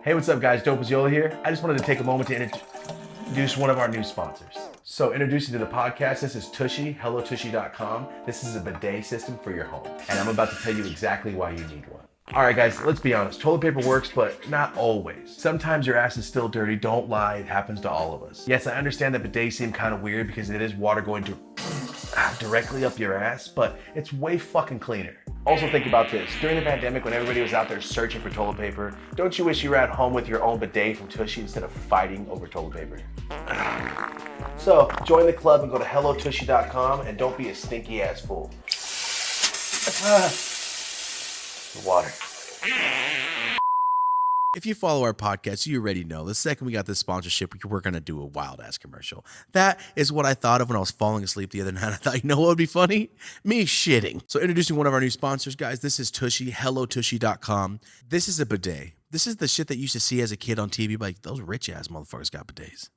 Hey, what's up guys? Dope as Yola here. I just wanted to take a moment to introduce one of our new sponsors. So introducing to the podcast, this is Tushy, hellotushy.com. This is a bidet system for your home. And I'm about to tell you exactly why you need one. All right guys, let's be honest. Toilet paper works, but not always. Sometimes your ass is still dirty. Don't lie, it happens to all of us. Yes, I understand that bidets seem kind of weird because it is water going directly up your ass, but it's way fucking cleaner. Also think about this. During the pandemic, when everybody was out there searching for toilet paper, don't you wish you were at home with your own bidet from Tushy instead of fighting over toilet paper? So join the club and go to hellotushy.com and don't be a stinky ass fool. The water. If you follow our podcast, you already know the second we got this sponsorship, we're going to do a wild ass commercial. That is what I thought of when I was falling asleep the other night. I thought, you know what would be funny? Me shitting. So introducing one of our new sponsors, guys. This is Tushy, hellotushy.com. This is a bidet. This is the shit that you used to see as a kid on TV, like those rich ass motherfuckers got bidets.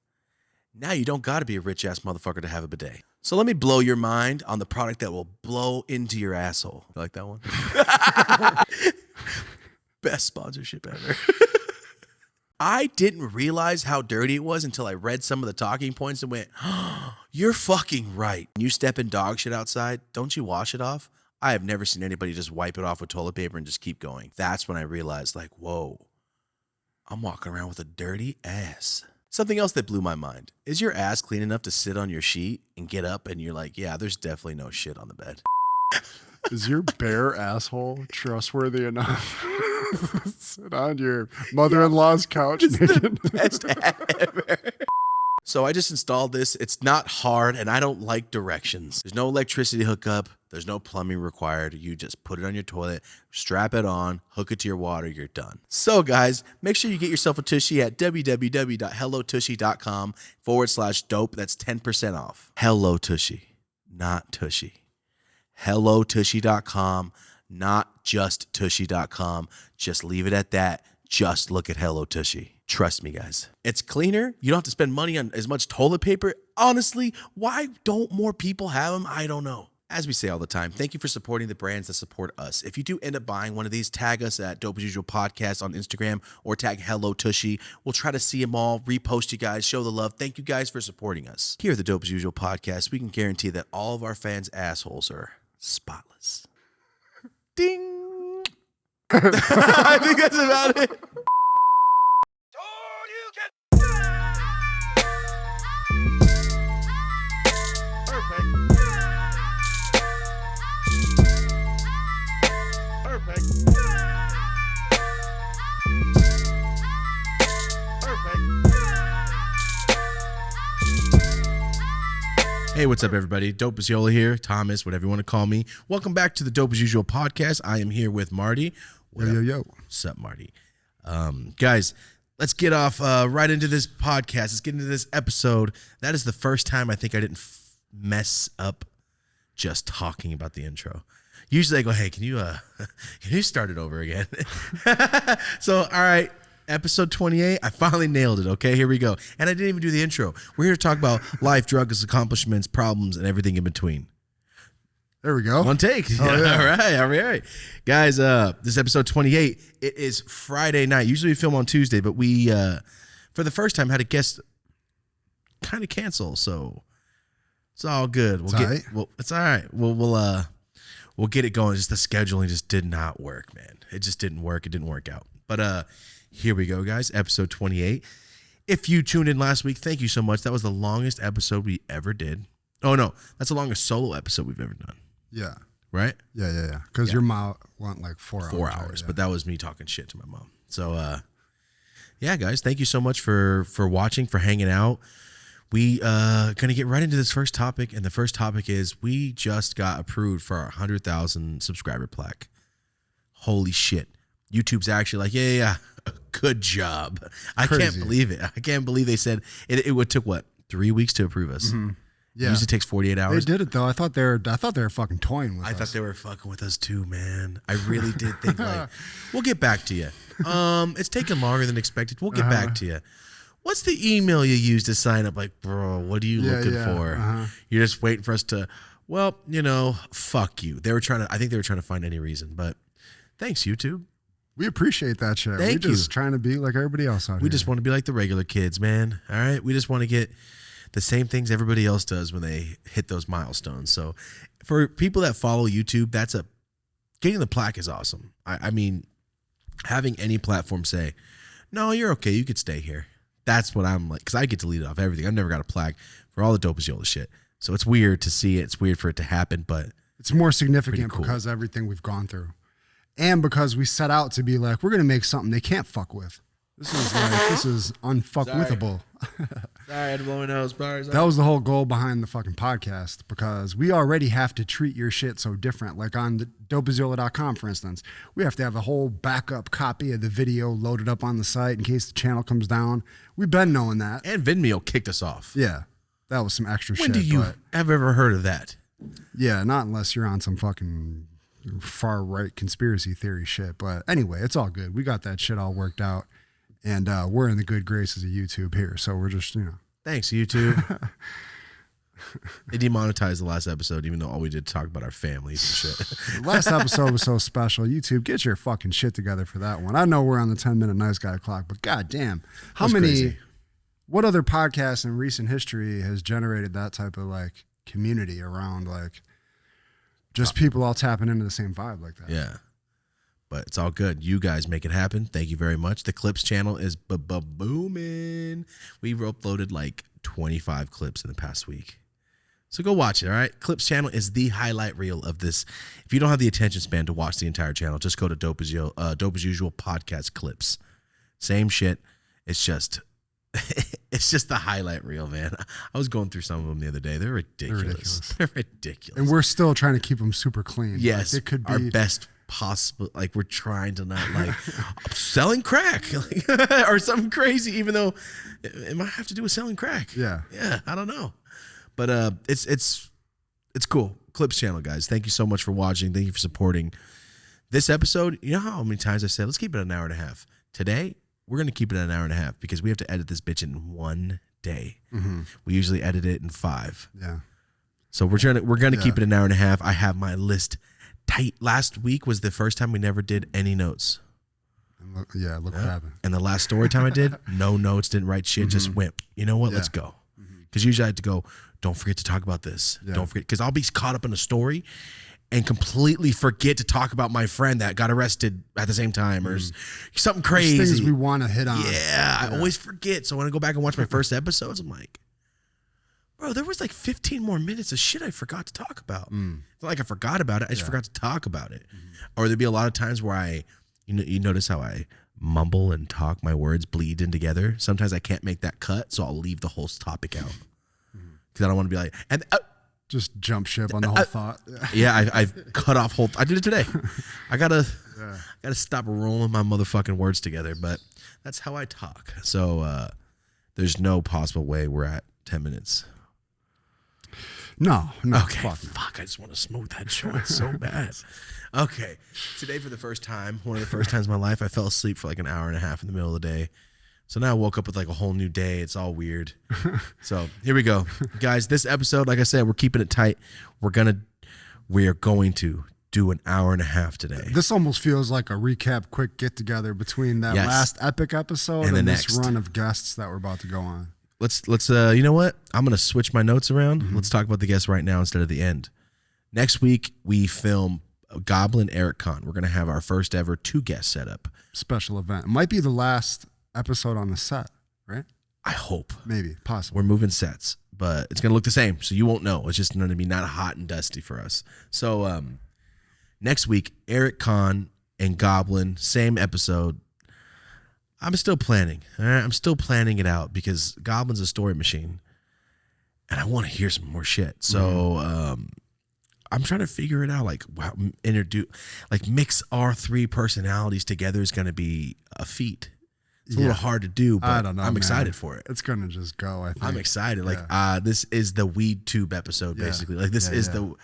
Now you don't got to be a rich ass motherfucker to have a bidet. So let me blow your mind on the product that will blow into your asshole. You like that one? Best sponsorship ever. I didn't realize how dirty it was until I read some of the talking points and went, oh, you're fucking right. When you step in dog shit outside, don't you wash it off? I have never seen anybody just wipe it off with toilet paper and just keep going. That's when I realized, like, whoa, I'm walking around with a dirty ass. Something else that blew my mind. Is your ass clean enough to sit on your sheet and get up and you're like, yeah, there's definitely no shit on the bed? Is your bare asshole trustworthy enough to sit on your mother-in-law's couch naked? The best ever. So I just installed this. It's not hard, and I don't like directions. There's no electricity hookup. There's no plumbing required. You just put it on your toilet, strap it on, hook it to your water, you're done. So guys, make sure you get yourself a Tushy at www.hellotushy.com/dope. That's 10% off. Hello Tushy, not Tushy. hellotushy.com, not just tushy.com. Just leave it at that. Just look at Hello Tushy. Trust me, guys. It's cleaner. You don't have to spend money on as much toilet paper. Honestly, why don't more people have them? I don't know. As we say all the time, thank you for supporting the brands that support us. If you do end up buying one of these, tag us at Dope As Usual Podcast on Instagram or tag Hello Tushy. We'll try to see them all, repost you guys, show the love. Thank you guys for supporting us. Here at the Dope As Usual Podcast, we can guarantee that all of our fans' assholes are spotless. Ding! I think that's about it. Hey, what's up, everybody? Dope as Yola here. Thomas, whatever you want to call me. Welcome back to the Dope as Usual podcast. I am here with Marty. Yo. What's up, Marty? Guys, let's get off right into this podcast. Let's get into this episode. That is the first time I think I didn't mess up just talking about the intro. Usually I go, hey, can you start it over again? So, all right. Episode 28, I finally nailed it, okay? Here we go. And I didn't even do the intro. We're here to talk about life, drugs, accomplishments, problems, and everything in between. There we go. One take. Oh, yeah. All right. Guys, this is episode 28. It is Friday night. Usually we film on Tuesday, but we, for the first time, had a guest kind of cancel, so it's all good. It's all right. We'll get it going. Just the scheduling just did not work, man. It just didn't work. It didn't work out. But, here we go, guys. Episode 28. If you tuned in last week, thank you so much. That was the longest episode we ever did. Oh, no. That's the longest solo episode we've ever done. Yeah. Right? Yeah. Because your mom went like 4 hours. 4 hours. Right? But that was me talking shit to my mom. So, yeah, guys, thank you so much for watching, for hanging out. We going to get right into this first topic. And the first topic is we just got approved for our 100,000 subscriber plaque. Holy shit. YouTube's actually like, yeah. Good job. I can't believe it. I can't believe they said it would took 3 weeks to approve us. Mm-hmm. Yeah. It usually takes 48 hours. They did it though. I thought they were fucking toying with us. I thought they were fucking with us too, man. I really did think like, we'll get back to you. It's taking longer than expected. We'll get back to you. What's the email you use to sign up? Like, bro, what are you looking for? You're just waiting for us to, fuck you. I think they were trying to find any reason, but thanks, YouTube. We appreciate that shit. Thank We're just trying to be like everybody else out here. We just want to be like the regular kids, man. All right? We just want to get the same things everybody else does when they hit those milestones. So for people that follow YouTube, getting the plaque is awesome. I mean, having any platform say, no, you're okay, you could stay here. That's what I'm like, because I get to lead off everything. I've never got a plaque for all the dopest Yola shit. So it's weird to see it. It's weird for it to happen, but it's more significant cool. because of everything we've gone through. And because we set out to be like, we're going to make something they can't fuck with. This is unfuckwithable. Sorry, I had to blow my nose. That was the whole goal behind the fucking podcast, because we already have to treat your shit so different. Like on the dopeasyola.com, for instance, we have to have a whole backup copy of the video loaded up on the site in case the channel comes down. We've been knowing that. And Vimeo kicked us off. Yeah, that was some extra shit. When do you have ever heard of that? Yeah, not unless you're on some fucking far right conspiracy theory shit. But anyway, it's all good. We got that shit all worked out. And we're in the good graces of YouTube here. So we're just, Thanks, YouTube. They demonetized the last episode, even though all we did talk about our families and shit. The last episode was so special. YouTube, get your fucking shit together for that one. I know we're on the 10-minute nice guy clock, but goddamn, what other podcast in recent history has generated that type of like community around like just people all tapping into the same vibe like that? Yeah. But it's all good. You guys make it happen. Thank you very much. The Clips channel is booming. We've uploaded like 25 clips in the past week. So go watch it, all right? Clips channel is the highlight reel of this. If you don't have the attention span to watch the entire channel, just go to Dope as Usual podcast clips. Same shit. It's just the highlight reel, man. I was going through some of them the other day. They're ridiculous. They're ridiculous. And we're still trying to keep them super clean. Yes. Like, it could be our best possible, like we're trying to not like selling crack or something crazy, even though it might have to do with selling crack. Yeah, I don't know, but it's cool. Clips channel, guys, thank you so much for watching. Thank you for supporting this episode. You know how many times I said let's keep it an hour and a half. Today we're gonna keep it an hour and a half because we have to edit this bitch in one day. We usually edit it in 5. So we're gonna keep it an hour and a half. I have my list tight. Last week was the first time we never did any notes. Look what happened. And the last story time I did, no notes, didn't write shit, just went, you know what, let's go. Because usually I had to go, don't forget to talk about this. Don't forget, because I'll be caught up in a story and completely forget to talk about my friend that got arrested at the same time or something crazy. There's things we want to hit on. Yeah, I always forget. So when I go back and watch my first episodes, I'm like, bro, there was like 15 more minutes of shit I forgot to talk about. It's not like I forgot about it. I just forgot to talk about it. Or there'd be a lot of times where you notice how I mumble and talk, my words bleed in together. Sometimes I can't make that cut, so I'll leave the whole topic out. Because I don't want to be like, just jump ship on the whole thought. Yeah, I've cut off I did it today. I gotta stop rolling my motherfucking words together, but that's how I talk. So there's no possible way we're at 10 minutes. No. Okay, fuck, I just want to smoke that joint so bad. Okay, today for the first time, one of the first times in my life, I fell asleep for like an hour and a half in the middle of the day. So now I woke up with like a whole new day. It's all weird. So here we go. Guys, this episode, like I said, we're keeping it tight. We are going to do an hour and a half today. This almost feels like a recap, quick get together between that last epic episode and this run of guests that we're about to go on. Let's you know what? I'm going to switch my notes around. Let's talk about the guests right now instead of the end. Next week, we film Goblin Eric Kahn. We're going to have our first ever 2 guest setup. Special event. It might be the last episode on the set, right? I hope. Maybe, possible. We're moving sets, but it's going to look the same, so you won't know. It's just going to be not hot and dusty for us. So next week, Eric Kahn and Goblin, same episode. I'm still planning. All right? I'm still planning it out because Goblin's a story machine, and I want to hear some more shit. So I'm trying to figure it out. Like, mix our 3 personalities together is going to be a feat. It's a little hard to do, but I don't know, I'm man. excited for it. It's going to just go, I think. I'm excited. This is the Weed Tube episode, basically. Like, this is the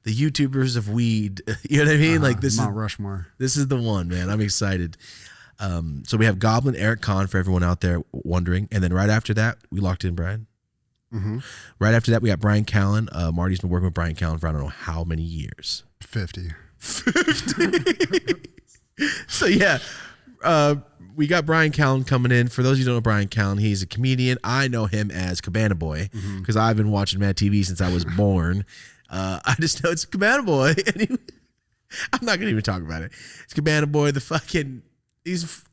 YouTubers of weed. You know what I mean? Like, this Mount Rushmore. This is the one, man. I'm excited. So we have Goblin Eric Kahn for everyone out there wondering. And then right after that, we locked in Brian. Right after that, we got Brian Callen. Marty's been working with Brian Callen for I don't know how many years. 50. So yeah, we got Brian Callen coming in. For those of you who don't know Brian Callen, he's a comedian. I know him as Cabana Boy because I've been watching Mad TV since I was born. I just know it's Cabana Boy. And I'm not gonna even talk about it. It's Cabana Boy. The fucking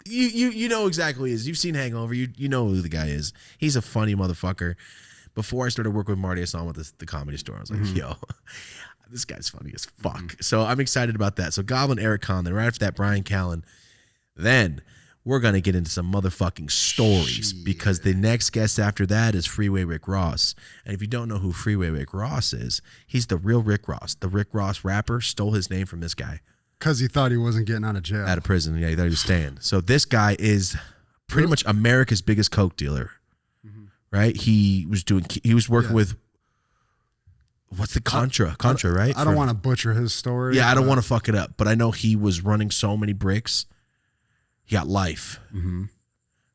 you know exactly who he is. You've seen Hangover. You know who the guy is. He's a funny motherfucker. Before I started working with Marty, I saw him at the Comedy Store. I was like, yo, this guy's funny as fuck. So I'm excited about that. So Goblin, Eric Kahn, then right after that, Brian Callen. Then we're going to get into some motherfucking stories because the next guest after that is Freeway Rick Ross. And if you don't know who Freeway Rick Ross is, he's the real Rick Ross. The Rick Ross rapper stole his name from this guy. Because he thought he wasn't getting out of jail. Out of prison. Yeah, he thought he was staying. So this guy is pretty much America's biggest coke dealer. Right? He was working with, what's the Contra, right? I don't want to butcher his story. Yeah, I don't want to fuck it up, but I know he was running so many bricks. He got life.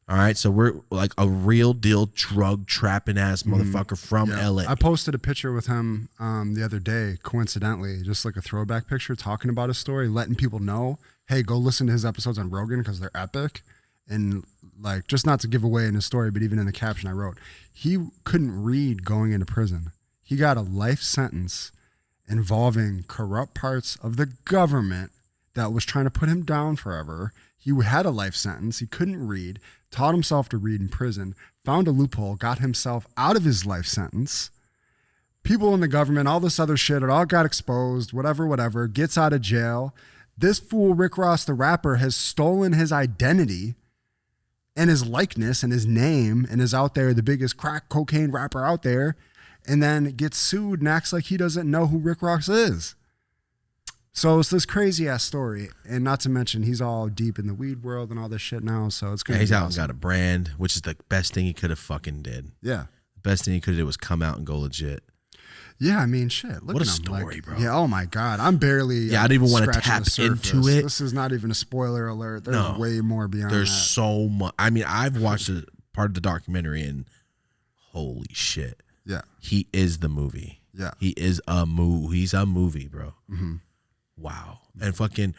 All right, so we're like a real deal drug trapping ass motherfucker from LA. I posted a picture with him the other day, coincidentally, just like a throwback picture, talking about his story, letting people know, hey, go listen to his episodes on Rogan because they're epic. And like, just not to give away in his story, but even in the caption I wrote, he couldn't read going into prison. He got a life sentence involving corrupt parts of the government that was trying to put him down forever. He had a life sentence. He couldn't read, taught himself to read in prison, found a loophole, got himself out of his life sentence. People in the government, all this other shit, it all got exposed, whatever, gets out of jail. This fool, Rick Ross, the rapper, has stolen his identity and his likeness and his name and is out there the biggest crack cocaine rapper out there, and then gets sued and acts like he doesn't know who Rick Ross is. So it's this crazy ass story, and not to mention he's all deep in the weed world and all this shit now. So it's gonna he's be out awesome. and got a brand, which is the best thing he could have fucking did. Yeah, the best thing he could have did was come out and go legit. Yeah, I mean, shit. Look what at a him. story, like, bro. Yeah, oh my God. I'm barely. Yeah, I don't even want to scratching tap the surface. into it. This is not even a spoiler alert. There's way more beyond There's that. so much. I mean, I've watched a part of the documentary and holy shit. Yeah. He is the movie. Yeah. He is a movie. He's a movie, bro. Wow. And fucking,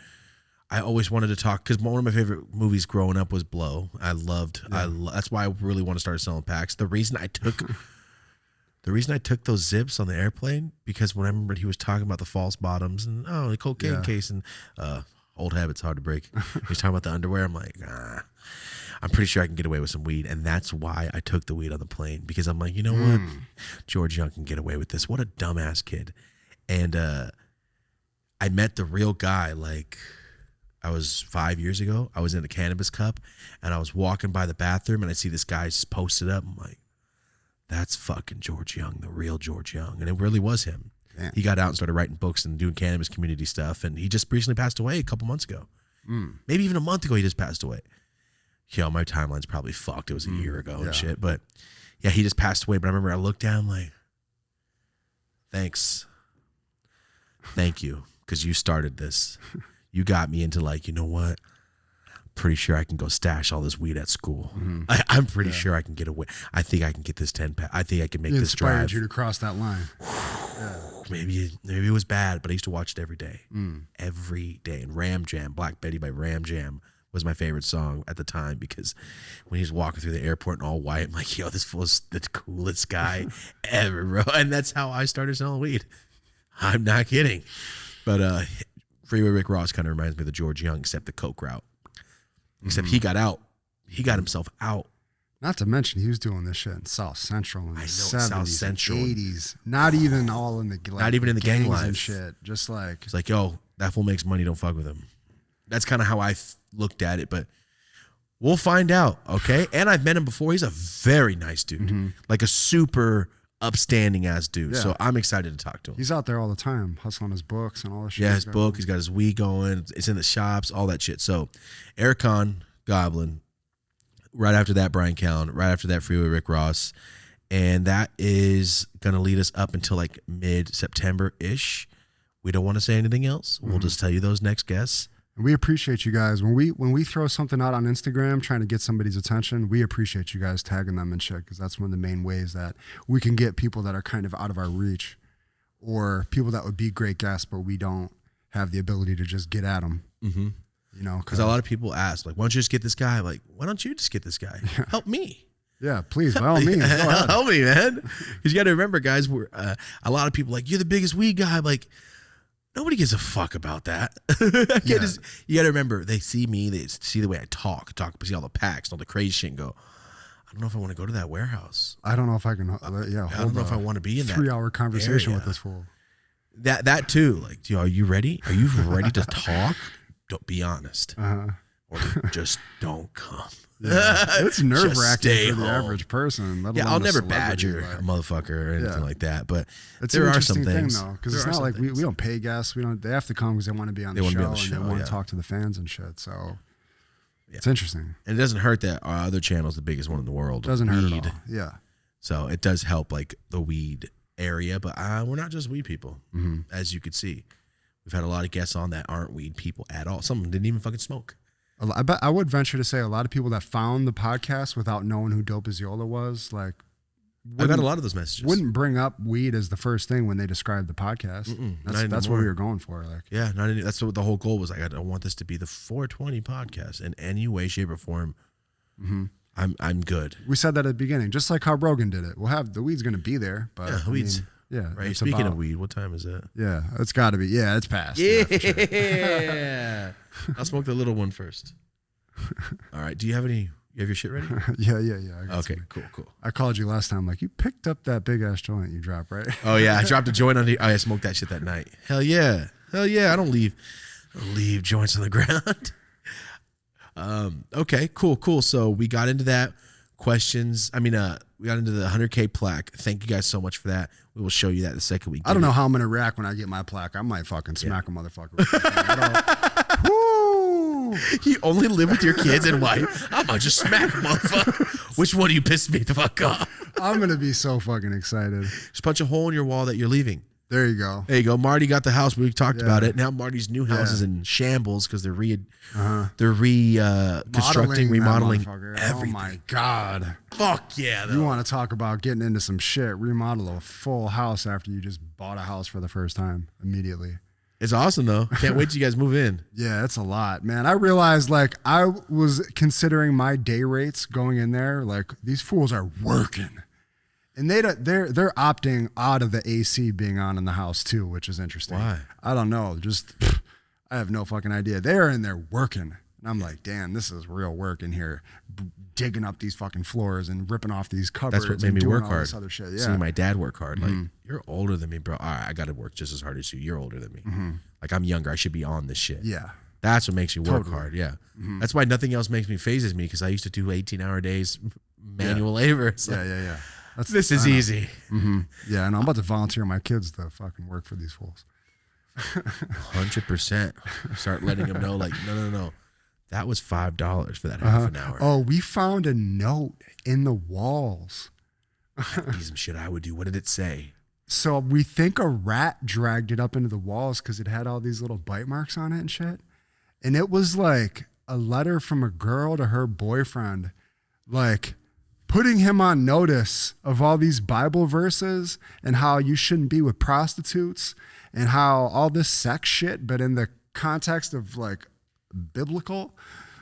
I always wanted to talk because one of my favorite movies growing up was Blow. That's why I really want to start selling packs. The reason I took those zips on the airplane, because when I remembered he was talking about the false bottoms and the cocaine case and old habits hard to break. He was talking about the underwear. I'm like, I'm pretty sure I can get away with some weed. And that's why I took the weed on the plane, because I'm like, you know what? George Young can get away with this. What a dumbass kid. And I met the real guy like I was 5 years ago. I was in a Cannabis Cup and I was walking by the bathroom and I see this guy just posted up. I'm like, that's fucking George Young, the real George Young. And it really was him. Yeah. He got out and started writing books and doing cannabis community stuff. And he just recently passed away a couple months ago. Maybe even a month ago he just passed away. Yo, my timeline's probably fucked. It was a year ago and shit. But yeah, he just passed away. But I remember I looked down like, thanks. Thank you. Because you started this. You got me into like, you know what? Pretty sure I can go stash all this weed at school. I'm pretty sure I can get away. I think I can get this 10-pack. I think I can make this drive. Inspired you to cross that line. Maybe it was bad, but I used to watch it every day. Every day. And Ram Jam, Black Betty by Ram Jam was my favorite song at the time, because when he was walking through the airport in all white, I'm like, yo, this fool's the coolest guy ever, bro. And that's how I started selling weed. I'm not kidding. But Freeway Rick Ross kind of reminds me of the George Young, except the coke route. Except he got out. He got himself out. Not to mention, he was doing this shit in South Central in the 70s, South Central, 80s. Not even all in the not even in the gang life and shit. Just like it's like, yo, that fool makes money. Don't fuck with him. That's kind of how I looked at it. But we'll find out, okay? And I've met him before. He's a very nice dude, like a super upstanding ass dude. So I'm excited to talk to him. He's out there all the time, hustling his books and all this shit. Yeah, his book. He's got his weed going. It's in the shops, all that shit. So Eric Kahn, Goblin. Right after that, Brian Callen. Right after that, Freeway Rick Ross. And that is going to lead us up until like mid-September-ish. We don't want to say anything else. We'll just tell you those next guests. And we appreciate you guys. When we throw something out on Instagram trying to get somebody's attention, we appreciate you guys tagging them and shit, because that's one of the main ways that we can get people that are kind of out of our reach, or people that would be great guests, but we don't have the ability to just get at them. You know, because a lot of people ask, like, why don't you just get this guy? Like, why don't you just get this guy? Help me. Yeah, please, by all means, go ahead. Help me, man. Because you got to remember, guys, we're a lot of people like, you're the biggest weed guy. I'm like, nobody gives a fuck about that. You got to remember, they see me, they see the way I talk, see all the packs, all the crazy shit, and go, I don't know if I want to go to that warehouse. I don't know if I can. I don't know if I want to be in that 3-hour conversation area with this fool. That too. Like, are you ready? Are you ready to talk? Don't be honest, or just don't come. Yeah. It's nerve wracking for the home. average person. I'll never badger a motherfucker or anything like that. But it's there an are some interesting things thing, though, because it's not like we don't pay guests. They have to come because they want to be on the show and they want to talk to the fans and shit. So it's interesting. And it doesn't hurt that our other channel is the biggest one in the world. It doesn't hurt at all. Yeah. So it does help, like, the weed area, but we're not just weed people, as you could see. We've had a lot of guests on that aren't weed people at all. Some of them didn't even fucking smoke. I would venture to say a lot of people that found the podcast without knowing who Dope as Yola was, like, I got a lot of those messages. Wouldn't bring up weed as the first thing when they described the podcast. That's what we were going for. Like, yeah, that's what the whole goal was. Like, I don't want this to be the 420 podcast in any way, shape, or form. I'm good. We said that at the beginning, just like how Rogan did it. We'll have the weed's going to be there, but yeah, weeds. Right. Speaking of weed, what time is it? Yeah, it's got to be. Yeah, it's past. Yeah, for sure. I'll smoke the little one first. All right. Do you have any? You have your shit ready? Yeah. Okay, cool. I called you last time, like, you picked up that big ass joint you dropped, right? Oh yeah, I dropped a joint on the. I smoked that shit that night. Hell yeah. I don't leave joints on the ground. Okay, cool. So we got into that questions. We got into the 100K plaque. Thank you guys so much for that. We will show you that the second week. I don't know how I'm gonna react when I get my plaque. I might fucking smack a motherfucker. Woo! You only live with your kids and wife. I might just smack a motherfucker. Which one of you pissed me the fuck off? I'm gonna be so fucking excited. Just punch a hole in your wall that you're leaving. There you go. Marty got the house. We talked about it. Now Marty's new house is in shambles because they're reconstructing, remodeling everything. Oh my God. Fuck yeah. Though. You want to talk about getting into some shit, remodel a full house after you just bought a house for the first time immediately. It's awesome though. Can't wait till you guys move in. Yeah, it's a lot, man. I realized, like, I was considering my day rates going in there. Like, these fools are working. And they're opting out of the AC being on in the house too, which is interesting. Why? I don't know. I have no fucking idea. They're in there working. And I'm like, damn, this is real work in here. Digging up these fucking floors and ripping off these cupboards. That's what made me work hard. Other shit. Yeah. Seeing my dad work hard. Like, you're older than me, bro. All right, I got to work just as hard as you. You're older than me. Like, I'm younger. I should be on this shit. Yeah. That's what makes you work hard. Yeah. That's why nothing else phases me, because I used to do 18-hour days manual labor. So. Yeah. This is easy. Yeah, and I'm about to volunteer my kids to fucking work for these fools. 100%. Start letting them know, like, no. That was $5 for that half an hour. Oh, we found a note in the walls. That'd be some shit I would do. What did it say? So we think a rat dragged it up into the walls because it had all these little bite marks on it and shit. And it was like a letter from a girl to her boyfriend, like, putting him on notice of all these Bible verses and how you shouldn't be with prostitutes and how all this sex shit, but in the context of, like, biblical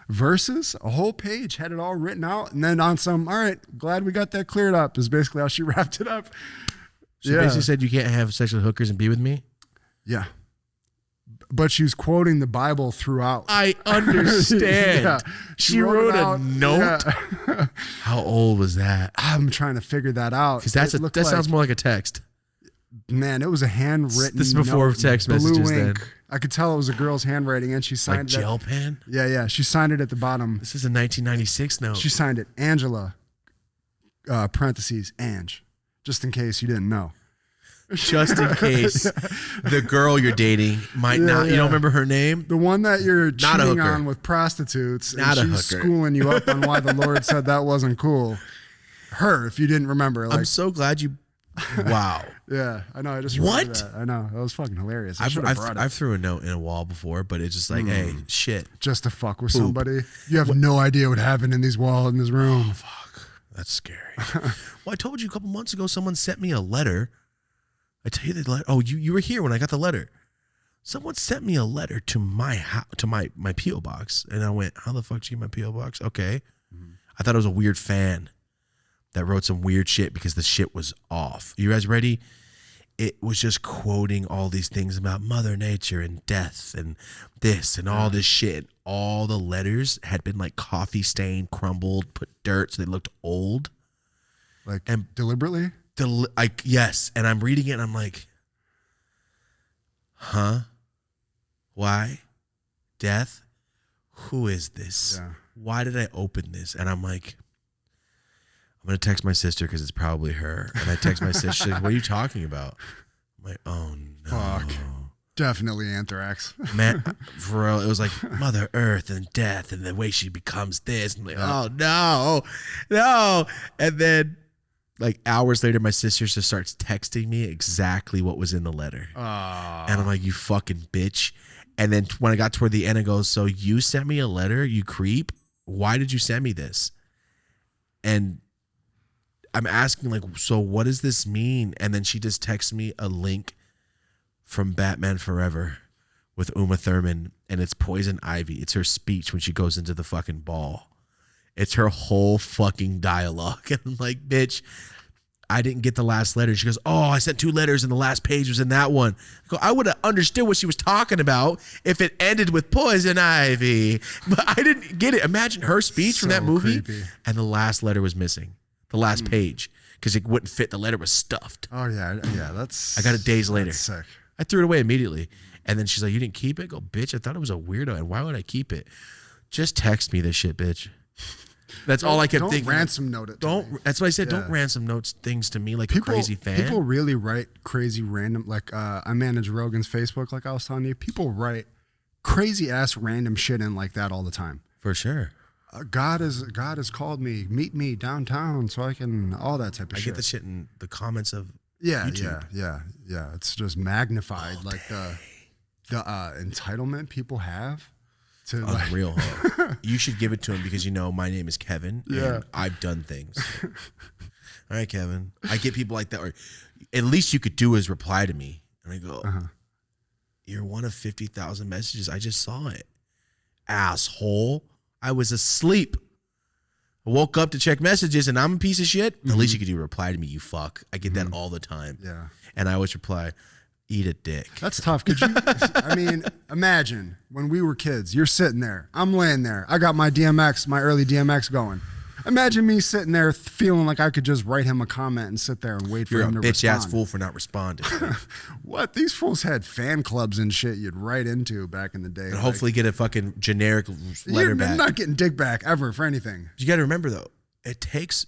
verses. A whole page had it all written out. And then on some, all right, glad we got that cleared up, is basically how she wrapped it up. She basically said you can't have sex with hookers and be with me? Yeah. But she's quoting the Bible throughout. I understand. Yeah. She wrote a note. Yeah. How old was that? I'm trying to figure that out. Because that sounds more like a text. Man, it was a handwritten. This is before note, text messages. Then I could tell it was a girl's handwriting, and she signed like gel pen. Yeah. She signed it at the bottom. This is a 1996 note. She signed it, Angela. Parentheses, Ange, just in case you didn't know. Just in case the girl you're dating might not, you don't remember her name? The one that you're cheating on with prostitutes. Not and a she's hooker. Schooling you up on why the Lord said that wasn't cool. Her, if you didn't remember. Like, I'm so glad you, wow. Yeah, I know. I just remembered that. I know. That was fucking hilarious. I've threw a note in a wall before, but it's just like, hey, shit. Just to fuck with somebody. You have no idea what happened in these walls, in this room. Oh, fuck. That's scary. Well, I told you a couple months ago, someone sent me a letter. I tell you the letter. Oh, you were here when I got the letter. someone sent me a letter to my house, to my P.O. box. And I went, how the fuck did you get my P.O. box? Okay. I thought it was a weird fan that wrote some weird shit because the shit was off. You guys ready? It was just quoting all these things about Mother Nature and death and this and all this shit. All the letters had been like coffee stained, crumbled, put dirt, so they looked old. Like, and deliberately? Yes. And I'm reading it and I'm like, huh? Why? Death? Who is this? Yeah. Why did I open this? And I'm like, I'm going to text my sister because it's probably her. And I text my sister, she's like, what are you talking about? I'm like, oh no. Fuck. Definitely anthrax. Man, for real, it was like Mother Earth and death and the way she becomes this. I'm like, oh no. And then like hours later, my sister just starts texting me exactly what was in the letter. And I'm like, you fucking bitch. And then when I got toward the end, it goes, so you sent me a letter, you creep? Why did you send me this? And I'm asking, like, so what does this mean? And then she just texts me a link from Batman Forever with Uma Thurman, and it's Poison Ivy. It's her speech when she goes into the fucking ball. It's her whole fucking dialogue. And I'm like, bitch, I didn't get the last letter. She goes, oh, I sent 2 letters and the last page was in that one. I go, I would have understood what she was talking about if it ended with Poison Ivy. But I didn't get it. Imagine her speech from that movie. Creepy. And the last letter was missing. The last page. Because it wouldn't fit. The letter was stuffed. Oh, yeah. Yeah, that's... I got it days later. That's sick. I threw it away immediately. And then she's like, you didn't keep it? I go, bitch, I thought it was a weirdo. And why would I keep it? Just text me this shit, bitch. That's all I kept thinking. Don't ransom note it. That's what I said. Yeah. Don't ransom notes things to me like a crazy fan. People really write crazy random. Like I manage Rogan's Facebook. Like I was telling you, people write crazy ass random shit in like that all the time. For sure. God has called me. Meet me downtown so I can all that type of shit. I get the shit in the comments of YouTube. Yeah. It's just magnified like the entitlement people have. Unreal. You should give it to him because my name is Kevin and I've done things. All right, Kevin. I get people like that. Or at least you could do is reply to me. And I go, you're one of 50,000 messages. I just saw it. Asshole. I was asleep. I woke up to check messages and I'm a piece of shit. At least you could do reply to me, you fuck. I get that all the time. Yeah. And I always reply, eat a dick. That's tough. Could you? I mean, imagine when we were kids. You're sitting there. I'm laying there. I got my early DMX going. Imagine me sitting there feeling like I could just write him a comment and sit there and wait for him to respond. You're a bitch ass fool for not responding. What? These fools had fan clubs and shit you'd write into back in the day. And hopefully get a fucking generic letter back. You're not getting dick back ever for anything. You got to remember though, it takes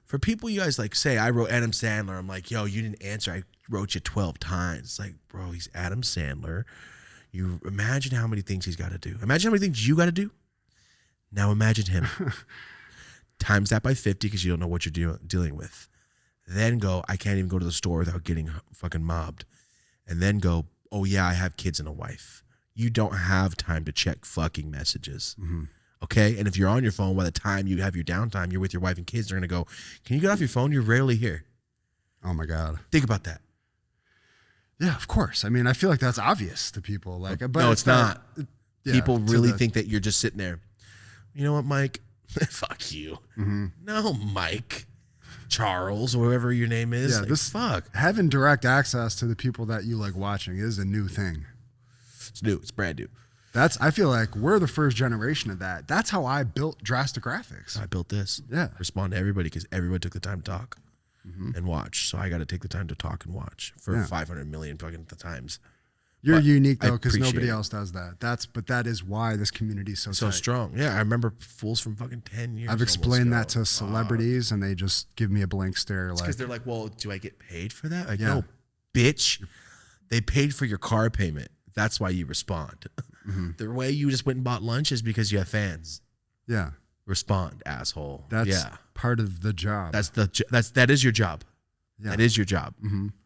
for people you guys like say I wrote Adam Sandler. I'm like, yo, you didn't answer. I wrote you 12 times. It's like, bro, he's Adam Sandler. You imagine how many things he's got to do. Imagine how many things you got to do. Now imagine him. Times that by 50 because you don't know what you're dealing with. Then go, I can't even go to the store without getting fucking mobbed. And then go, oh yeah, I have kids and a wife. You don't have time to check fucking messages. Okay? And if you're on your phone, by the time you have your downtime, you're with your wife and kids, they're going to go, can you get off your phone? You're rarely here. Oh my God. Think about that. Yeah, of course. I mean, I feel like that's obvious to people. Like, but no, it's not. Yeah, people really think that you're just sitting there. You know what, Mike? Fuck you. No, Mike. Charles, or whoever your name is. Yeah, fuck. Having direct access to the people that you like watching is a new thing. It's new. It's brand new. I feel like we're the first generation of that. That's how I built Drastic Graphics. I built this. Yeah. Respond to everybody because everyone took the time to talk and watch. So I got to take the time to talk and watch for 500 million fucking times. You're unique though because nobody else does that. But that is why this community is so tight. Strong. Yeah, I remember fools from fucking 10 years. I've explained that to celebrities and they just give me a blank stare. Because they're like, well, do I get paid for that? Like, no, bitch. They paid for your car payment. That's why you respond. The way you just went and bought lunch is because you have fans. Yeah. Respond, asshole. That's part of the job. That is your job. Yeah. That is your job.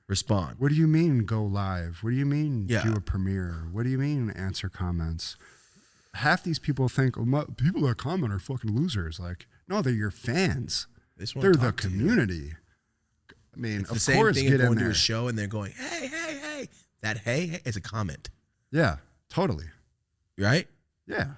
Respond. What do you mean go live? What do you mean do a premiere? What do you mean answer comments? Half these people think people that comment are fucking losers. Like, no, they're your fans. They're the community. I mean, it's the same thing as going to a show and they're going, hey. That hey is a comment. Yeah, totally. Right? Yeah.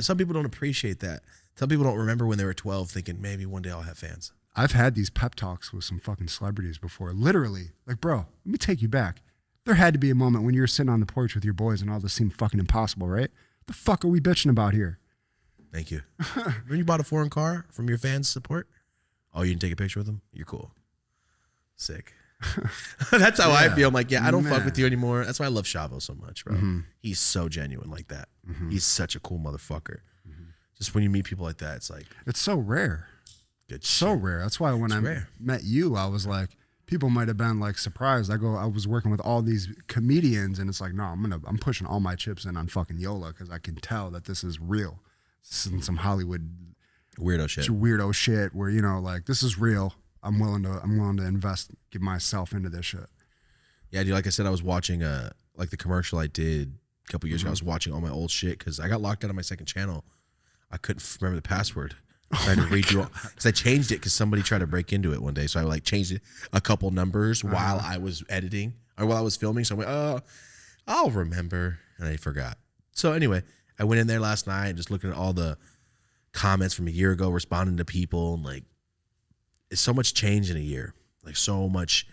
Some people don't appreciate that. Some people don't remember when they were 12 thinking maybe one day I'll have fans. I've had these pep talks with some fucking celebrities before. Literally, like, bro, let me take you back. There had to be a moment when you were sitting on the porch with your boys and all this seemed fucking impossible, right? The fuck are we bitching about here? Thank you. When you bought a foreign car from your fans' support? Oh, you didn't take a picture with them? You're cool. Sick. That's how I feel. I'm like, I don't fuck with you anymore. That's why I love Chavo so much, bro. Mm-hmm. He's so genuine like that. Mm-hmm. He's such a cool motherfucker. Mm-hmm. Just when you meet people like that, it's like... It's so rare. Good so shit. Rare. That's why when met you, I was like, people might have been like surprised. I was working with all these comedians and it's like, no, I'm pushing all my chips in on fucking Yola because I can tell that this is real. This isn't some Hollywood weirdo shit where, you know, like this is real. I'm willing to invest, give myself into this shit. Yeah, dude, like I said, I was watching like the commercial I did a couple years ago. I was watching all my old shit because I got locked out of my second channel. I couldn't remember the password. I had to read you because I changed it because somebody tried to break into it one day. So I like changed it a couple numbers while I was editing or while I was filming. So I went, oh, I'll remember, and I forgot. So anyway, I went in there last night and just looking at all the comments from a year ago, responding to people, and like, it's so much change in a year. Like so much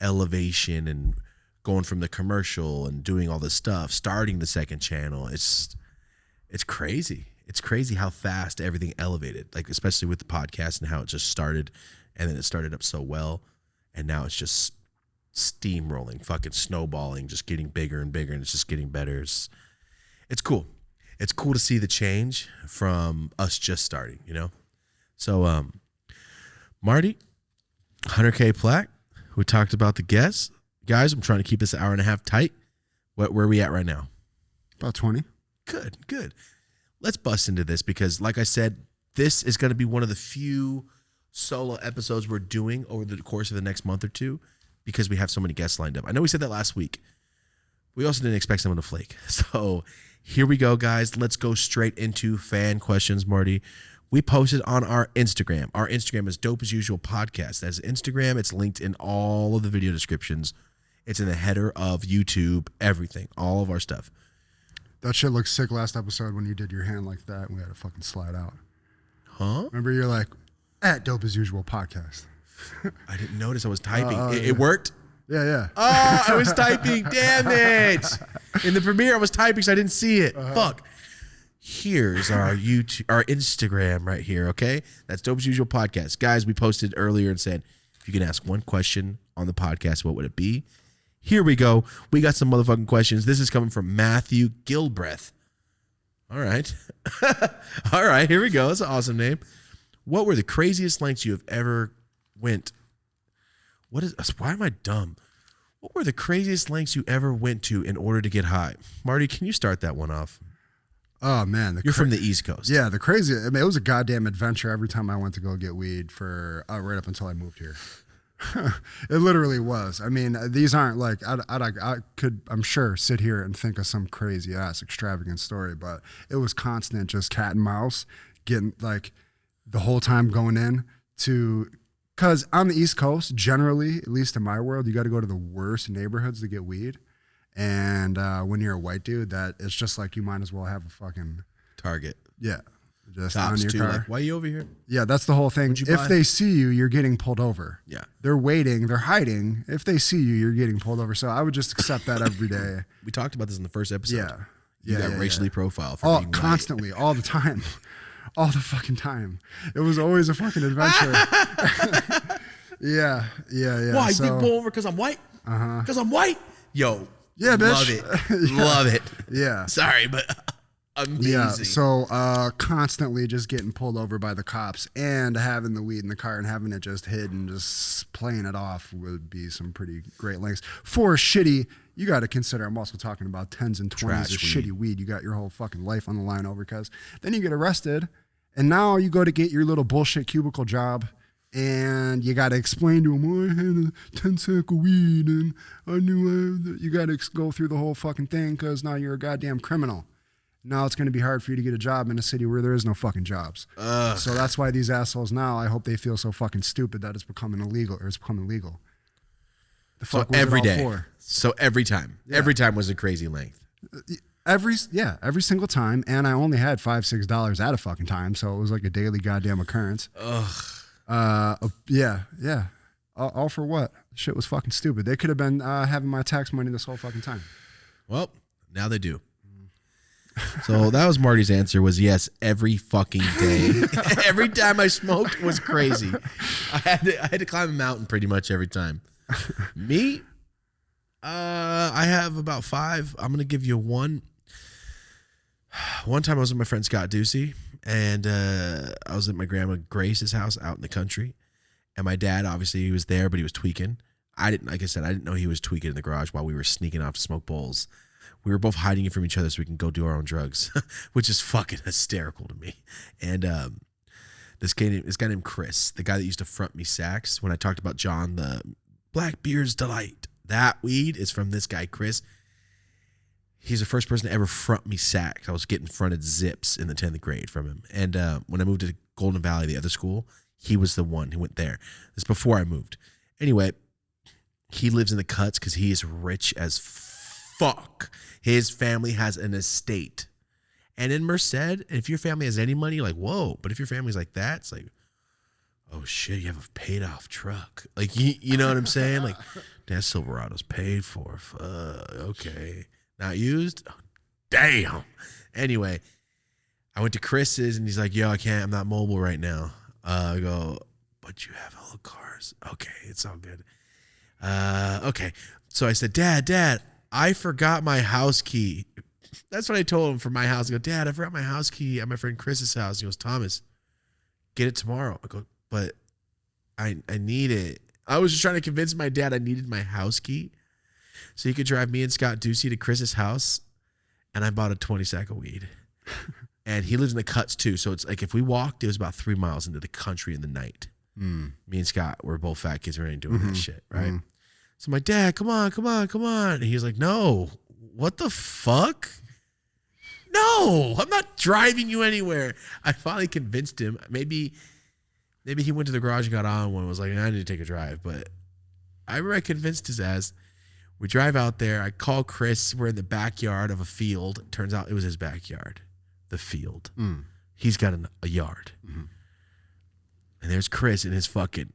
elevation and going from the commercial and doing all this stuff, starting the second channel. It's crazy. It's crazy how fast everything elevated, like especially with the podcast and how it just started, and then it started up so well, and now it's just steamrolling, fucking snowballing, just getting bigger and bigger, and it's just getting better. It's cool. It's cool to see the change from us just starting, you know? So, Marty, 100K plaque. We talked about the guests. Guys, I'm trying to keep this an hour and a half tight. Where are we at right now? About 20. Good. Let's bust into this because, like I said, this is going to be one of the few solo episodes we're doing over the course of the next month or two because we have so many guests lined up. I know we said that last week. We also didn't expect someone to flake. So here we go, guys. Let's go straight into fan questions, Marty. We posted on our Instagram. Our Instagram is Dope As Usual Podcast. That's Instagram. It's linked in all of the video descriptions. It's in the header of YouTube, everything, all of our stuff. That shit looked sick last episode when you did your hand like that and we had to fucking slide out. Huh? Remember you're like, at Dope As Usual Podcast. I didn't notice I was typing. It worked? Yeah. Oh, I was typing. Damn it. In the premiere, I was typing, so I didn't see it. Fuck. Here's our Instagram right here, okay? That's Dope As Usual Podcast. Guys, we posted earlier and said, if you can ask one question on the podcast, what would it be? Here we go. We got some motherfucking questions. This is coming from Matthew Gilbreth. All right. All right, here we go. That's an awesome name. What were the craziest lengths you have ever went? Why am I dumb? What were the craziest lengths you ever went to in order to get high? Marty, can you start that one off? Oh, man. You're from the East Coast. Yeah, the crazy. I mean, it was a goddamn adventure every time I went to go get weed for right up until I moved here. It literally was. I mean, these aren't like, I could, I'm sure, sit here and think of some crazy ass extravagant story, but it was constant just cat and mouse, getting like the whole time going in to, because on the East Coast, generally, at least in my world, you got to go to the worst neighborhoods to get weed. And when you're a white dude, that it's just like you might as well have a fucking Target. Yeah. Just Cops on your too, car. like, why are you over here? Yeah, that's the whole thing. If they see you, you're getting pulled over. Yeah. They're waiting. They're hiding. If they see you, you're getting pulled over. So I would just accept that every day. We talked about this in the first episode. Yeah. You got racially profiled for being white. Constantly, all the time. All the fucking time. It was always a fucking adventure. Yeah. Why? You think pull over because I'm white? Because I'm white? Yo. Yeah, bitch. Love it. Yeah. Love it. Yeah. Sorry, but amazing. Yeah, so constantly just getting pulled over by the cops and having the weed in the car and having it just hid and just playing it off would be some pretty great lengths. For shitty, you got to consider, I'm also talking about 10s and 20s of shitty weed. You got your whole fucking life on the line over because then you get arrested and now you go to get your little bullshit cubicle job and you got to explain to them, oh, I had a 10 sack of weed and I knew you got to go through the whole fucking thing because now you're a goddamn criminal. Now it's going to be hard for you to get a job in a city where there is no fucking jobs. So that's why these assholes now, I hope they feel so fucking stupid that it's becoming illegal or it's becoming legal. The fuck So was every it all day. for? So every time. Yeah. Every time was a crazy length. Every single time, and I only had $5-6 at a fucking time, so it was like a daily goddamn occurrence. Yeah. All for what? Shit was fucking stupid. They could have been having my tax money this whole fucking time. Well, now they do. So that was Marty's answer was yes, every fucking day. Every time I smoked was crazy. I had to climb a mountain pretty much every time. Me, I have about 5. I'm going to give you one. One time I was with my friend Scott Ducey, and I was at my grandma Grace's house out in the country. And my dad, obviously, he was there, but he was tweaking. Like I said, I didn't know he was tweaking in the garage while we were sneaking off to smoke bowls. We were both hiding it from each other so we can go do our own drugs, which is fucking hysterical to me. And this guy named Chris, the guy that used to front me sacks when I talked about John, the Blackbeard's Delight. That weed is from this guy, Chris. He's the first person to ever front me sacks. I was getting fronted zips in the 10th grade from him. And when I moved to Golden Valley, the other school, he was the one who went there. This is before I moved. Anyway, he lives in the Cuts because he is rich as fuck. His family has an estate. And in Merced, if your family has any money, you're like, whoa. But if your family's like that, it's like, oh shit, you have a paid off truck. Like, you know what I'm saying? Like, that Silverado's paid for. Okay. Not used? Oh, damn. Anyway, I went to Chris's and he's like, yo, I can't. I'm not mobile right now. I go, but you have all the cars. Okay, it's all good. Okay. So I said, Dad, I forgot my house key. That's what I told him for my house. I go, Dad, I forgot my house key at my friend Chris's house. He goes, Thomas, get it tomorrow. I go, but I need it. I was just trying to convince my dad I needed my house key so he could drive me and Scott Ducey to Chris's house. And I bought a 20 sack of weed. And he lives in the Cuts too. So it's like if we walked, it was about 3 miles into the country in the night. Me and Scott were both fat kids. We ain't doing that shit, right? So my dad, come on. And he was like, no, what the fuck? No, I'm not driving you anywhere. I finally convinced him. Maybe he went to the garage and got on one and was like, I need to take a drive. But I remember I convinced his ass. We drive out there. I call Chris. We're in the backyard of a field. Turns out it was his backyard, the field. He's got a yard. And there's Chris in his fucking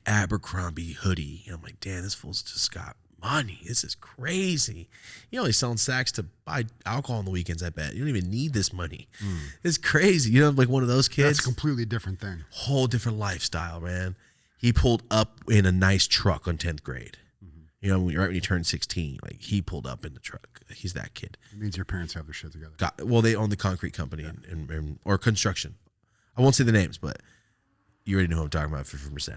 Abercrombie hoodie. And I'm like, damn, this fool's just got money. This is crazy. You know, he's selling sacks to buy alcohol on the weekends, I bet. You don't even need this money. It's crazy. You know, like one of those kids. That's a completely different thing. Whole different lifestyle, man. He pulled up in a nice truck on 10th grade. You know, right when he turned 16, like he pulled up in the truck. He's that kid. It means your parents have their shit together. Well, they own the concrete company or construction. I won't say the names, but you already know who I'm talking about from Merced.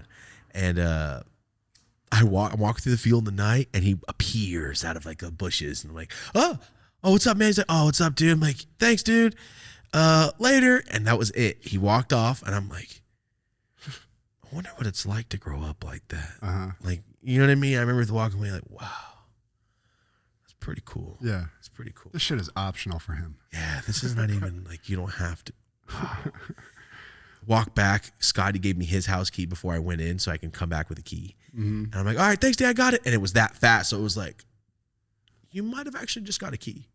And I'm walking through the field in the night, and he appears out of like the bushes, and I'm like, oh, what's up, man? He's like, oh, what's up, dude? I'm like, thanks, dude. Later. And that was it. He walked off, and I'm like, I wonder what it's like to grow up like that. Like, you know what I mean? I remember walking away like, wow, that's pretty cool. Yeah. It's pretty cool. This shit is optional for him. Yeah, this is not even like, you don't have to. Wow. Walk back. Scotty gave me his house key before I went in so I can come back with a key. And I'm like, all right, thanks, Dad, I got it. And it was that fast. So it was like, you might have actually just got a key.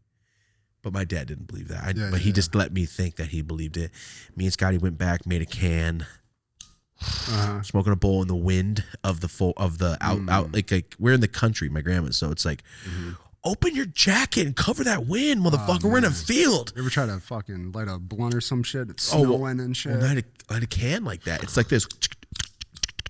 But my dad didn't believe that. But he just let me think that he believed it. Me and Scotty went back, made a can. Smoking a bowl in the wind of the out like we're in the country, my grandma's, so it's like open your jacket and cover that wind, motherfucker. We're in a field. You ever try to fucking light a blunt or some shit? It's snowing and shit. Light a can like that. It's like this.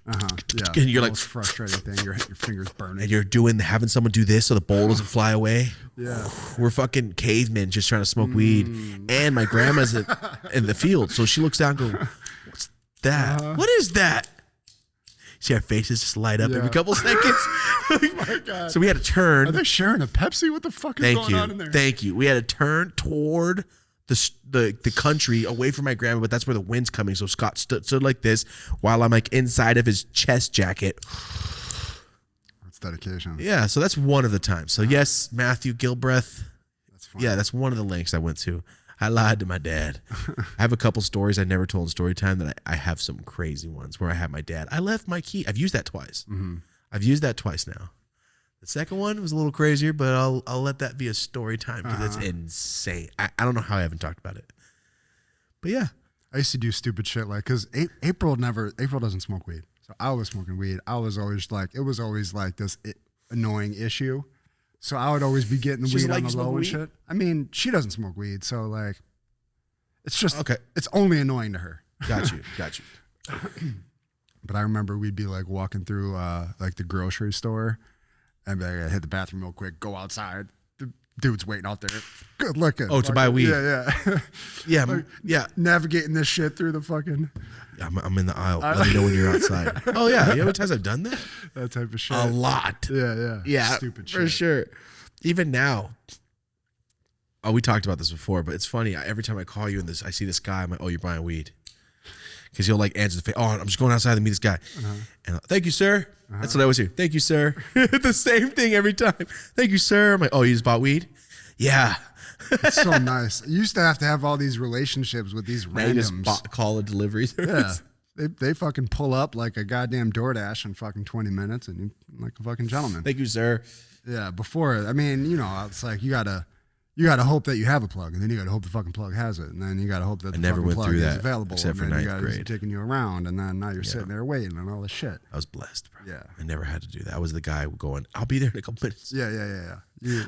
Yeah. And you're like frustrating thing. Your fingers burning. And you're having someone do this so the bowl doesn't fly away. Yeah. We're fucking cavemen just trying to smoke weed. And my grandma's in the field, so she looks down and goes, what's that? What is that? See our faces just light up every couple seconds. Oh my God. So we had to turn. Are they sharing a Pepsi? What the fuck is going on in there? Thank you. We had to turn toward the country away from my grandma, but that's where the wind's coming. So Scott stood like this while I'm like inside of his chest jacket. That's dedication. Yeah, so that's one of the times. So yes, Matthew Gilbreth. That's fun. Yeah, that's one of the links I went to. I lied to my dad. I have a couple stories I never told in story time that I have some crazy ones where I have my dad. I left my key. I've used that twice. I've used that twice now. The second one was a little crazier, but I'll let that be a story time because it's insane. I don't know how I haven't talked about it. But yeah. I used to do stupid shit like, because April doesn't smoke weed. So I was smoking weed. I was always like, it was always like this annoying issue. So I would always be getting the weed on the low and shit. I mean, she doesn't smoke weed. So like, it's just, okay. It's only annoying to her. Got you. But I remember we'd be like walking through like the grocery store and be like, I hit the bathroom real quick, go outside. The dude's waiting out there. Good looking. Oh, to buy weed. Yeah. Yeah. Like, yeah. Navigating this shit through the fucking. I'm in the aisle. Let me know when you're outside. Oh, yeah. You know how many times I've done that? That type of shit. A lot. Yeah. Stupid shit. For sure. Even now. Oh, we talked about this before, but it's funny. Every time I call you and I see this guy, I'm like, oh, you're buying weed. Because he'll like answer the phone. Oh, I'm just going outside to meet this guy. And thank you, sir. That's what I always hear. Thank you, sir. The same thing every time. Thank you, sir. I'm like, oh, you just bought weed? Yeah. It's so nice. You used to have all these relationships with these Now you just randoms. call a delivery service. Yeah. They fucking pull up like a goddamn DoorDash in fucking 20 minutes and you're like a fucking gentleman. Thank you, sir. Yeah. Before, I mean, you know, it's like you gotta hope that you have a plug, and then you gotta hope the fucking plug has it, and then you gotta hope that the fucking plug is available, except for and then ninth you gotta grade. taking you around, and then now you're sitting there waiting and all this shit. I was blessed, bro. Yeah. I never had to do that. I was the guy going, I'll be there in a couple minutes. Yeah.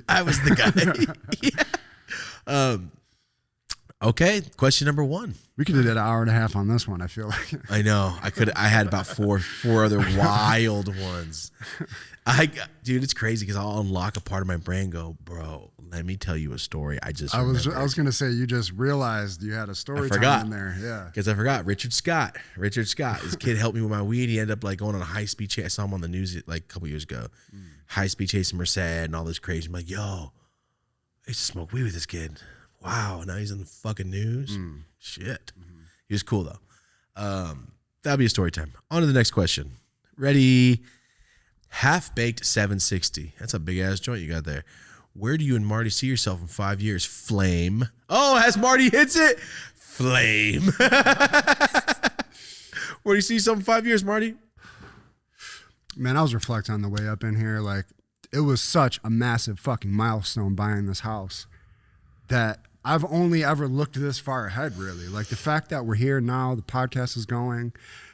I was the guy. Yeah. Okay, question number 1. We could have did an hour and a half on this one, I feel like. I know. I had about four other wild ones. Dude, it's crazy because I'll unlock a part of my brain and go, bro, let me tell you a story. I was gonna say you just realized you had a story time in there. Yeah. Because I forgot. Richard Scott. This kid helped me with my weed. He ended up like going on a high-speed chase. I saw him on the news like a couple years ago. High-speed chase in Merced and all this crazy. I'm like, yo, I used to smoke weed with this kid. Wow, now he's in the fucking news. Shit. He was cool though. That'll be a story time. On to the next question. Ready? Half-baked 760. That's a big ass joint you got there. Where do you and Marty see yourself in 5 years? Flame. Oh, as Marty hits it, flame. Where do you see yourself in 5 years, Marty? Man, I was reflecting on the way up in here. Like, it was such a massive fucking milestone buying this house that I've only ever looked this far ahead, really. Like, the fact that we're here now, the podcast is going.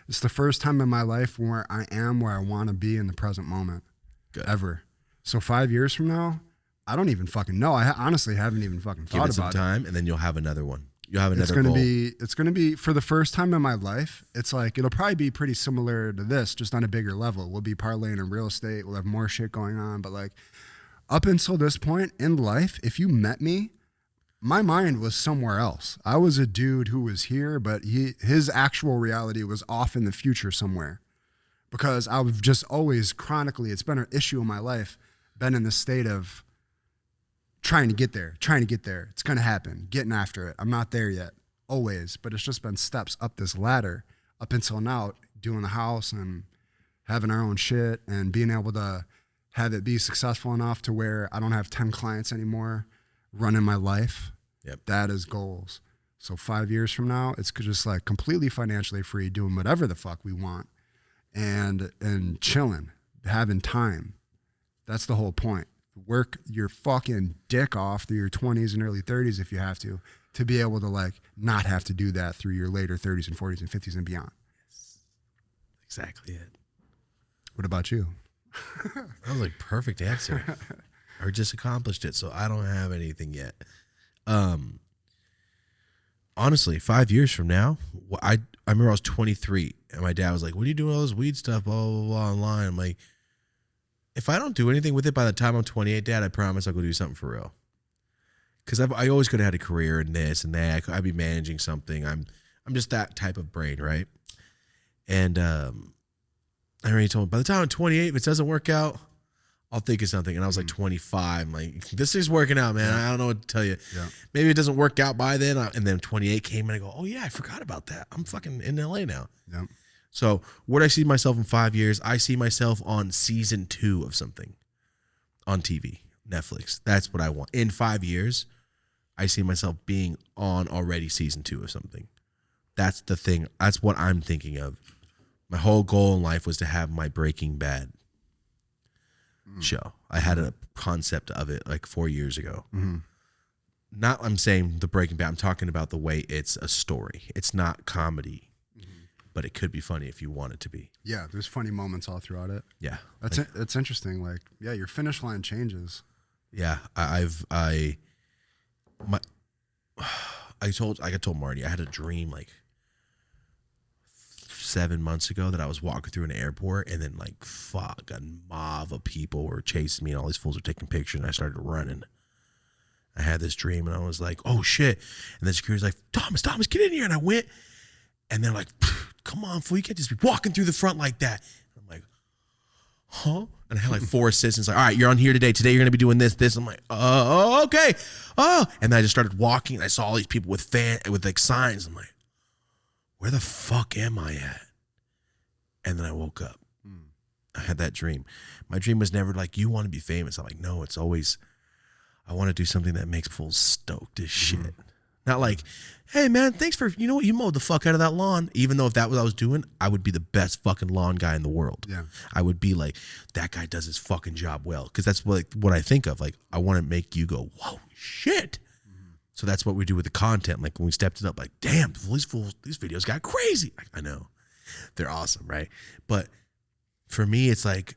It's the first time in my life where I am where I want to be in the present moment. Good. Ever. So 5 years from now, I don't even fucking know. I honestly haven't even fucking thought about it. Give it some time, and then you'll have another one. You'll have another goal. It's going to be, for the first time in my life, it's like, it'll probably be pretty similar to this, just on a bigger level. We'll be parlaying in real estate. We'll have more shit going on. But like, up until this point in life, if you met me, my mind was somewhere else. I was a dude who was here, but his actual reality was off in the future somewhere. Because I've just always chronically, it's been an issue in my life, been in the state of trying to get there. It's going to happen, getting after it. I'm not there yet, always. But it's just been steps up this ladder up until now, doing the house and having our own shit and being able to have it be successful enough to where I don't have 10 clients anymore. Running my life. Yep. That is goals. So 5 years from now, it's just like completely financially free, doing whatever the fuck we want and chilling, having time. That's the whole point. Work your fucking dick off through your 20s and early 30s if you have to be able to like not have to do that through your later 30s and 40s and 50s and beyond. Exactly it. What about you? That was like perfect answer. Or just accomplished it, so I don't have anything yet. Honestly, 5 years from now, I remember I was 23, and my dad was like, what are you doing all this weed stuff, blah, blah, blah, online? I'm like, if I don't do anything with it by the time I'm 28, Dad, I promise I'll go do something for real. Because I always could have had a career in this and that. I'd be managing something. I'm just that type of brain, right? And I already told him, by the time I'm 28, if it doesn't work out, I'll think of something. And I was like 25. I'm like, this is working out, man. I don't know what to tell you. Yeah. Maybe it doesn't work out by then. And then 28 came and I go, oh yeah, I forgot about that. I'm fucking in LA now. Yeah. So where do I see myself in 5 years? I see myself on season 2 of something on TV, Netflix. That's what I want. In 5 years, I see myself being on already season 2 of something. That's the thing. That's what I'm thinking of. My whole goal in life was to have my Breaking Bad. show. I had a concept of it like 4 years ago. Mm-hmm. Not, I'm saying the Breaking Bad. I'm talking about the way it's a story. It's not comedy, but it could be funny if you want it to be. Yeah, there's funny moments all throughout it. Yeah, That's interesting. Like, yeah, your finish line changes. Yeah, I told Marty I had a dream like 7 months ago that I was walking through an airport and then like fuck a mob of people were chasing me and all these fools were taking pictures and I started running. I had this dream and I was like, oh shit. And then security's like, Thomas, get in here. And I went and they're like, come on, fool, you can't just be walking through the front like that. I'm like, huh? And I had like 4 assistants like, all right, you're on here today. Today you're going to be doing this. I'm like, oh, okay. Oh. And then I just started walking and I saw all these people with like signs. I'm like, where the fuck am I at? And then I woke up. I had that dream. My dream was never like, you want to be famous. I'm like, no, it's always, I want to do something that makes fools stoked as shit. Not like, hey man, thanks for, you know what, you mowed the fuck out of that lawn. Even though if that was what I was doing, I would be the best fucking lawn guy in the world. Yeah. I would be like, that guy does his fucking job well. Because that's what I think of. Like, I want to make you go, whoa, shit. So that's what we do with the content. Like when we stepped it up, like, damn, these videos got crazy. Like, I know. They're awesome, right? But for me, it's like,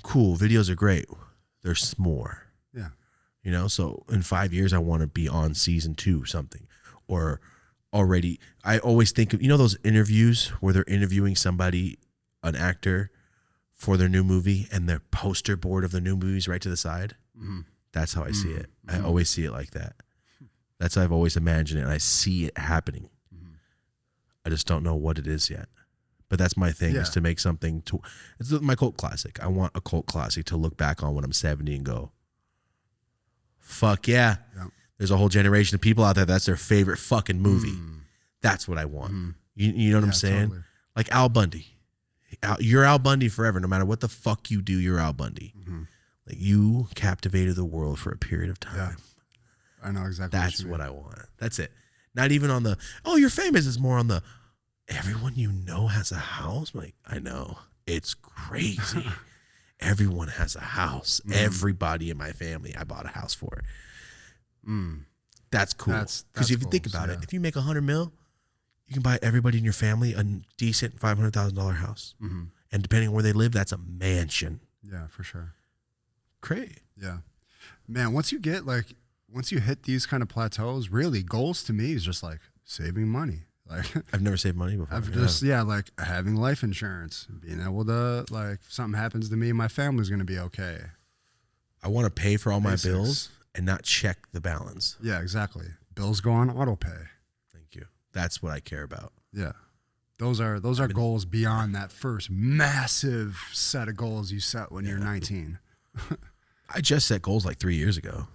cool, videos are great. There's more. Yeah. You know, so in 5 years, I want to be on season 2 something. Or already, I always think of, you know those interviews where they're interviewing somebody, an actor, for their new movie and their poster board of the new movies right to the side? That's how I see it. I always see it like that. That's how I've always imagined it, and I see it happening. I just don't know what it is yet. But that's my thing, is to make something to, it's my cult classic. I want a cult classic to look back on when I'm 70 and go, fuck yeah. There's a whole generation of people out there that's their favorite fucking movie. That's what I want. You know what I'm saying? Totally. Like Al Bundy. You're Al Bundy forever. No matter what the fuck you do, you're Al Bundy. Like you captivated the world for a period of time. Yeah. I know exactly That's what I want. That's it. Not even on the, oh, you're famous. It's more on the, everyone you know has a house. I'm like, I know. It's crazy. Everyone has a house. Everybody in my family, I bought a house for. That's cool. Because if you think about it, if you make $100 million, you can buy everybody in your family a decent $500,000 house. And depending on where they live, that's a mansion. Yeah, for sure. Great. Yeah. Man, once you hit these kind of plateaus, really goals to me is just like saving money. Like I've never saved money before. I've just, like having life insurance, being able to, like, if something happens to me, my family's going to be okay. I want to pay for all my bills and not check the balance. Yeah, exactly. Bills go on auto pay. Thank you. That's what I care about. Yeah. Those are goals beyond that first massive set of goals you set when you're 19. I just set goals like 3 years ago.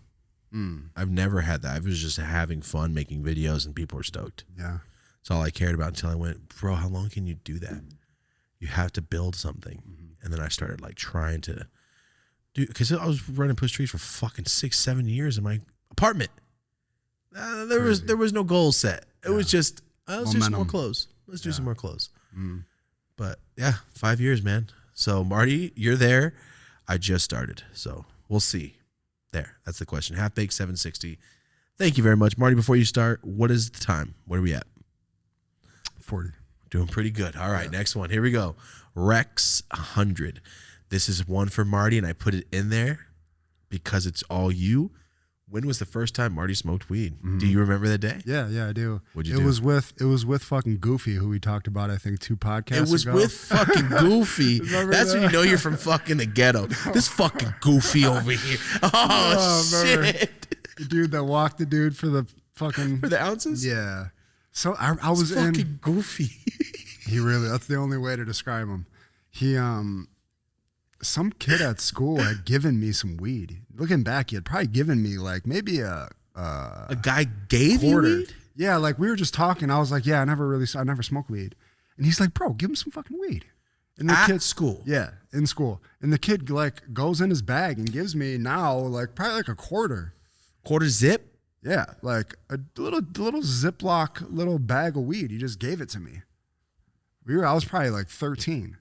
I've never had that. I was just having fun making videos and people were stoked. Yeah. That's all I cared about until I went, bro, how long can you do that? You have to build something. And then I started like trying to do, because I was running push trees for fucking 6-7 years in my apartment. There was no goal set. It was just, let's do some more clothes. Let's do some more clothes. But yeah, 5 years, man. So Marty, you're there. I just started. So we'll see. There. That's the question. Half baked 760. Thank you very much. Marty, before you start, what is the time? What are we at? 40. Doing pretty good. All right, next one. Here we go. Rex 100. This is one for Marty, and I put it in there because it's all you. When was the first time Marty smoked weed? Do you remember that day? Yeah, I do. What'd you do? It was with fucking Goofy, who we talked about, I think, 2 podcasts ago. It was with fucking Goofy. That's when you know you're from fucking the ghetto. This fucking Goofy over here. Oh shit. The dude that walked the dude for the fucking... For the ounces? Yeah. So I was in... fucking Goofy. He really... That's the only way to describe him. He... Some kid at school had given me some weed. Looking back, he had probably given me like maybe a guy gave you weed? Yeah, like we were just talking. I was like, yeah, I never smoked weed. And he's like, bro, give him some fucking weed. And the kid, school? Yeah, in school. And the kid like goes in his bag and gives me now like probably like a quarter. Quarter zip? Yeah, like a little Ziploc little bag of weed. He just gave it to me. I was probably like 13.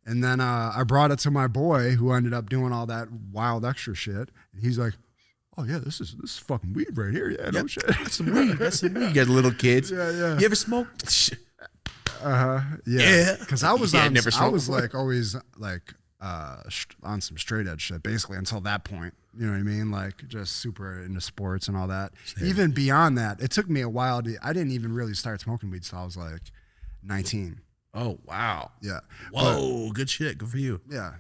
And then I brought it to my boy who ended up doing all that wild extra shit. And he's like, oh yeah, this is fucking weed right here. Yeah, no shit. That's some weed. That's some weed. You got little kids. Yeah. You ever smoke? Yeah. Because I was never I smoked was before. like always like on some straight edge shit basically until that point. You know what I mean? Like just super into sports and all that. Same. Even beyond that, it took me a while I didn't even really start smoking weed till I was like 19. Oh wow. Yeah. Whoa, good shit. Good for you. Yeah.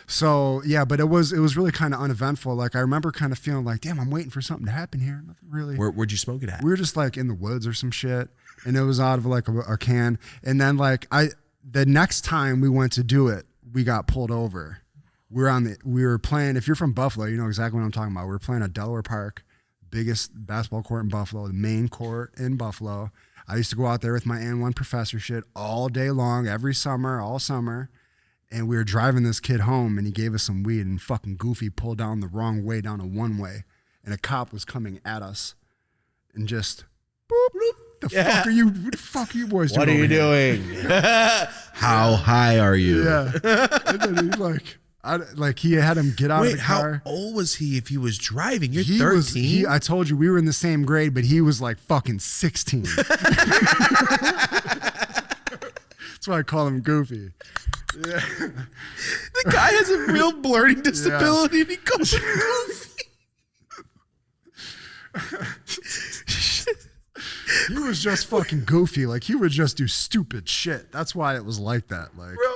So yeah, but it was really kind of uneventful. Like I remember kind of feeling like, damn, I'm waiting for something to happen here. Nothing really. Where'd you smoke it at? We were just like in the woods or some shit, and it was out of like a can. And then like the next time we went to do it, we got pulled over. We were playing. If you're from Buffalo, you know exactly what I'm talking about. We were playing at Delaware Park, biggest basketball court in Buffalo, the main court in Buffalo. I used to go out there with my N1 professor shit all day long, every summer, all summer. And we were driving this kid home, and he gave us some weed, and fucking Goofy pulled down the wrong way down a one-way, and a cop was coming at us, and just boop, boop. The fuck are you boys doing? What are you doing? How high are you? Yeah. And then he's like, he had him get out of the car. How old was he if he was driving? You're He 13? I told you we were in the same grade, but he was like fucking 16. That's why I call him Goofy. Yeah. The guy has a real learning disability and he calls him Goofy. He was just fucking goofy. Like he would just do stupid shit. That's why it was like that. Like Bro.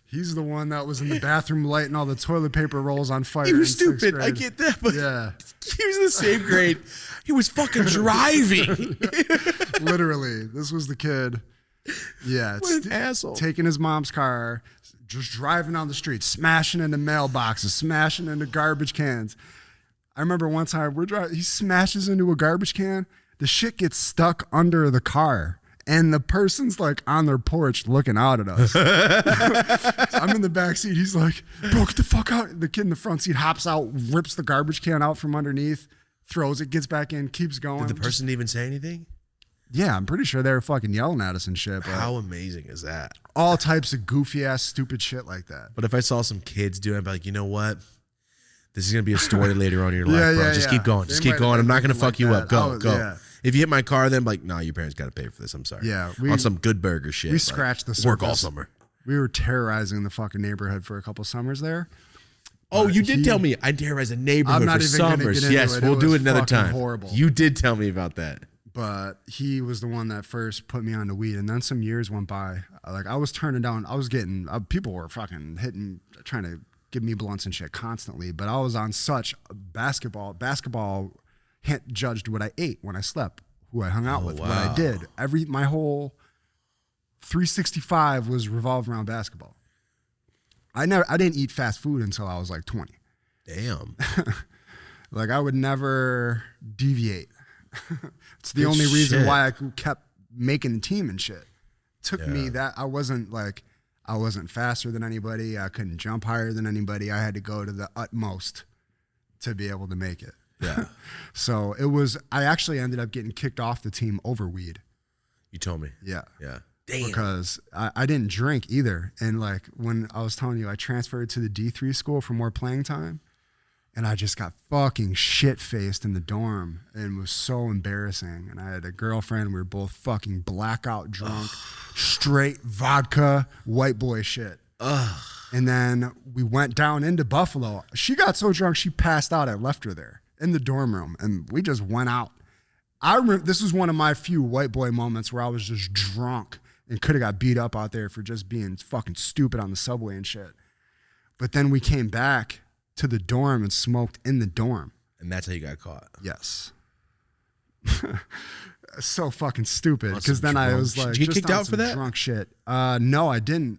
he's the one that was in the bathroom lighting all the toilet paper rolls on fire. He was in sixth stupid. I grade. get that, but Yeah. he was in the same grade. He was fucking driving. Literally, this was the kid. Yeah, What an asshole. Taking his mom's car, just driving down the street, smashing into mailboxes, smashing into garbage cans. I remember one time he smashes into a garbage can. The shit gets stuck under the car, and the person's like on their porch looking out at us. I'm in the back seat. He's like, "Bro, get the fuck out!" The kid in the front seat hops out, rips the garbage can out from underneath, throws it, gets back in, keeps going. Did the person even say anything? Yeah, I'm pretty sure they were fucking yelling at us and shit. But How amazing is that? all types of goofy ass stupid shit like that. But if I saw some kids doing it, I'd be like, you know what? This is going to be a story later on in your life, bro. Just keep going. Just keep going. I'm not going to fuck you up. Go. Yeah. If you hit my car, then I'm like, nah, your parents got to pay for this. I'm sorry. Yeah, on some good burger shit. We like, scratched the work all surface. summer. We were terrorizing the fucking neighborhood for a couple summers there. Oh, you did tell me I terrorize a neighborhood I'm not for even gonna summers. get into Yes, it. we'll It do was it another fucking time. horrible. You did tell me about that. But he was the one that first put me on the weed, and then some years went by. Like I was turning down. I was getting people were fucking hitting, trying to give me blunts and shit constantly. But I was on such basketball. Basketball judged what I ate when I slept, who I hung out with, what I did. My whole 365 was revolved around basketball. I didn't eat fast food until I was like 20. Damn. Like I would never deviate. It's the Good only reason shit. why I kept making the team and shit. Took me that I wasn't faster than anybody. I couldn't jump higher than anybody. I had to go to the utmost to be able to make it. Yeah. So I actually ended up getting kicked off the team over weed. You told me. Yeah. Yeah. Damn. Because I didn't drink either. And like when I was telling you, I transferred to the D3 school for more playing time. And I just got fucking shit-faced in the dorm and was so embarrassing. And I had a girlfriend. We were both fucking blackout drunk, straight vodka, white boy shit. And then we went down into Buffalo. She got so drunk, she passed out. I left her there in the dorm room. And we just went out. I remember this was one of my few white boy moments where I was just drunk and could have got beat up out there for just being fucking stupid on the subway and shit. But then we came back to the dorm and smoked in the dorm. And that's how you got caught. Yes. So fucking stupid. On Because some then I drunk was shit. like, Did you get just kicked on out for some that? drunk shit. No, I didn't.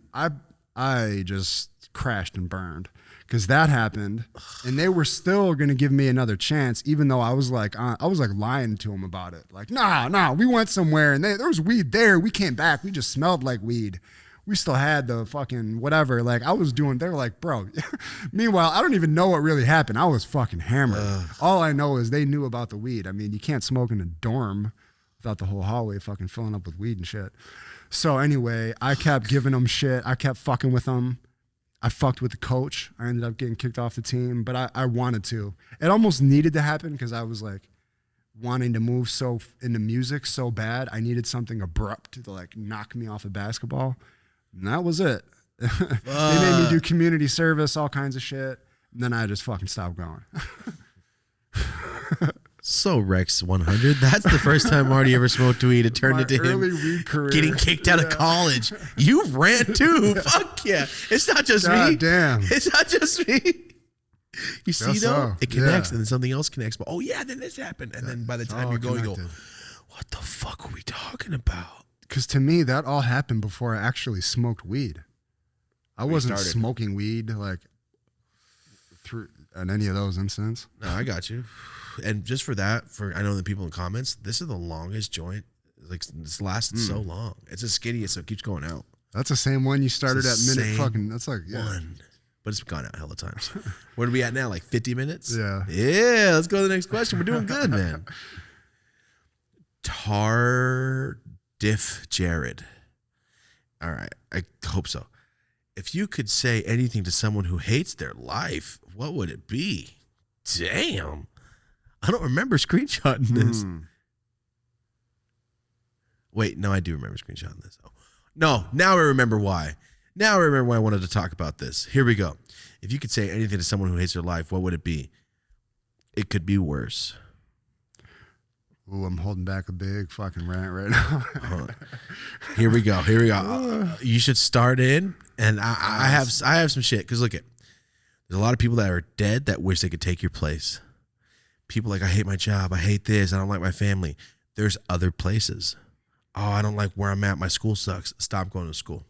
I just crashed and burned because that happened, and they were still gonna give me another chance, even though I was like lying to them about it. Like, nah, we went somewhere and there was weed there. We came back. We just smelled like weed. We still had the fucking whatever. Like I was doing, they're like, bro. Meanwhile, I don't even know what really happened. I was fucking hammered. All I know is they knew about the weed. I mean, you can't smoke in a dorm without the whole hallway fucking filling up with weed and shit. So anyway, I kept giving them shit. I kept fucking with them. I fucked with the coach. I ended up getting kicked off the team, but I wanted to. It almost needed to happen because I was like wanting to move into music so bad. I needed something abrupt to like knock me off of basketball. And that was it. They made me do community service, all kinds of shit. And then I just fucking stopped going. So Rex 100, that's the first time Marty ever smoked weed. It turned into him weed career. getting kicked out of college. You rant too. Fuck yeah. It's not just me. Damn. It's not just me. You see though? so. It connects Yeah. and then something else connects. But oh yeah, then this happened. And then by the time all you're going, you go, connected. what the fuck are we talking about? Because to me, that all happened before I actually smoked weed. I wasn't started. smoking weed like through in any of those incidents. No, I got you. And just for that, I know the people in comments, this is the longest joint. Like this lasted so long. It's a skitty, so it keeps going out. That's the same one you started at minute same fucking. That's like one. But it's gone out hella times. Where are we at now? Like 50 minutes? Yeah. Yeah, let's go to the next question. We're doing good, man. Tardiff Jared. All right, I hope so. If you could say anything to someone who hates their life, what would it be? Damn. I don't remember screenshotting this. Wait, no, I do remember screenshotting this. Oh. No, now I remember why. Now I remember why I wanted to talk about this. Here we go. If you could say anything to someone who hates their life, what would it be? It could be worse. Ooh, I'm holding back a big fucking rant right now. Here we go. You should start in, and I have some shit. Because look at, there's a lot of people that are dead that wish they could take your place. People like, I hate my job. I hate this. I don't like my family. There's other places. Oh, I don't like where I'm at. My school sucks. Stop going to school.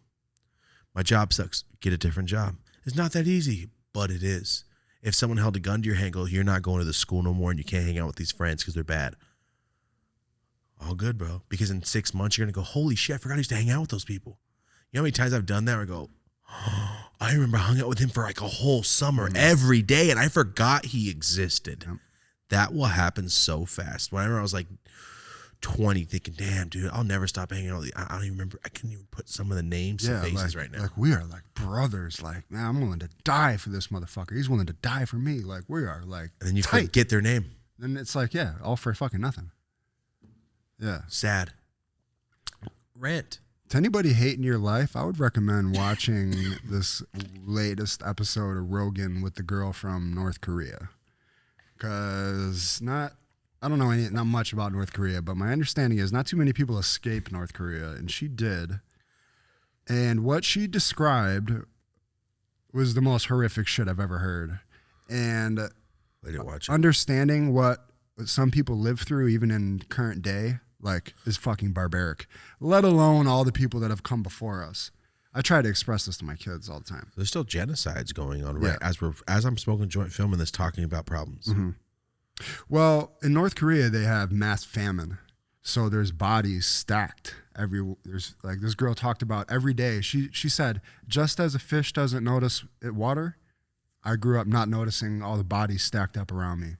My job sucks. Get a different job. It's not that easy, but it is. If someone held a gun to your head and go, you're not going to the school no more and you can't hang out with these friends because they're bad. All good, bro. Because in 6 months, you're going to go, holy shit, I forgot I used to hang out with those people. You know how many times I've done that where I go, oh, I remember I hung out with him for like a whole summer every day and I forgot he existed. Yep. That will happen so fast. Whenever I was like 20 thinking, damn, dude, I'll never stop hanging out with you. I don't even remember. I couldn't even put some of the names and faces right now. Like we are like brothers. Like, man, I'm willing to die for this motherfucker. He's willing to die for me. Like we are like and then you tight. forget their name. Then it's like, yeah, all for fucking nothing. Yeah. Sad. Rant. To anybody hating your life, I would recommend watching this latest episode of Rogan with the girl from North Korea. Because I don't know not much about North Korea, but my understanding is not too many people escape North Korea, and she did. And what she described was the most horrific shit I've ever heard. And I didn't watch it. Understanding what some people live through, even in current day, like, is fucking barbaric. Let alone all the people that have come before us. I try to express this to my kids all the time. There's still genocides going on, right? As I'm smoking joint filming this, talking about problems. Mm-hmm. Well, in North Korea, they have mass famine. So there's bodies stacked there's like this girl talked about every day. She said, just as a fish doesn't notice it water, I grew up not noticing all the bodies stacked up around me.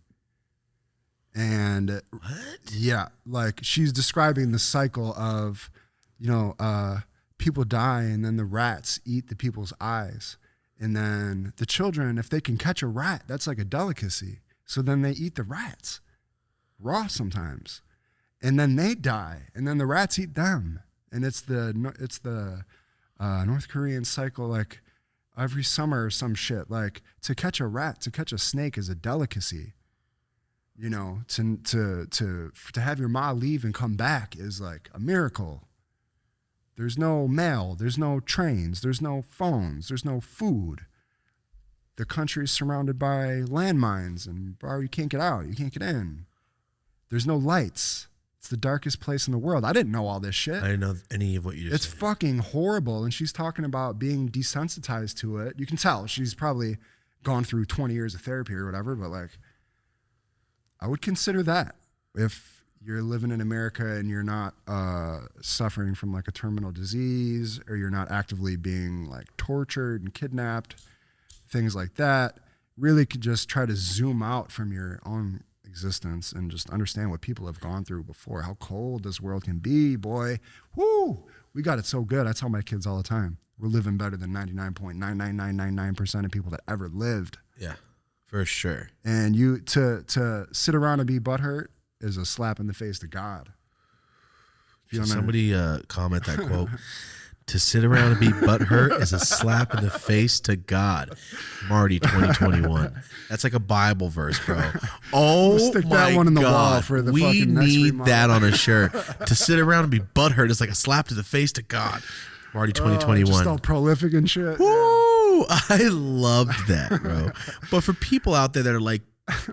And what? Yeah, like she's describing the cycle of, people die and then the rats eat the people's eyes. And then the children, if they can catch a rat, that's like a delicacy. So then they eat the rats raw sometimes. And then they die. And then the rats eat them. And it's the North Korean cycle, like every summer or some shit. Like to catch a rat, to catch a snake is a delicacy. To have your ma leave and come back is like a miracle. There's no mail, there's no trains, there's no phones, there's no food. The country is surrounded by landmines and bro, you can't get out, you can't get in. There's no lights. It's the darkest place in the world. I didn't know all this shit. I didn't know any of what you just said. It's fucking horrible. And she's talking about being desensitized to it. You can tell she's probably gone through 20 years of therapy or whatever, but like, I would consider that if you're living in America and you're not suffering from like a terminal disease or you're not actively being like tortured and kidnapped, things like that. Really could just try to zoom out from your own existence and just understand what people have gone through before, how cold this world can be, boy. Woo! We got it so good. I tell my kids all the time, we're living better than 99.99999% of people that ever lived. Yeah, for sure. And you to sit around and be butthurt is a slap in the face to God. If you don't Somebody comment that quote. To sit around and be butthurt is a slap in the face to God. Marty 2021. That's like a Bible verse, bro. Oh, stick my that one in the God. wall for the we fucking next need remodel. that on a shirt. To sit around and be butthurt is like a slap to the face to God. Marty 2021. Just all prolific and shit. Woo! I loved that, bro. But for people out there that are like,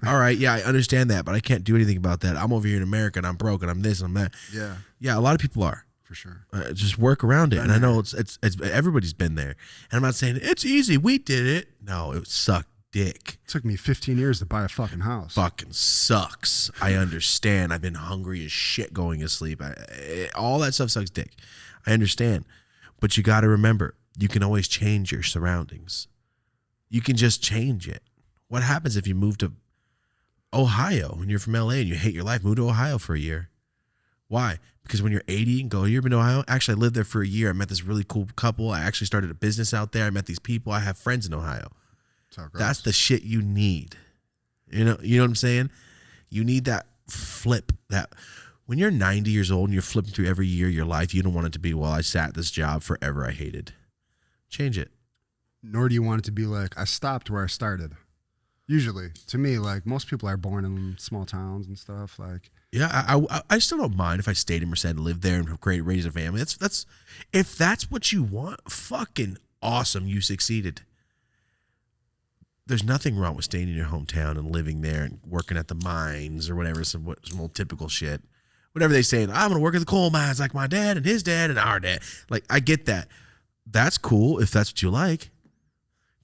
all right, yeah, I understand that, but I can't do anything about that. I'm over here in America and I'm broke and I'm this and I'm that. Yeah. Yeah, a lot of people are. For sure. Just work around it. And I know it's everybody's been there. And I'm not saying it's easy. We did it. No, it sucked dick. It took me 15 years to buy a fucking house. Fucking sucks. I understand. I've been hungry as shit going to sleep. All that stuff sucks dick. I understand. But you got to remember, you can always change your surroundings. You can just change it. What happens if you move to Ohio and you're from LA and you hate your life? Move to Ohio for a year. Why? Because when you're 80 and go, you ever been to Ohio? Actually, I lived there for a year. I met this really cool couple. I actually started a business out there. I met these people. I have friends in Ohio. That's the shit you need. You know what I'm saying? You need that flip. That when you're 90 years old and you're flipping through every year of your life, you don't want it to be, well, I sat at this job forever I hated. Change it. Nor do you want it to be like, I stopped where I started. Usually, to me, like most people are born in small towns and stuff. Like, yeah, I still don't mind if I stayed in Merced and lived there and raise a family. That's if that's what you want, fucking awesome. You succeeded. There's nothing wrong with staying in your hometown and living there and working at the mines or whatever, some old typical shit. Whatever they say, I'm gonna work at the coal mines like my dad and his dad and our dad. Like, I get that. That's cool if that's what you like.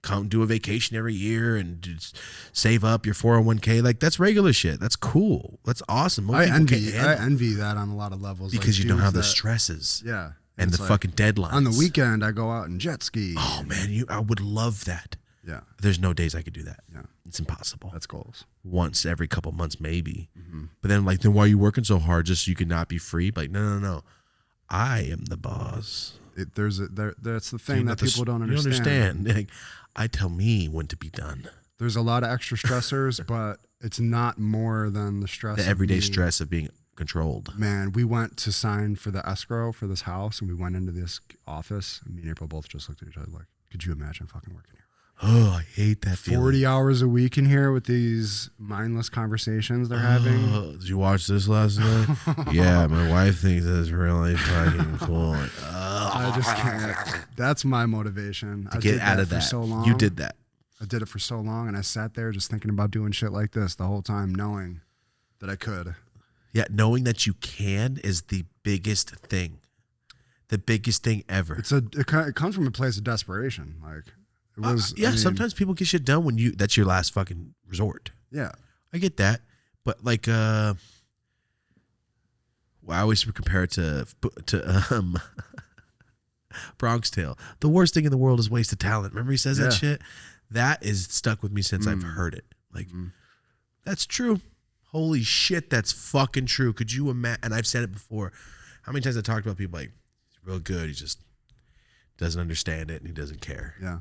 Come do a vacation every year and just save up your 401k. Like, that's regular shit. That's cool. That's awesome. I envy that on a lot of levels. Because like you don't have the stresses. Yeah. And the fucking deadlines. On the weekend, I go out and jet ski. Oh, man, I would love that. Yeah. There's no days I could do that. Yeah. It's impossible. That's goals. Once every couple months, maybe. Mm-hmm. But then, like, then why are you working so hard just so you could not be free? Like, no. I am the boss. That's the thing that people don't understand. You understand. Like, I tell me when to be done. There's a lot of extra stressors, but it's not more than the stress. The everyday stress of being controlled. Man, we went to sign for the escrow for this house, and we went into this office, and me and April both just looked at each other like, could you imagine fucking working here? Oh, I hate that 40 hours a week in here with these mindless conversations they're having. Did you watch this last night? Yeah, my wife thinks it's really fucking cool. Like, I just can't. That's my motivation. To get out of that. For so long. You did that. I did it for so long, and I sat there just thinking about doing shit like this the whole time, knowing that I could. Yeah, knowing that you can is the biggest thing. The biggest thing ever. It comes from a place of desperation. Like, it was. Sometimes people get shit done when that's your last fucking resort. Yeah. I get that. But like, I always compare it to Bronx Tale. The worst thing in the world is wasted talent. Remember he says that shit? That is stuck with me since I've heard it. Like, that's true. Holy shit, that's fucking true. Could you imagine? And I've said it before. How many times I talked about people like, he's real good. He just doesn't understand it and he doesn't care. Yeah.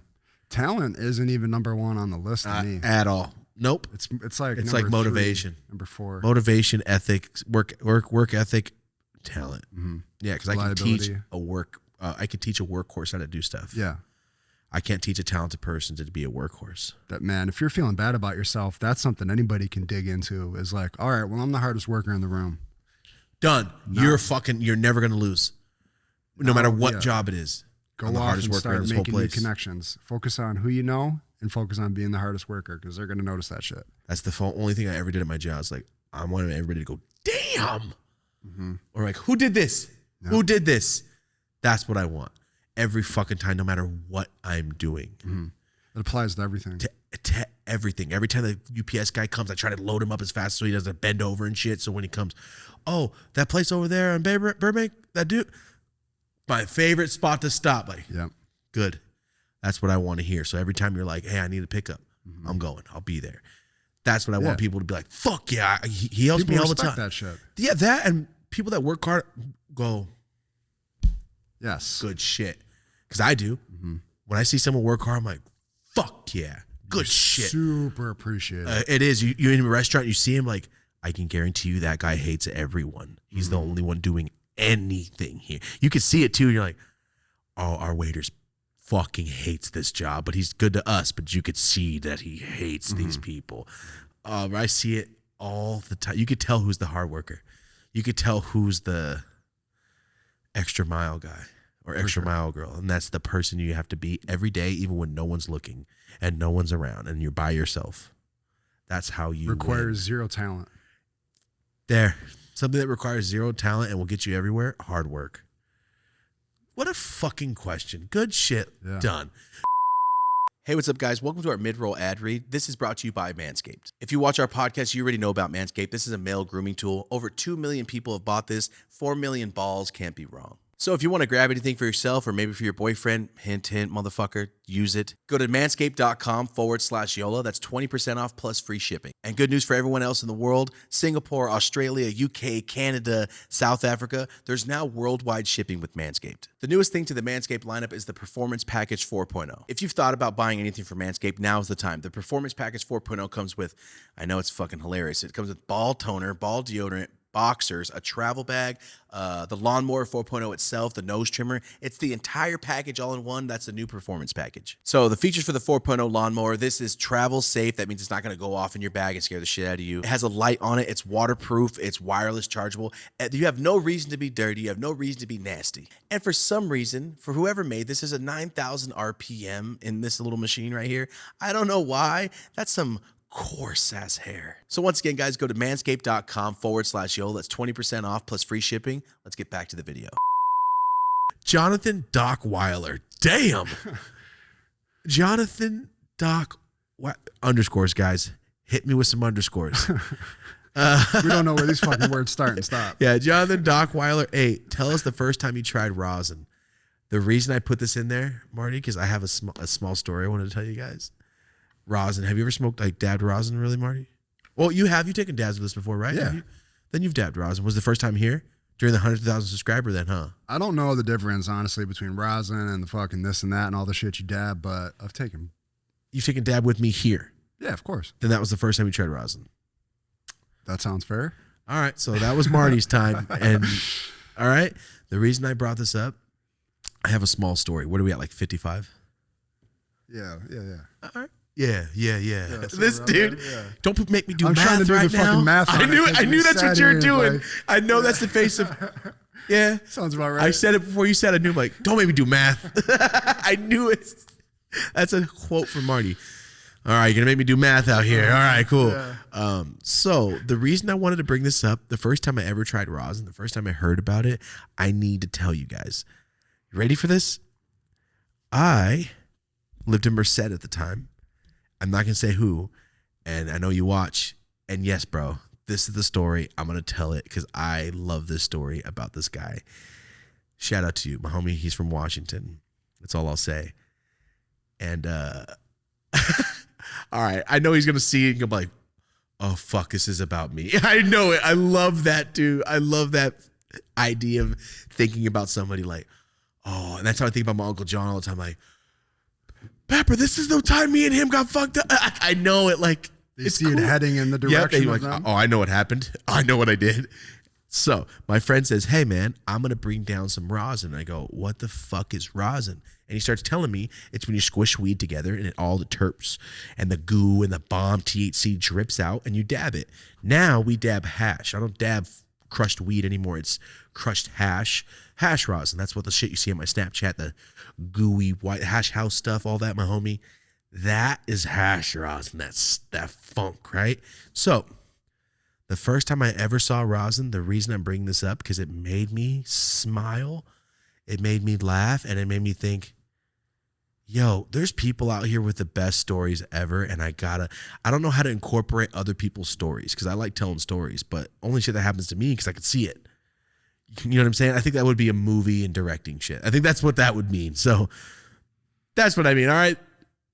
Talent isn't even number one on the list to me. At all. Nope. It's like motivation. 3, number 4. Motivation, ethic, work ethic, talent. Mm-hmm. Yeah, because I can teach I can teach a workhorse how to do stuff. Yeah. I can't teach a talented person to be a workhorse. That, man, if you're feeling bad about yourself, that's something anybody can dig into. Is like, all right, well, I'm the hardest worker in the room. Done. No. You're never gonna lose, no matter what job it is. Go off and start making new connections. Focus on who you know and focus on being the hardest worker because they're gonna notice that shit. That's the only thing I ever did at my job. It's like I wanted everybody to go, damn, or like, who did this? Yep. Who did this? That's what I want. Every fucking time, no matter what I'm doing. Mm-hmm. It applies to everything. To everything. Every time the UPS guy comes, I try to load him up as fast so he doesn't bend over and shit. So when he comes, oh, that place over there in Burbank, that dude, my favorite spot to stop. Like, yeah, good. That's what I want to hear. So every time you're like, hey, I need a pickup, I'm going. I'll be there. That's what I want people to be like, fuck yeah. He helps me all the time. That shit. Yeah, that and people that work hard go, Yes. good shit. Because I do. Mm-hmm. When I see someone work hard, I'm like, fuck yeah, good shit. Super appreciate it. It is. You're in a restaurant, you see him, like, I can guarantee you that guy hates everyone. He's the only one doing anything here. You can see it too. You're like, oh, our waiter's fucking hates this job, but he's good to us. But you could see that he hates these people. I see it all the time. You could tell who's the hard worker. You could tell who's the extra mile guy or extra mile girl. And that's the person you have to be every day, even when no one's looking and no one's around and you're by yourself. That's how you requires win. Zero talent. There. Something that requires zero talent and will get you everywhere. Hard work. What a fucking question. Good shit. Yeah. Done. Hey, what's up, guys? Welcome to our mid-roll ad read. This is brought to you by Manscaped. If you watch our podcast, you already know about Manscaped. This is a male grooming tool. Over 2 million people have bought this. 4 million balls, can't be wrong. So if you want to grab anything for yourself or maybe for your boyfriend, hint, hint, motherfucker, use it. Go to manscaped.com/Yola. That's 20% off plus free shipping. And good news for everyone else in the world, Singapore, Australia, UK, Canada, South Africa, there's now worldwide shipping with Manscaped. The newest thing to the Manscaped lineup is the Performance Package 4.0. If you've thought about buying anything from Manscaped, now's the time. The Performance Package 4.0 comes with, I know it's fucking hilarious, it comes with ball toner, ball deodorant, boxers, a travel bag, the Lawnmower 4.0 itself, the nose trimmer. It's the entire package all in one. That's the new performance package. So the features for the 4.0 Lawnmower, this is travel safe. That means it's not going to go off in your bag and scare the shit out of you. It has a light on it. It's waterproof. It's wireless chargeable. You have no reason to be dirty. You have no reason to be nasty. And for some reason, for whoever made this, is a 9,000 RPM in this little machine right here. I don't know why. That's some coarse ass hair. So once again, guys, go to manscaped.com/Yola. That's 20% off plus free shipping. Let's get back to the video. Jonathan Dockweiler. Damn. Jonathan underscores, guys. Hit me with some underscores. We don't know where these fucking words start and stop. Yeah, Jonathan Dockweiler 8. Tell us the first time you tried rosin. The reason I put this in there, Marty, because I have a small story I wanted to tell you guys. Rosin. Have you ever smoked like dabbed rosin, really, Marty? Well, you have. You've taken dabs with us before, right? Yeah. Then you've dabbed rosin. Was the first time here during the 100,000 subscriber then, huh? I don't know the difference, honestly, between rosin and the fucking this and that and all the shit you dab, but I've taken. You've taken dab with me here. Yeah, of course. Then that was the first time you tried rosin. That sounds fair. All right. So that was Marty's time. And all right. The reason I brought this up, I have a small story. What are we at, like 55? Yeah. All right. Yeah. This dude, don't make me do math trying to do right the now. fucking math. I knew that's what you're doing. I know that's the face of. Yeah, sounds about right. I said it before you said. I knew. I'm like, don't make me do math. I knew it. That's a quote from Marty. All right, you're gonna make me do math out here. All right, cool. Yeah. So the reason I wanted to bring this up, the first time I ever tried rosin, the first time I heard about it, I need to tell you guys. You ready for this? I lived in Merced at the time. I'm not going to say who, and I know you watch. And yes, bro, this is the story. I'm going to tell it because I love this story about this guy. Shout out to you, my homie. He's from Washington. That's all I'll say. And, all right, I know he's going to see it and go like, oh, fuck, this is about me. I know it. I love that, dude. I love that idea of thinking about somebody like, oh, and that's how I think about my Uncle John all the time. Like, Pepper, this is the time me and him got fucked up. I know it. Like, they see it heading in the direction of them. Oh, I know what happened. I know what I did. So my friend says, hey, man, I'm going to bring down some rosin. I go, what the fuck is rosin? And he starts telling me it's when you squish weed together and all the terps and the goo and the bomb THC drips out and you dab it. Now we dab hash. I don't dab crushed weed anymore. It's crushed hash rosin. That's what the shit you see on my Snapchat, the gooey white hash house stuff, all that, my homie. That is hash rosin. That's that funk, right? So the first time I ever saw rosin, the reason I'm bringing this up, because it made me smile, it made me laugh, and it made me think, yo, there's people out here with the best stories ever, and I don't know how to incorporate other people's stories, because I like telling stories, but only shit that happens to me because I could see it. You know what I'm saying? I think that would be a movie and directing shit. I think that's what that would mean. So that's what I mean. All right.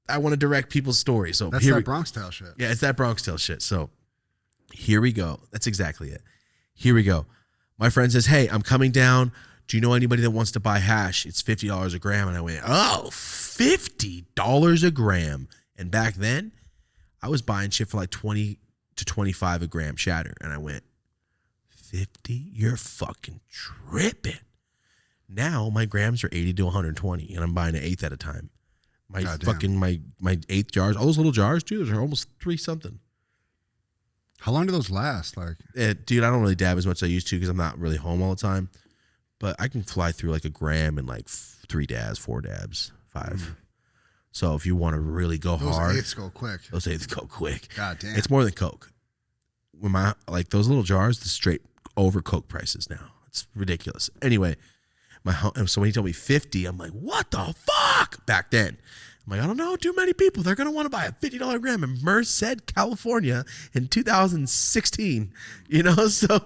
I want to direct people's stories. So that's that Bronx Tale shit. Yeah, it's that Bronx Tale shit. So here we go. That's exactly it. Here we go. My friend says, hey, I'm coming down. do you know anybody that wants to buy hash? It's $50 a gram. And I went, oh, $50 a gram. And back then, I was buying shit for like 20 to 25 a gram shatter. And I went, 50? You're fucking tripping. Now my grams are 80 to 120, and I'm buying an eighth at a time. My fucking my eighth jars, all those little jars, dude, those are almost 3 something. How long do those last? Like, dude, I don't really dab as much as I used to because I'm not really home all the time. But I can fly through like a gram in like 3 dabs, 4 dabs, 5. Mm. So if you want to really go hard, those eighths go quick. Those eighths go quick. God damn, it's more than Coke. When like those little jars, the straight over Coke prices now. It's ridiculous. Anyway, so when he told me 50, I'm like, what the fuck? Back then. I'm like, I don't know too many people. They're going to want to buy a $50 gram in Merced, California in 2016. You know, so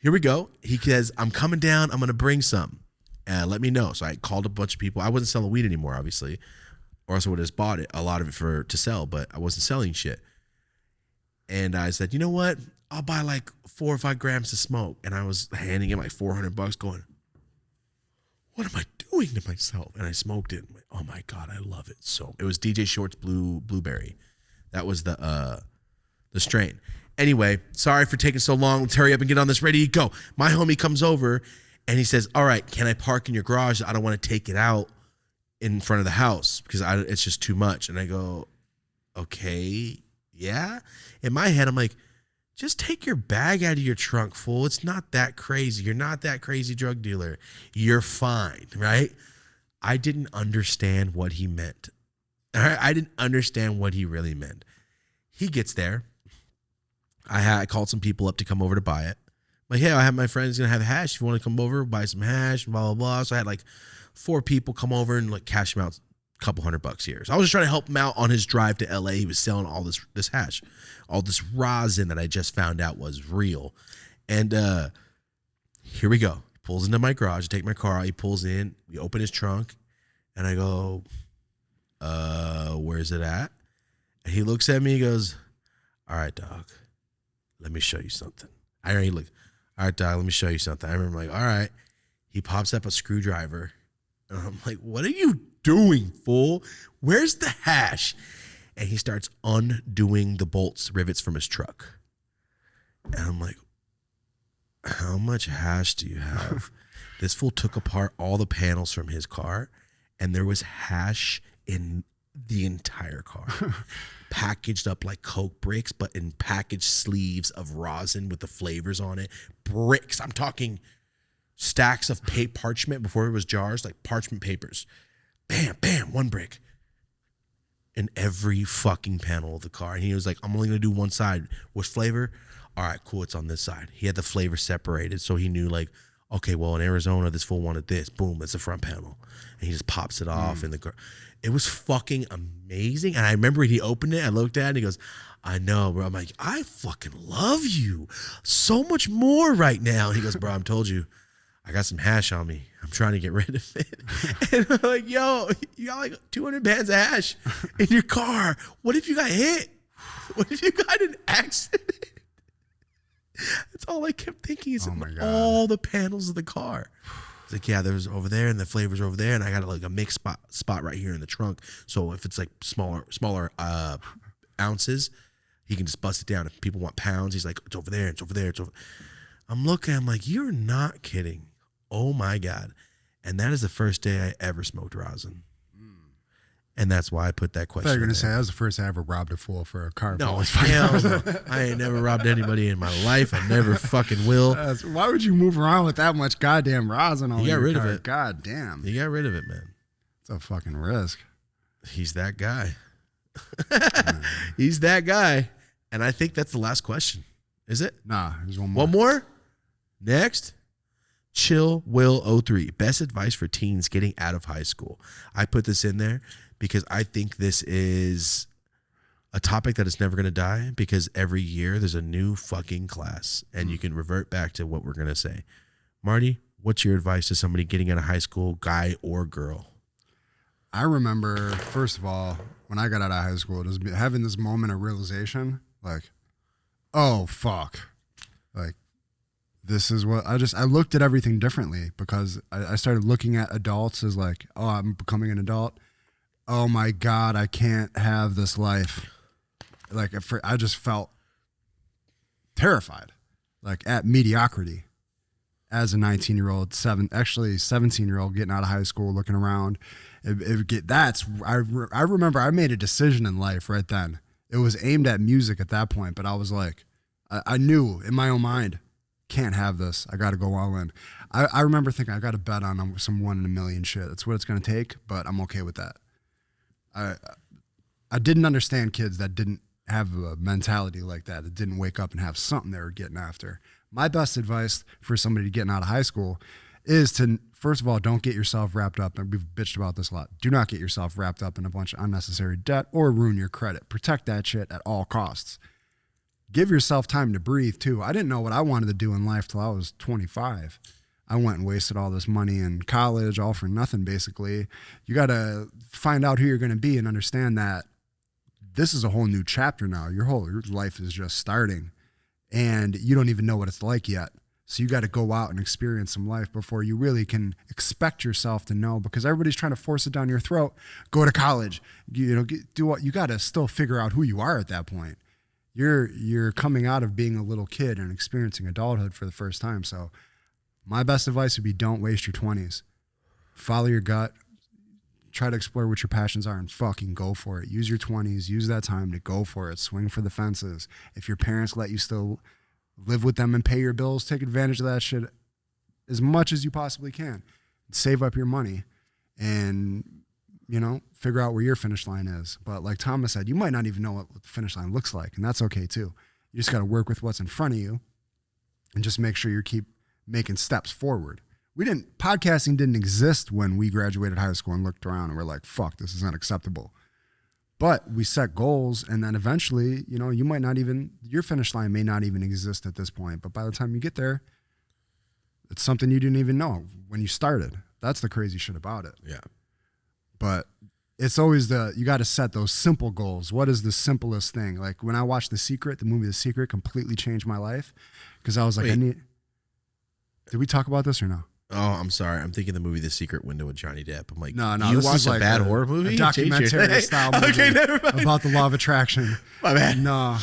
here we go. He says, I'm coming down. I'm going to bring some. Let me know. So I called a bunch of people. I wasn't selling weed anymore, obviously, or else I would have just bought it, a lot of it to sell, but I wasn't selling shit. And I said, you know what? I'll buy like 4 or 5 grams to smoke. And I was handing him like $400 going, what am I doing to myself? And I smoked it. I'm like, oh my God, I love it. So it was DJ Short's Blueberry. That was the strain. Anyway, sorry for taking so long. Let's hurry up and get on this. Ready to go. My homie comes over and he says, all right, can I park in your garage? I don't want to take it out in front of the house because it's just too much. And I go, okay, yeah. In my head, I'm like, just take your bag out of your trunk, fool. It's not that crazy. You're not that crazy drug dealer. You're fine, right? I didn't understand what he meant. All right? I didn't understand what he really meant. He gets there. I called some people up to come over to buy it. Like, hey, I have my friends going to have hash. If you want to come over, buy some hash, blah, blah, blah. So I had like 4 people come over and like cash him out a couple $100 here. So I was just trying to help him out on his drive to LA. He was selling all this hash, all this rosin that I just found out was real. And here we go. He pulls into my garage. I take my car out. He pulls in. We open his trunk. And I go, where's it at? And he looks at me. He goes, all right, dog, let me show you something. He looked, all right, dog, let me show you something. I remember like, all right. He pops up a screwdriver. And I'm like, what are you doing, fool? Where's the hash? And he starts undoing the rivets from his truck. And I'm like, how much hash do you have? This fool took apart all the panels from his car, and there was hash in the entire car. Packaged up like Coke bricks, but in packaged sleeves of rosin with the flavors on it. Bricks. I'm talking stacks of parchment before it was jars, like parchment papers. Bam, bam, 1 brick. In every fucking panel of the car. And he was like, I'm only going to do one side. What flavor? All right, cool, it's on this side. He had the flavor separated, so he knew like, okay, well, in Arizona, this fool wanted this. Boom, it's the front panel. And he just pops it off in the car. It was fucking amazing. And I remember he opened it, I looked at it, and he goes, I know, bro. I'm like, I fucking love you so much more right now. And he goes, bro, I told you, I got some hash on me. I'm trying to get rid of it. And I'm like, yo, you got like 200 bands of hash in your car. What if you got hit? What if you got an accident? That's all I kept thinking is all the panels of the car. It's like, yeah, there's over there and the flavor's over there. And I got like a mixed spot right here in the trunk. So if it's like smaller ounces, he can just bust it down. If people want pounds, he's like, it's over there, it's over there, it's over. I'm looking, I'm like, you're not kidding. Oh my God. And that is the first day I ever smoked rosin. And that's why I put that question. I thought you were going to say that was the first I ever robbed a fool for a car. No, hell no. I ain't never robbed anybody in my life. I never fucking will. Why would you move around with that much goddamn rosin on your car? He got rid of it. God damn. He got rid of it, man. It's a fucking risk. He's that guy. He's that guy. And I think that's the last question. Is it? Nah, there's one more. One more? Next. Chill Will 03. Best advice for teens getting out of high school. I put this in there because I think this is a topic that is never going to die because every year there's a new fucking class and you can revert back to what we're going to say. Marty, what's your advice to somebody getting out of high school, guy or girl? I remember, first of all, when I got out of high school, just having this moment of realization, like, oh, fuck. Like, this is what I looked at everything differently because I started looking at adults as like, oh, I'm becoming an adult. Oh my God, I can't have this life. Like I just felt terrified, like at mediocrity as a 19-year-old, 17-year-old getting out of high school, looking around. I remember I made a decision in life right then. It was aimed at music at that point, but I was like, I knew in my own mind, can't have this. I got to go all in. I remember thinking I got to bet on some 1 in a million shit. That's what it's going to take, but I'm okay with that. I didn't understand kids that didn't have a mentality like that didn't wake up and have something they were getting after. My best advice for somebody getting out of high school is to, first of all, don't get yourself wrapped up, and we've bitched about this a lot. Do not get yourself wrapped up in a bunch of unnecessary debt or ruin your credit. Protect that shit at all costs. Give yourself time to breathe too. I didn't know what I wanted to do in life till I was 25. I went and wasted all this money in college, all for nothing basically. You got to find out who you're going to be and understand that this is a whole new chapter now. Your life is just starting and you don't even know what it's like yet. So you got to go out and experience some life before you really can expect yourself to know, because everybody's trying to force it down your throat. Go to college, do what you got to still figure out who you are at that point. You're coming out of being a little kid and experiencing adulthood for the first time. So my best advice would be don't waste your 20s. Follow your gut. Try to explore what your passions are and fucking go for it. Use your 20s. Use that time to go for it. Swing for the fences. If your parents let you still live with them and pay your bills, take advantage of that shit as much as you possibly can. Save up your money and, figure out where your finish line is. But like Thomas said, you might not even know what the finish line looks like, and that's okay too. You just got to work with what's in front of you and just make sure you keep making steps forward. Podcasting didn't exist when we graduated high school and looked around and we're like, fuck, this is unacceptable. But we set goals, and then eventually, you might not even, your finish line may not even exist at this point. But by the time you get there, it's something you didn't even know when you started. That's the crazy shit about it. Yeah. But it's always you got to set those simple goals. What is the simplest thing? Like when I watched the movie The Secret completely changed my life, because I was like, did we talk about this or no? Oh, I'm sorry. I'm thinking the movie The Secret Window with Johnny Depp. I'm like, no. You this watched is a like bad horror movie? A documentary style movie Okay, never mind. about the law of attraction. My bad. No.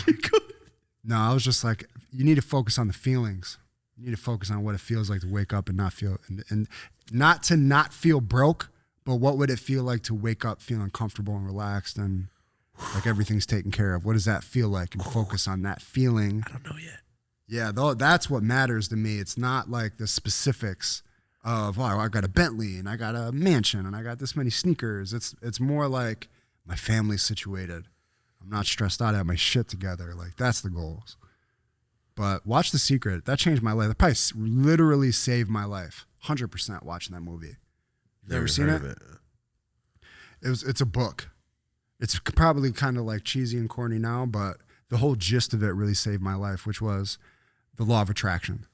No, I was just like, you need to focus on the feelings. You need to focus on what it feels like to wake up and not feel, and not to not feel broke, but what would it feel like to wake up feeling comfortable and relaxed and like everything's taken care of? What does that feel like? And focus on that feeling. I don't know yet. Yeah, that's what matters to me. It's not like the specifics of, oh, I got a Bentley and I got a mansion and I got this many sneakers. It's more like my family's situated. I'm not stressed out. I have my shit together. Like, that's the goals. But watch The Secret. That changed my life. That probably literally saved my life. 100% watching that movie. Never seen it? It's a book. It's probably kind of like cheesy and corny now, but the whole gist of it really saved my life, which was the law of attraction.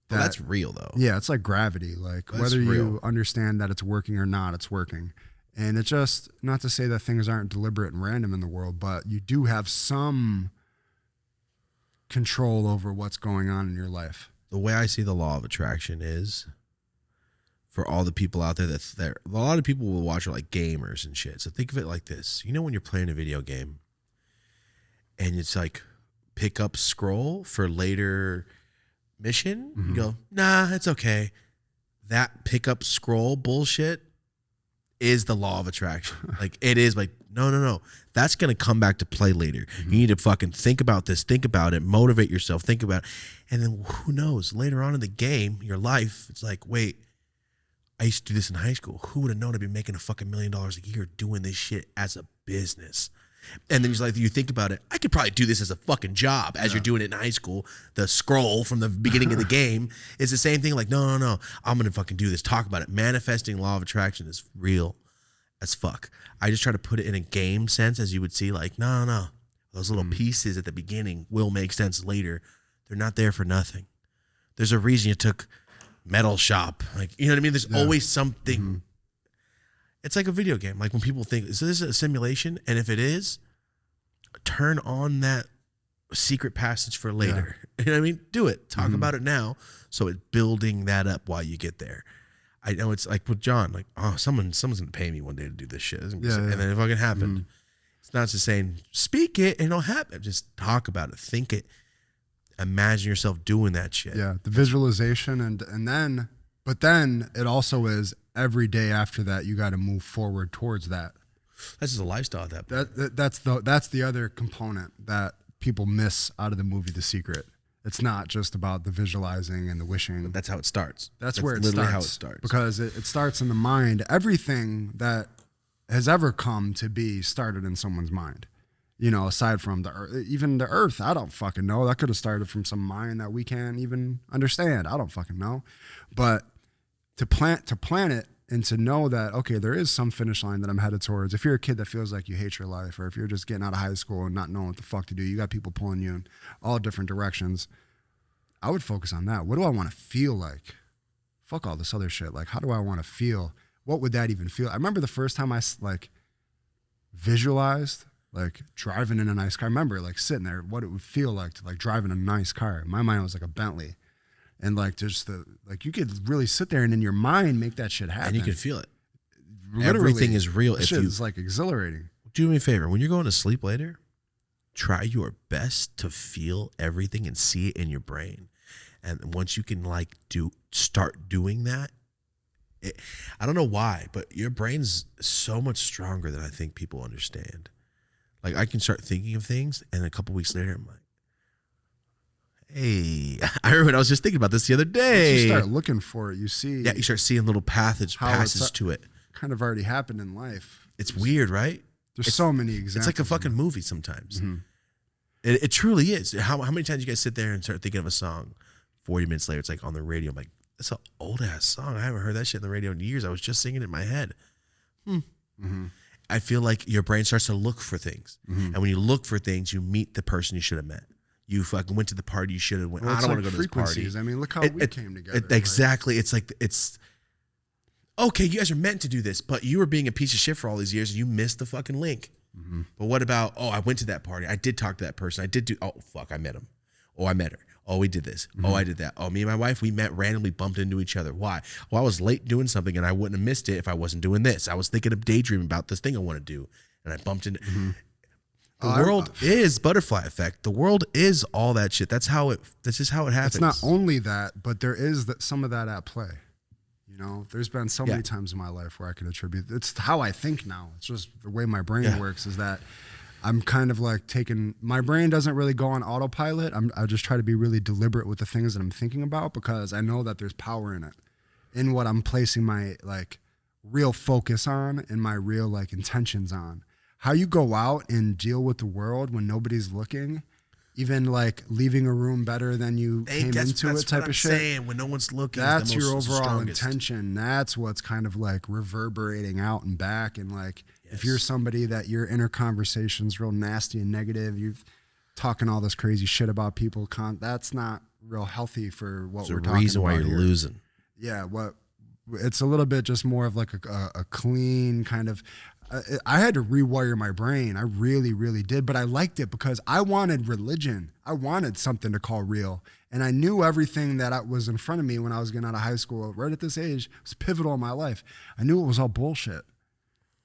That's real though. Yeah, it's like gravity. Like whether you understand that it's working or not, it's working. And it's just, not to say that things aren't deliberate and random in the world, but you do have some control over what's going on in your life. The way I see the law of attraction is, for all the people out there a lot of people will watch it like gamers and shit. So think of it like this. When you're playing a video game and it's like pick up scroll for later mission, you go, nah, it's okay. That pick up scroll bullshit is the law of attraction. Like, it is like, no. That's going to come back to play later. You need to fucking think about this, think about it, motivate yourself, think about it. And then who knows, later on in the game, your life, it's like, wait, I used to do this in high school. Who would have known I'd be making a fucking $1 million a year doing this shit as a business? And then you think about it, I could probably do this as a fucking job as you're doing it in high school. The scroll from the beginning of the game is the same thing. Like, no, I'm going to fucking do this. Talk about it. Manifesting law of attraction is real as fuck. I just try to put it in a game sense, as you would see, like, no. Those little pieces at the beginning will make sense later. They're not there for nothing. There's a reason you took metal shop. Like, you know what I mean? There's always something. It's like a video game. Like when people think, is this a simulation? And if it is, turn on that secret passage for later. You know what I mean? Do it. Talk about it now. So it's building that up while you get there. I know it's like with John, like, oh, someone's gonna pay me one day to do this shit. And then it fucking happened. It's not just saying speak it and it'll happen. Just talk about it, think it, imagine yourself doing that shit. Yeah, the visualization and then it also is every day after that you got to move forward towards that. That's just a lifestyle at that point. That's the other component that people miss out of the movie The Secret. It's not just about the visualizing and the wishing. But that's how it starts. That's where it literally starts. how it starts. Because it starts in the mind. Everything that has ever come to be started in someone's mind. You know, aside from the earth, even the earth, I don't fucking know. That could have started from some mind that we can't even understand. I don't fucking know. But to plant it and to know that, okay, there is some finish line that I'm headed towards. If you're a kid that feels like you hate your life, or if you're just getting out of high school and not knowing what the fuck to do, you got people pulling you in all different directions. I would focus on that. What do I want to feel like? Fuck all this other shit. Like, how do I want to feel? What would that even feel? I remember the first time I like visualized like driving in a nice car. I remember like sitting there, what it would feel like to like drive in a nice car. In my mind, it was like a Bentley. And like just you could really sit there and in your mind make that shit happen. And you can feel it. Literally, everything is real. If it's like exhilarating. Do me a favor. When you're going to sleep later, try your best to feel everything and see it in your brain. And once you can like start doing that, I don't know why, but your brain's so much stronger than I think people understand. Like I can start thinking of things, and a couple weeks later, I'm like, hey, I remember I was just thinking about this the other day. Once you start looking for it, you see. Yeah, you start seeing little passes to it. Kind of already happened in life. It's weird, right? There's so many examples. It's like a fucking movie sometimes. It truly is. How many times you guys sit there and start thinking of a song? 40 minutes later, it's like on the radio. I'm like, that's an old ass song. I haven't heard that shit on the radio in years. I was just singing it in my head. I feel like your brain starts to look for things. And when you look for things, you meet the person you should have met. You fucking went to the party you should have went. Well, I don't like want to go to this party. I mean, look how we came together. Exactly. It's like, okay, you guys are meant to do this, but you were being a piece of shit for all these years and you missed the fucking link. But what about, oh, I went to that party. I did talk to that person. Oh, fuck, I met him. Oh, I met her. Oh, we did this. Oh, I did that. Oh, me and my wife, we met randomly, bumped into each other. Why? Well, I was late doing something and I wouldn't have missed it if I wasn't doing this. I was thinking of daydreaming about this thing I want to do. And I bumped into The world is butterfly effect. The world is all that shit. That's just how it happens. It's not only that, but there is some of that at play. You know, there's been so many times in my life where I could attribute. It's how I think now. It's just the way my brain works. Is that I'm kind of like my brain doesn't really go on autopilot. I just try to be really deliberate with the things that I'm thinking about because I know that there's power in it, in what I'm placing my like real focus on and my real like intentions on. How you go out and deal with the world when nobody's looking, even like leaving a room better than you came into it type of shit. Saying, when no one's looking, that's your overall intention. That's what's kind of like reverberating out and back. And like, if you're somebody that your inner conversation's real nasty and negative, you're talking all this crazy shit about people, that's not real healthy for what we're talking about. There's a reason why you're losing. Yeah, it's a little bit just more of like a clean kind of. I had to rewire my brain. I really, really did. But I liked it because I wanted religion. I wanted something to call real. And I knew everything that was in front of me when I was getting out of high school. Right at this age, it was pivotal in my life. I knew it was all bullshit.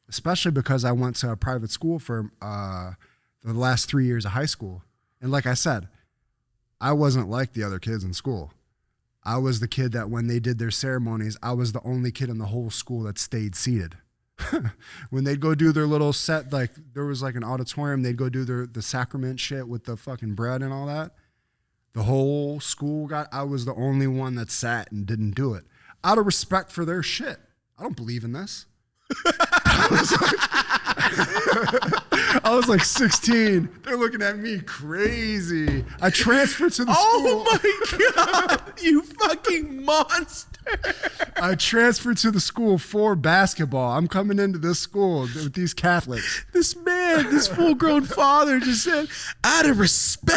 Especially because I went to a private school for the last 3 years of high school. And like I said, I wasn't like the other kids in school. I was the kid that when they did their ceremonies, I was the only kid in the whole school that stayed seated. When they'd go do their little set, like there was like an auditorium, they'd go do the sacrament shit with the fucking bread and all that. The whole school I was the only one that sat and didn't do it. Out of respect for their shit. I don't believe in this. I was like 16. They're looking at me crazy. I transferred to the school. Oh my God, you fucking monster. I transferred to the school for basketball. I'm coming into this school with these Catholics. This full-grown father just said, out of respect,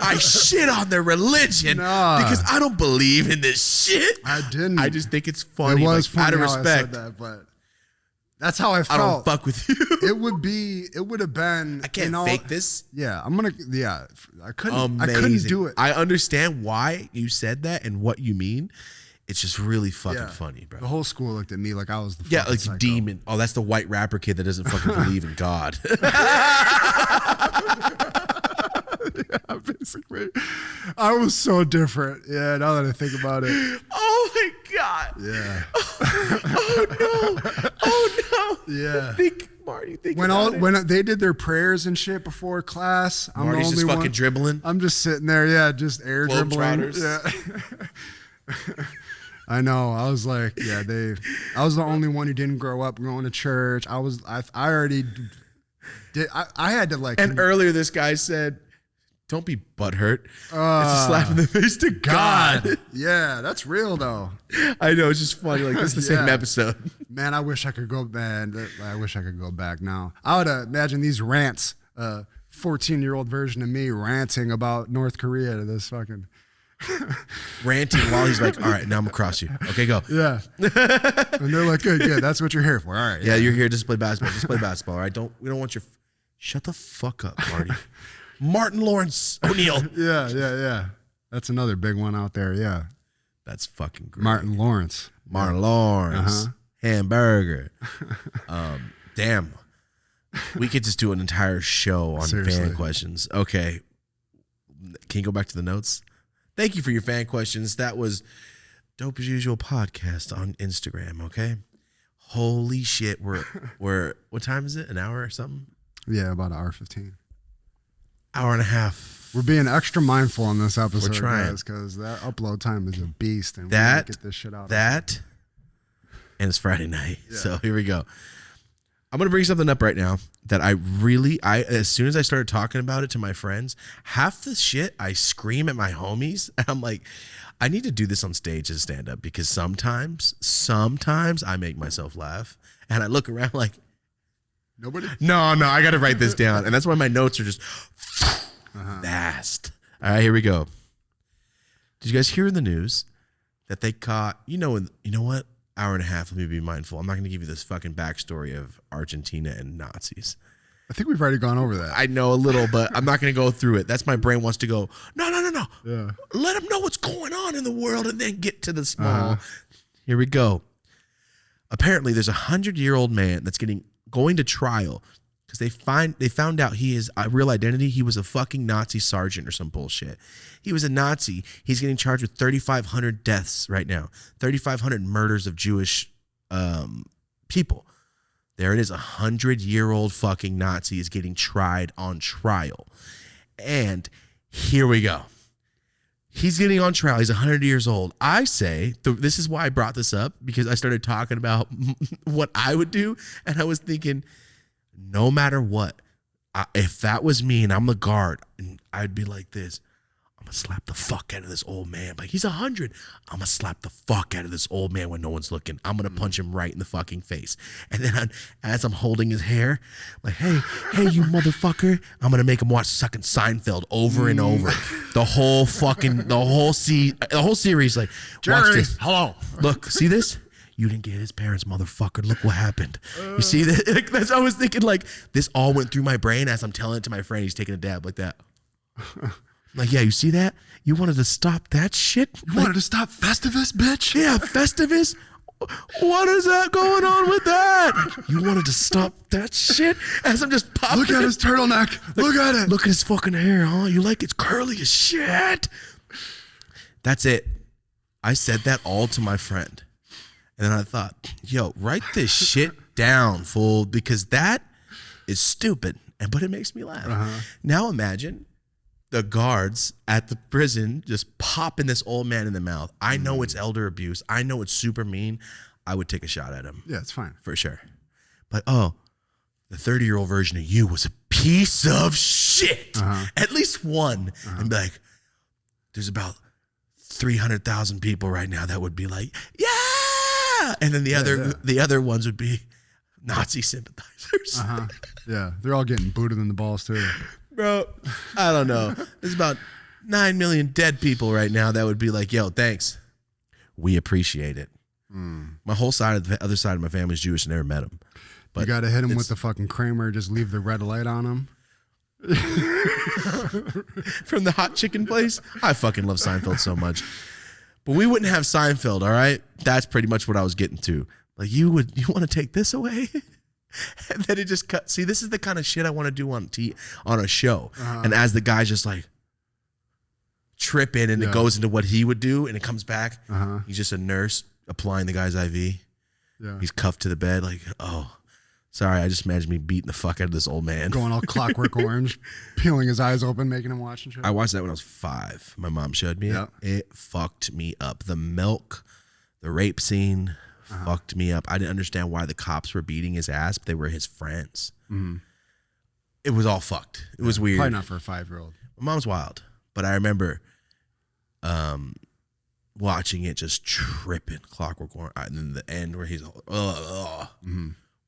I shit on their religion because I don't believe in this shit. I didn't. I just think it's funny. It was funny out of how respect. I said that, but That's how I felt. I don't fuck with you. It would have been. I can't fake this. Yeah, I couldn't do it. I understand why you said that and what you mean. It's just really fucking funny, bro. The whole school looked at me like I was the like psycho. demon. Oh, that's the white rapper kid that doesn't fucking believe in God. Yeah, basically. I was so different. Yeah, now that I think about it. Oh my God. Yeah. Oh no. Yeah. Marty, think when they did their prayers and shit before class, I'm Marty's the only just fucking one dribbling. I'm just sitting there, just air dribbling. Yeah. I know. I was like, I was the only one who didn't grow up going to church. I already did. I had to like. And earlier, this guy said, "Don't be butthurt." It's a slap in the face to God. Yeah, that's real though. I know. It's just funny. Like, it's the same episode. Man, I wish I could go. I wish I could go back now. I would imagine these rants. 14-year-old version of me ranting about North Korea to this fucking. Ranting while he's like, all right, now I'm gonna cross you. Okay, go. Yeah. And they're like, good. That's what you're here for. All right. Yeah, you're here just to play basketball. Just play basketball. All right. We don't want your. Shut the fuck up, Marty. Martin Lawrence O'Neal. Yeah. That's another big one out there. Yeah. That's fucking great. Martin Lawrence. Hamburger. Damn. We could just do an entire show on fan questions. Okay. Can you go back to the notes? Thank you for your fan questions. That was Dope as Usual podcast on Instagram, okay? Holy shit. We're what time is it? An hour or something? Yeah, about an hour 15. Hour and a half. We're being extra mindful on this episode, We're trying. guys, because that upload time is a beast, and we gotta get this shit out. And it's Friday night, so here we go. I'm gonna bring something up right now that I as soon as I started talking about it to my friends, half the shit I scream at my homies, and I'm like, I need to do this on stage as stand up because sometimes I make myself laugh, and I look around like. Nobody? No, I got to write this down. And that's why my notes are just fast. All right, here we go. Did you guys hear in the news that they caught, you know what? Hour and a half, let me be mindful. I'm not going to give you this fucking backstory of Argentina and Nazis. I think we've already gone over that. I know a little, but I'm not going to go through it. That's my brain wants to go, no. Yeah. Let them know what's going on in the world and then get to the small. Here we go. Apparently, there's a 100-year-old man that's going to trial because they found out his real identity. He was a fucking Nazi sergeant or some bullshit. He was a Nazi. He's getting charged with 3,500 deaths right now, 3,500 murders of Jewish people. There it is. 100-year-old fucking Nazi is getting tried on trial. And here we go. He's getting on trial. He's 100 years old. I say, this is why I brought this up, because I started talking about what I would do. And I was thinking, no matter what, if that was me and I'm the guard, and I'd be like this, I'm going to slap the fuck out of this old man. Like, he's 100. I'm going to slap the fuck out of this old man when no one's looking. I'm going to punch him right in the fucking face. And then as I'm holding his hair, like, hey, you motherfucker, I'm going to make him watch fucking Seinfeld over and over. The whole series, like, Jerry, watch this. hello. Look, see this? You didn't get his parents, motherfucker. Look what happened. You see that? Like, that's, I was thinking, like, this all went through my brain as I'm telling it to my friend. He's taking a dab like that. Like, yeah, you see that? You wanted to stop that shit? You wanted to stop Festivus, bitch? Yeah, Festivus? What is that going on with that? You wanted to stop that shit? As I'm just popping. Look at his turtleneck. Look at it. Look at his fucking hair, huh? You like it's curly as shit. That's it. I said that all to my friend. And then I thought, yo, write this shit down, fool, because that is stupid. But it makes me laugh. Now imagine the guards at the prison just popping this old man in the mouth. I know it's elder abuse. I know it's super mean. I would take a shot at him. Yeah, it's fine. For sure. But, the 30-year-old version of you was a piece of shit. At least one. And be like, there's about 300,000 people right now that would be like, yeah! And then the other ones would be Nazi sympathizers. Yeah, they're all getting booted in the balls, too. Bro, I don't know. There's about 9 million dead people right now that would be like, yo, thanks. We appreciate it. My whole side, the other side of my family is Jewish. I never met him. But you got to hit him with the fucking Kramer. Just leave the red light on him. From the hot chicken place. I fucking love Seinfeld so much. But we wouldn't have Seinfeld, all right? That's pretty much what I was getting to. Like, you want to take this away? And then it just cut. See, this is the kind of shit I want to do on a show. And as the guy's just like tripping and it goes into what he would do and it comes back, he's just a nurse applying the guy's IV. Yeah. He's cuffed to the bed like, oh, sorry, I just imagined me beating the fuck out of this old man. Going all Clockwork Orange, peeling his eyes open, making him watch and shit. I watched that when I was 5. My mom showed me it. It fucked me up. The milk, the rape scene fucked me up. I didn't understand why the cops were beating his ass, but they were his friends. It was all fucked. It was weird. Probably not for a 5-year-old. My mom's wild, but I remember watching it just tripping. Clockwork Orange. And then the end where he's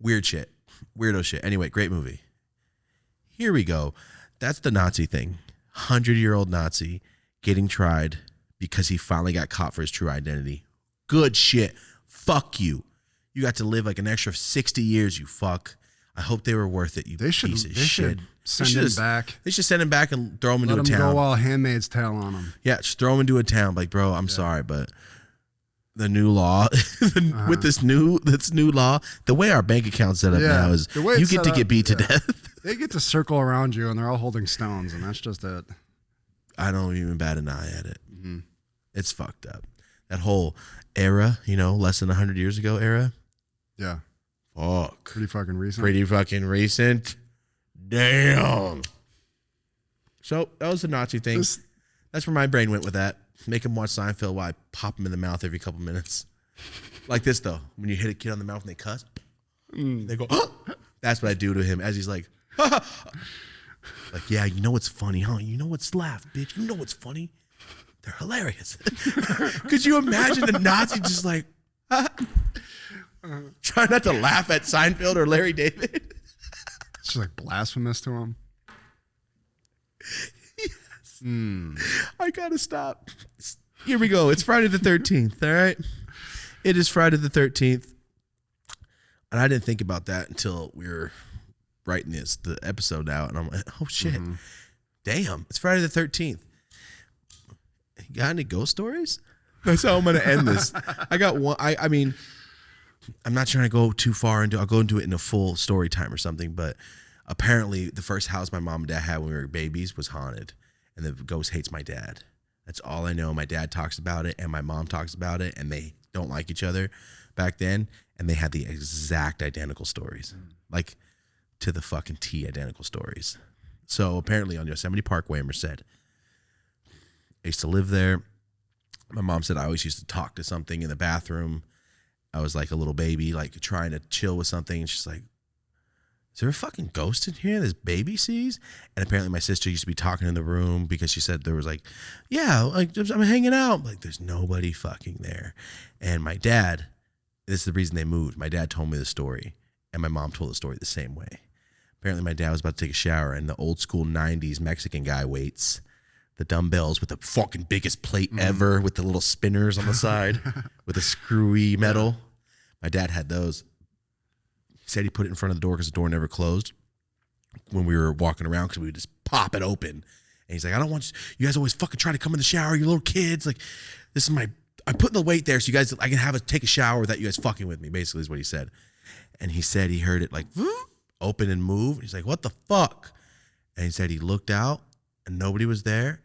weird shit. Weirdo shit. Anyway, great movie. Here we go. That's the Nazi thing. 100-year-old Nazi getting tried because he finally got caught for his true identity. Good shit. Fuck you. You got to live like an extra 60 years, you fuck. I hope they were worth it, you piece of shit. Send him back. They should send him back and throw him into a town. Let him go all Handmaid's Tale on him. Yeah, just throw him into a town. Like, bro, I'm sorry, but the new law, with this new law, the way our bank account's set up now is you get to get beat to death. They get to circle around you and they're all holding stones, and that's just it. I don't even bat an eye at it. It's fucked up. That whole era, less than 100 years ago era. Yeah. Fuck. Pretty fucking recent. Damn. So that was the Nazi thing. That's where my brain went with that. Make him watch Seinfeld while I pop him in the mouth every couple minutes. Like this, though. When you hit a kid on the mouth and they cuss, they go, that's what I do to him as he's like, like, yeah, you know what's funny, huh? You know what's laugh, bitch. You know what's funny? They're hilarious. Could you imagine the Nazi just like, trying not to laugh at Seinfeld or Larry David? It's just like blasphemous to him. Yes. I gotta stop. Here we go. It's Friday the 13th, all right? It is Friday the 13th. And I didn't think about that until we were writing the episode out. And I'm like, oh, shit. Damn, it's Friday the 13th. You got any ghost stories? That's how I'm going to end this. I got one. I mean, I'm not trying to go too far into. I'll go into it in a full story time or something. But apparently, the first house my mom and dad had when we were babies was haunted, and the ghost hates my dad. That's all I know. My dad talks about it, and my mom talks about it, and they don't like each other back then. And they had the exact identical stories, like to the fucking T, identical stories. So apparently, on Yosemite Parkway in Merced, I used to live there. My mom said I always used to talk to something in the bathroom. I was like a little baby, like trying to chill with something. And she's like, is there a fucking ghost in here this baby sees? And apparently my sister used to be talking in the room because she said there was like, yeah, like I'm hanging out. Like there's nobody fucking there. And my dad, this is the reason they moved. My dad told me the story and my mom told the story the same way. Apparently my dad was about to take a shower and the old school 90s Mexican guy waits the dumbbells with the fucking biggest plate ever with the little spinners on the side with the screwy metal. My dad had those. He said he put it in front of the door because the door never closed when we were walking around because we would just pop it open. And he's like, I don't want you guys always fucking try to come in the shower, you little kids. Like, this is I'm putting the weight there so you guys, I can take a shower without you guys fucking with me, basically is what he said. And he said he heard it like open and move. He's like, what the fuck? And he said he looked out and nobody was there.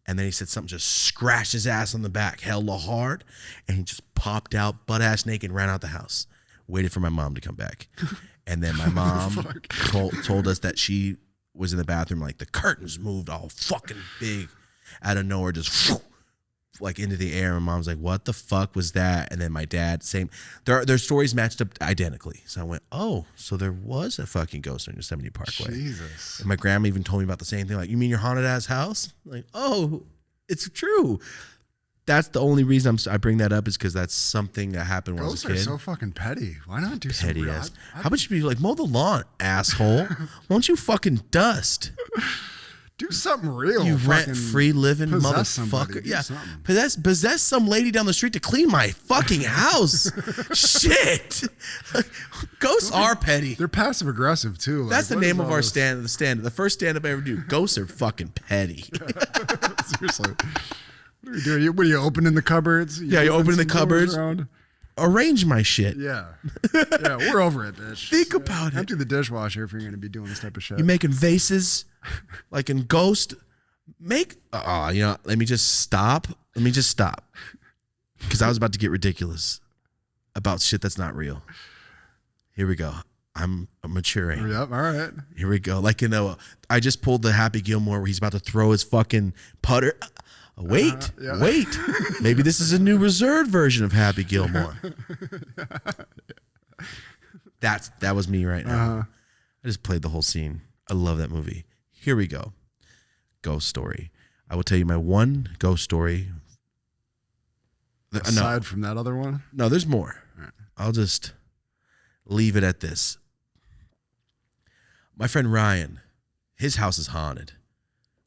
And then he said something just scratched his ass on the back hella hard. And he just popped out butt ass naked and ran out the house. Waited for my mom to come back. And then my mom told us that she was in the bathroom, like the curtains moved all fucking big out of nowhere, just like into the air. And mom's like, what the fuck was that? And then my dad, same. Their stories matched up identically. So I went, oh, so there was a fucking ghost on Yosemite Parkway. Jesus. And my grandma even told me about the same thing. Like, you mean your haunted ass house? Like, oh, it's true. That's the only reason I bring that up is because that's something that happened when I was a kid. Ghosts are so fucking petty. Why not do some real? How about you be like, mow the lawn, asshole? Won't you fucking dust? Do something real. You Fucking rent-free living possess somebody. motherfucker. Do Yeah. something. Possess some lady down the street to clean my fucking house. Shit. Ghosts are petty. They're passive aggressive too. Like, That's the what name is of all our this? stand. The first stand-up I ever do. Ghosts are fucking petty. Seriously. What are you doing? What are you opening the cupboards? Yeah, you opening the some doors cupboards. around? Arrange my shit. Yeah. Yeah, we're over it, bitch. Think about it. Empty the dishwasher if you're going to be doing this type of shit. You making vases like in Ghost. Let me just stop. Because I was about to get ridiculous about shit that's not real. Here we go. I'm maturing. Yep, all right. Here we go. Like, I just pulled the Happy Gilmore where he's about to throw his fucking putter. Wait. Maybe this is a new reserved version of Happy Gilmore. That was me right now. I just played the whole scene. I love that movie. Here we go. Ghost story. I will tell you my one ghost story. Aside from that other one? No, there's more. Right. I'll just leave it at this. My friend Ryan, his house is haunted.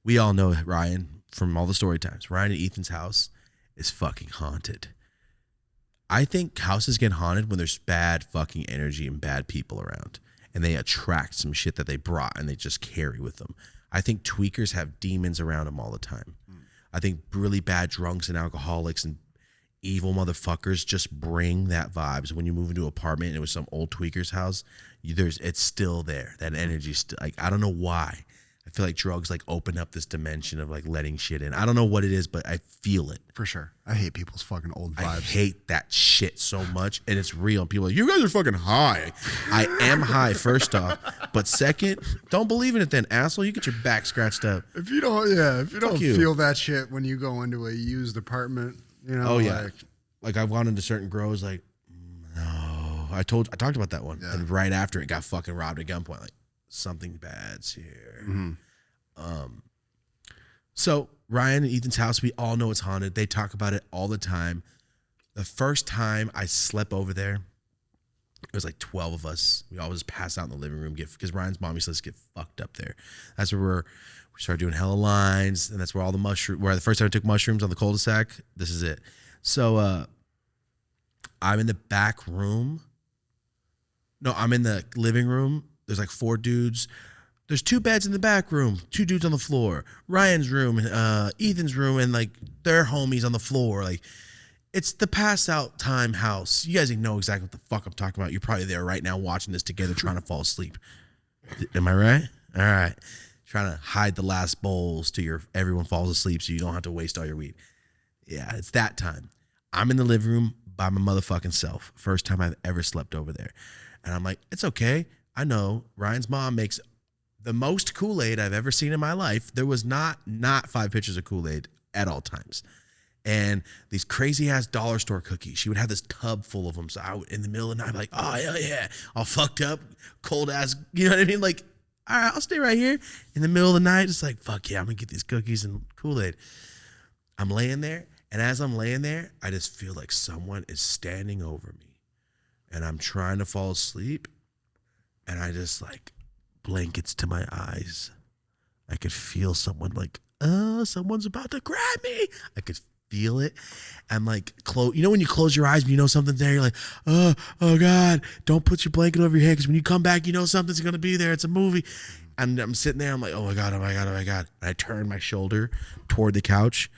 We all know Ryan from all the story times. Ryan and Ethan's house is fucking haunted. I think houses get haunted when there's bad fucking energy and bad people around. And they attract some shit that they brought and they just carry with them. I think tweakers have demons around them all the time. I think really bad drunks and alcoholics and evil motherfuckers just bring that vibe. So when you move into an apartment and it was some old tweaker's house, it's still there. That energy still, like, I don't know why. I feel like drugs like open up this dimension of like letting shit in. I don't know what it is, but I feel it. For sure. I hate people's fucking old vibes. I hate that shit so much, and it's real. And people are like, you guys are fucking high. I am high, first off. But second, don't believe in it then, asshole. You get your back scratched up. If you don't feel that shit when you go into a used apartment, Oh yeah. Like I've gone into certain grows like, no. I talked about that one. Yeah. And right after it got fucking robbed at gunpoint, like something bad's here. Mm-hmm. So Ryan and Ethan's house, we all know it's haunted. They talk about it all the time. The first time I slept over there, it was like 12 of us. We all just pass out in the living room because Ryan's mom used to get fucked up there. That's where we started doing hella lines, and that's where all the where the first time I took mushrooms on the cul-de-sac, this is it. So I'm in the back room. No, I'm in the living room. There's like 4 dudes. There's 2 beds in the back room, 2 dudes on the floor. Ryan's room, Ethan's room, and like their homies on the floor. Like, it's the pass out time house. You guys know exactly what the fuck I'm talking about. You're probably there right now watching this together trying to fall asleep. Am I right? All right. Trying to hide the last bowls till everyone falls asleep so you don't have to waste all your weed. Yeah, it's that time. I'm in the living room by my motherfucking self. First time I've ever slept over there. And I'm like, it's okay. I know Ryan's mom makes the most Kool-Aid I've ever seen in my life. There was not 5 pitchers of Kool-Aid at all times. And these crazy-ass dollar store cookies. She would have this tub full of them. So I would, in the middle of the night, like, oh, hell yeah. All fucked up, cold-ass, you know what I mean? Like, all right, I'll stay right here. In the middle of the night, it's like, fuck yeah, I'm going to get these cookies and Kool-Aid. I'm laying there, and as I'm laying there, I just feel like someone is standing over me. And I'm trying to fall asleep, and I just, like, blankets to my eyes. I could feel someone like, someone's about to grab me. I could feel it. I'm like, you know when you close your eyes and you know something's there, you're like, oh God, don't put your blanket over your head because when you come back, you know something's going to be there. It's a movie. And I'm sitting there, I'm like, oh my God. And I turned my shoulder toward the couch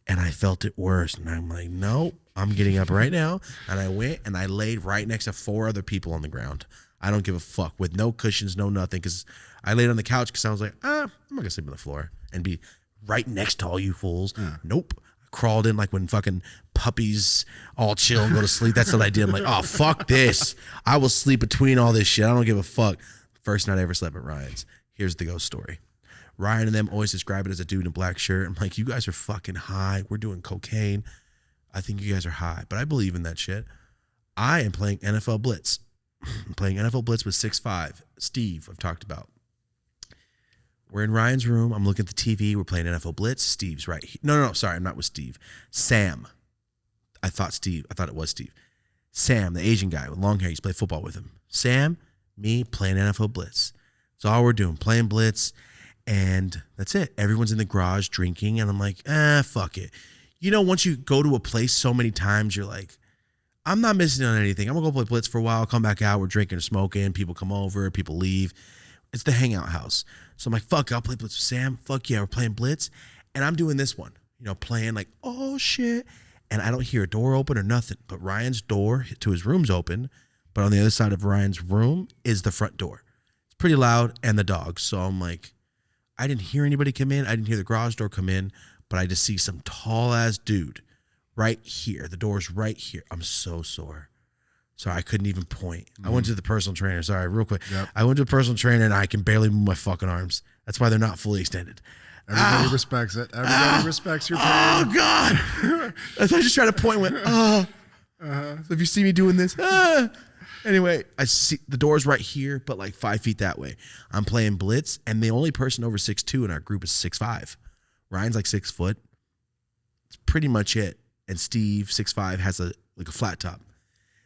and I felt it worse. And I'm like, no, I'm getting up right now. And I went and I laid right next to 4 other people on the ground. I don't give a fuck, with no cushions, no nothing, because I laid on the couch because I was like, I'm not going to sleep on the floor and be right next to all you fools. Nope. Crawled in like when fucking puppies all chill and go to sleep. That's what I did. I'm like, oh, fuck this. I will sleep between all this shit. I don't give a fuck. First night I ever slept at Ryan's. Here's the ghost story. Ryan and them always describe it as a dude in a black shirt. I'm like, you guys are fucking high. We're doing cocaine. I think you guys are high, but I believe in that shit. I am playing NFL Blitz. I'm playing NFL Blitz with 6'5". Steve, I've talked about. We're in Ryan's room. I'm looking at the TV. We're playing NFL Blitz. Steve's right here. No, sorry. I'm not with Steve. Sam. I thought it was Steve. Sam, the Asian guy with long hair. Used to play football with him. Sam, me, playing NFL Blitz. That's all we're doing, playing Blitz. And that's it. Everyone's in the garage drinking, and I'm like, fuck it. Once you go to a place so many times, you're like, I'm not missing on anything. I'm gonna go play Blitz for a while, come back out, we're drinking or smoking, people come over, people leave. It's the hangout house. So I'm like, fuck, I'll play Blitz with Sam. Fuck yeah, we're playing Blitz. And I'm doing this one, playing like, oh shit. And I don't hear a door open or nothing. But Ryan's door to his room's open. But on the other side of Ryan's room is the front door. It's pretty loud, and the dog. So I'm like, I didn't hear anybody come in. I didn't hear the garage door come in. But I just see some tall ass dude right here. The door's right here. I'm so sore. So I couldn't even point. I went to the personal trainer. Sorry, real quick. Yep. I went to a personal trainer, and I can barely move my fucking arms. That's why they're not fully extended. Everybody respects it. Everybody respects your pain. Oh, God. I just tried to point and went, So if you see me doing this, Anyway, I see the door's right here, but like 5 feet that way. I'm playing Blitz, and the only person over 6'2" in our group is 6'5". Ryan's like 6 foot. It's pretty much it. And Steve, 6'5", has a flat top.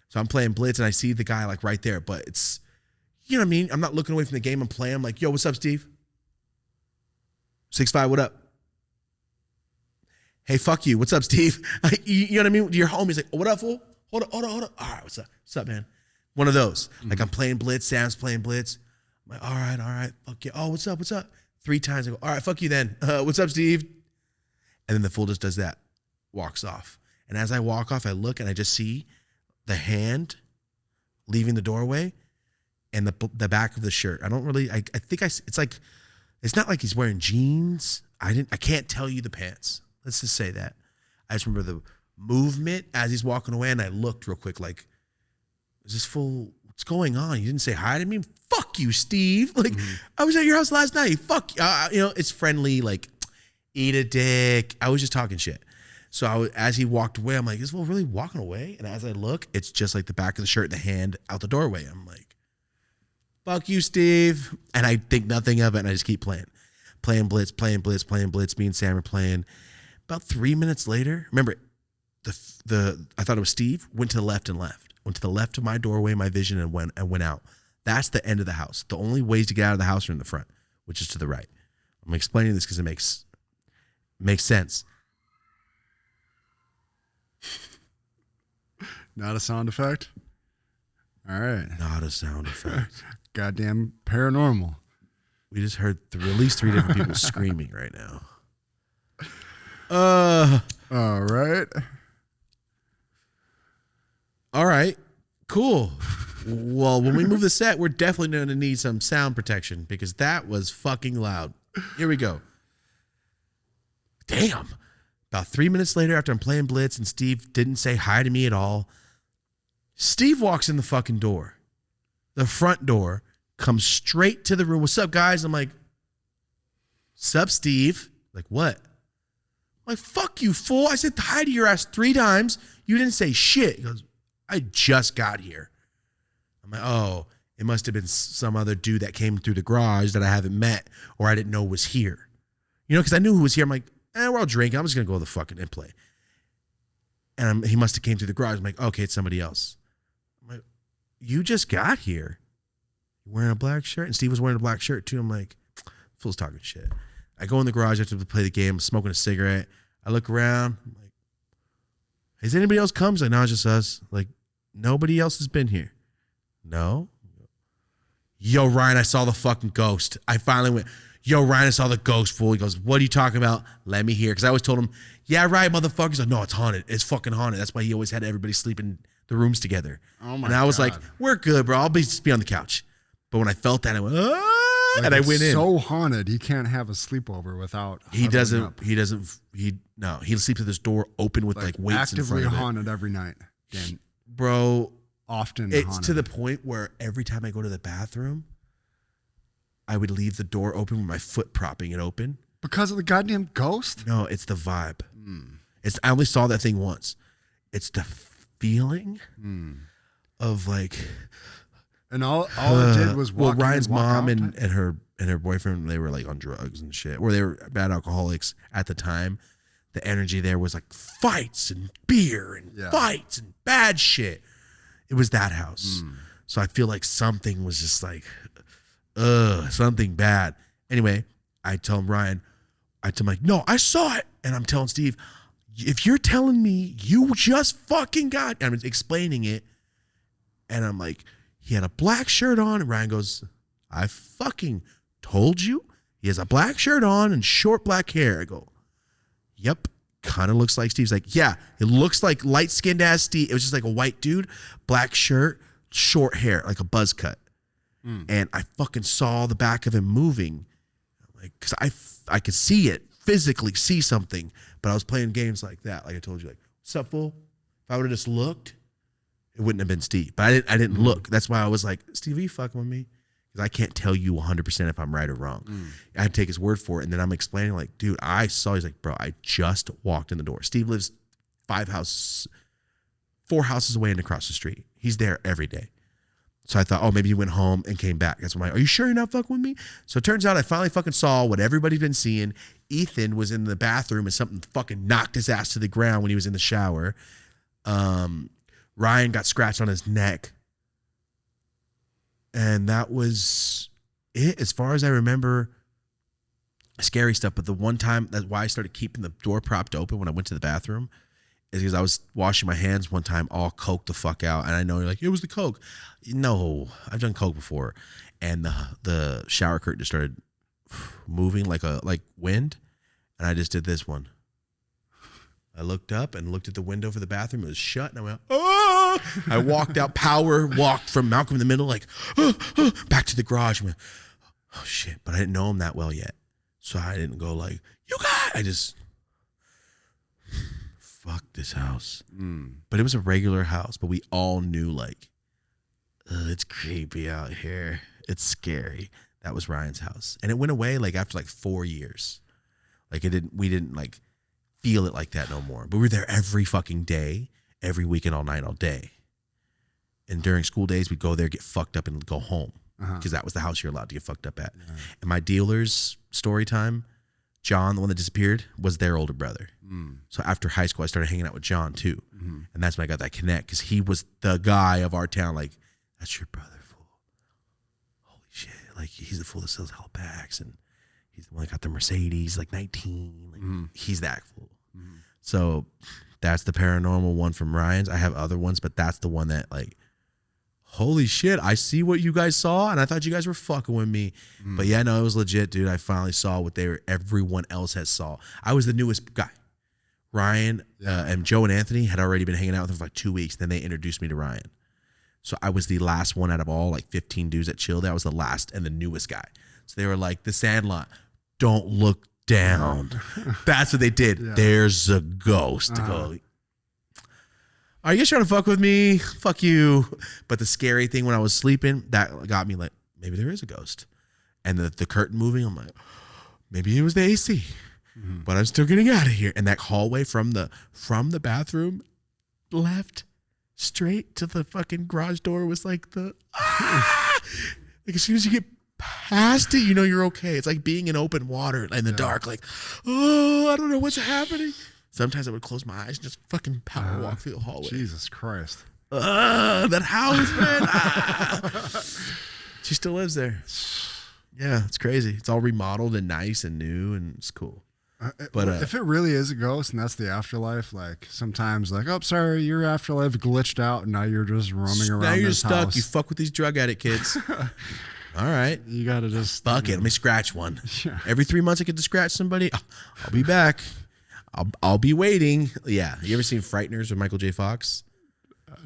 So I'm playing Blitz, and I see the guy like right there, but it's, you know what I mean? I'm not looking away from the game. I'm playing. I'm like, yo, what's up, Steve? 6'5", what up? Hey, fuck you. What's up, Steve? You know what I mean? You're home. He's like, oh, what up, fool? Hold on. All right, what's up? What's up, man? One of those. Like, I'm playing Blitz. Sam's playing Blitz. I'm like, all right. Fuck you. Oh, what's up? 3 times. I go, all right, fuck you then. What's up, Steve? And then the fool just does that. Walks off. And as I walk off, I look, and I just see the hand leaving the doorway and the back of the shirt. I don't really, I think it's like, it's not like he's wearing jeans. I can't tell you the pants. Let's just say that. I just remember the movement as he's walking away, and I looked real quick like, is this fool, what's going on? You didn't say hi to me? Fuck you, Steve. Like, I was at your house last night. Fuck you. It's friendly, like, eat a dick. I was just talking shit. So as he walked away, I'm like, is this fool really walking away? And as I look, it's just like the back of the shirt, the hand out the doorway. I'm like, fuck you, Steve. And I think nothing of it, and I just keep playing. Playing Blitz. Me and Sam are playing. About 3 minutes later, remember, I thought it was Steve, went to the left and left. Went to the left of my doorway, my vision, and went out. That's the end of the house. The only ways to get out of the house are in the front, which is to the right. I'm explaining this because it makes sense. Not a sound effect? All right. Not a sound effect. Goddamn paranormal. We just heard at least 3 different people screaming right now. All right. All right. Cool. Well, when we move the set, we're definitely going to need some sound protection because that was fucking loud. Here we go. Damn. About 3 minutes later, after I'm playing Blitz and Steve didn't say hi to me at all, Steve walks in the fucking door. The front door, comes straight to the room. What's up, guys? I'm like, sup, Steve? Like, what? I'm like, fuck you, fool. I said hi to your ass 3 times. You didn't say shit. He goes, I just got here. I'm like, oh, it must have been some other dude that came through the garage that I haven't met or I didn't know was here. Because I knew who was here. I'm like, we're all drinking. I'm just going to go to the fucking and play. And he must have came through the garage. I'm like, okay, it's somebody else. I'm like, you just got here. You're wearing a black shirt? And Steve was wearing a black shirt too. I'm like, fool's talking shit. I go in the garage after to play the game. I'm smoking a cigarette. I look around. I'm like, has anybody else come? He's like, no, it's just us. Like, nobody else has been here. No? Yo, Ryan, I saw the fucking ghost. I finally went, yo, Ryan, I saw the ghost, fool. He goes, what are you talking about? Let me hear. Because I always told him, yeah, right, motherfucker. He's like, no, it's haunted. It's fucking haunted. That's why he always had everybody sleep in the rooms together. Oh, my And I was God. like, we're good, bro. I'll just be on the couch. But when I felt that, I went, Like, and I it's went in. so haunted, he can't have a sleepover without. He huddling up. he sleeps with his door open with like weights in actively front of it. haunted every night. Dan, Bro, often it's haunted. to the point where every time I go to the bathroom, I would leave the door open with my foot propping it open. Because of the goddamn ghost? No, it's the vibe. I only saw that thing once. It's the feeling of like. And all it did was walk in Ryan's and walk mom out? and her boyfriend, they were like on drugs and shit, or they were bad alcoholics at the time. The energy there was like fights and beer and fights and bad shit. It was that house. So I feel like something was just like, something bad. Anyway, I tell him, Ryan, I tell him like, no, I saw it. And I'm telling Steve, if you're telling me you just fucking got, and I'm explaining it. And I'm like, he had a black shirt on. And Ryan goes, I fucking told you. He has a black shirt on and short black hair. I go, yep. Kind of looks like Steve's like, yeah, it looks like light-skinned ass Steve. It was just like a white dude, black shirt, short hair, like a buzz cut. And I fucking saw the back of him moving. Like, cause I could see it, physically see something, but I was playing games like that. Like I told you, like, what's up, fool? If I would have just looked, it wouldn't have been Steve. But I didn't look. That's why I was like, Steve, are you fucking with me? Because I can't tell you 100% if I'm right or wrong. I had to take his word for it. And then I'm explaining like, dude, I saw, he's like, bro, I just walked in the door. Steve lives 4 houses away and across the street. He's there every day. So I thought, oh, maybe he went home and came back. That's why I'm like, are you sure you're not fucking with me? So it turns out I finally fucking saw what everybody's been seeing. Ethan was in the bathroom and something fucking knocked his ass to the ground when he was in the shower. Ryan got scratched on his neck. And that was it as far as I remember. Scary stuff. But the one time, that's why I started keeping the door propped open when I went to the bathroom, is because I was washing my hands one time, all coked the fuck out. And I know you're like, it was the coke. No, I've done coke before. And the shower curtain just started moving like wind. And I just did this one. I looked up and looked at the window for the bathroom. It was shut, and I went, oh! I walked out, walked from Malcolm in the Middle, like, back to the garage. And went, oh, shit. But I didn't know him that well yet. So I didn't go like, you guys. I just, fuck this house. But it was a regular house, but we all knew, like, it's creepy out here. It's scary. That was Ryan's house. And it went away, like, after, like, 4 years. Like, we didn't, like, feel it like that no more. But we were there every fucking day, every weekend, all night, all day. And during school days, we'd go there, get fucked up, and go home. Because that was the house you're allowed to get fucked up at. And my dealer's story time, John, the one that disappeared, was their older brother. So after high school, I started hanging out with John too. And that's when I got that connect, because he was the guy of our town. Like, that's your brother, fool. Holy shit. Like, he's the fool that sells hell packs, and he's the one that got the Mercedes, like 19. Like, he's that fool. So that's the paranormal one from Ryan's. I have other ones, but that's the one that, like, holy shit, I see what you guys saw, and I thought you guys were fucking with me. But yeah, no, it was legit, dude. I finally saw what everyone else has saw. I was the newest guy. Ryan and Joe and Anthony had already been hanging out with him for like 2 weeks. Then they introduced me to Ryan. So I was the last one out of all, like 15 dudes that chilled. I was the last and the newest guy. So they were like, the Sandlot, don't look down. That's what they did. There's a ghost. To go, are you guys trying to fuck with me? Fuck you. But the scary thing when I was sleeping, that got me like, maybe there is a ghost. And the curtain moving, I'm like, maybe it was the AC. But I'm still getting out of here. And that hallway from the bathroom left straight to the fucking garage door was like like as soon as you get past it, you know you're okay. It's like being in open water in the dark, like, oh, I don't know what's happening. Sometimes I would close my eyes and just fucking power walk through the hallway. Jesus Christ. That house, man. She still lives there. Yeah, it's crazy. It's all remodeled and nice and new, and it's cool. But if it really is a ghost and that's the afterlife, like sometimes like, oh, sorry, your afterlife glitched out and now you're just roaming around. Now you're this stuck. house. You fuck with these drug addict kids. All right. You got to just fuck it. Let me scratch one. Yeah. Every 3 months I get to scratch somebody. I'll be back. I'll be waiting. Yeah. You ever seen Frighteners with Michael J. Fox?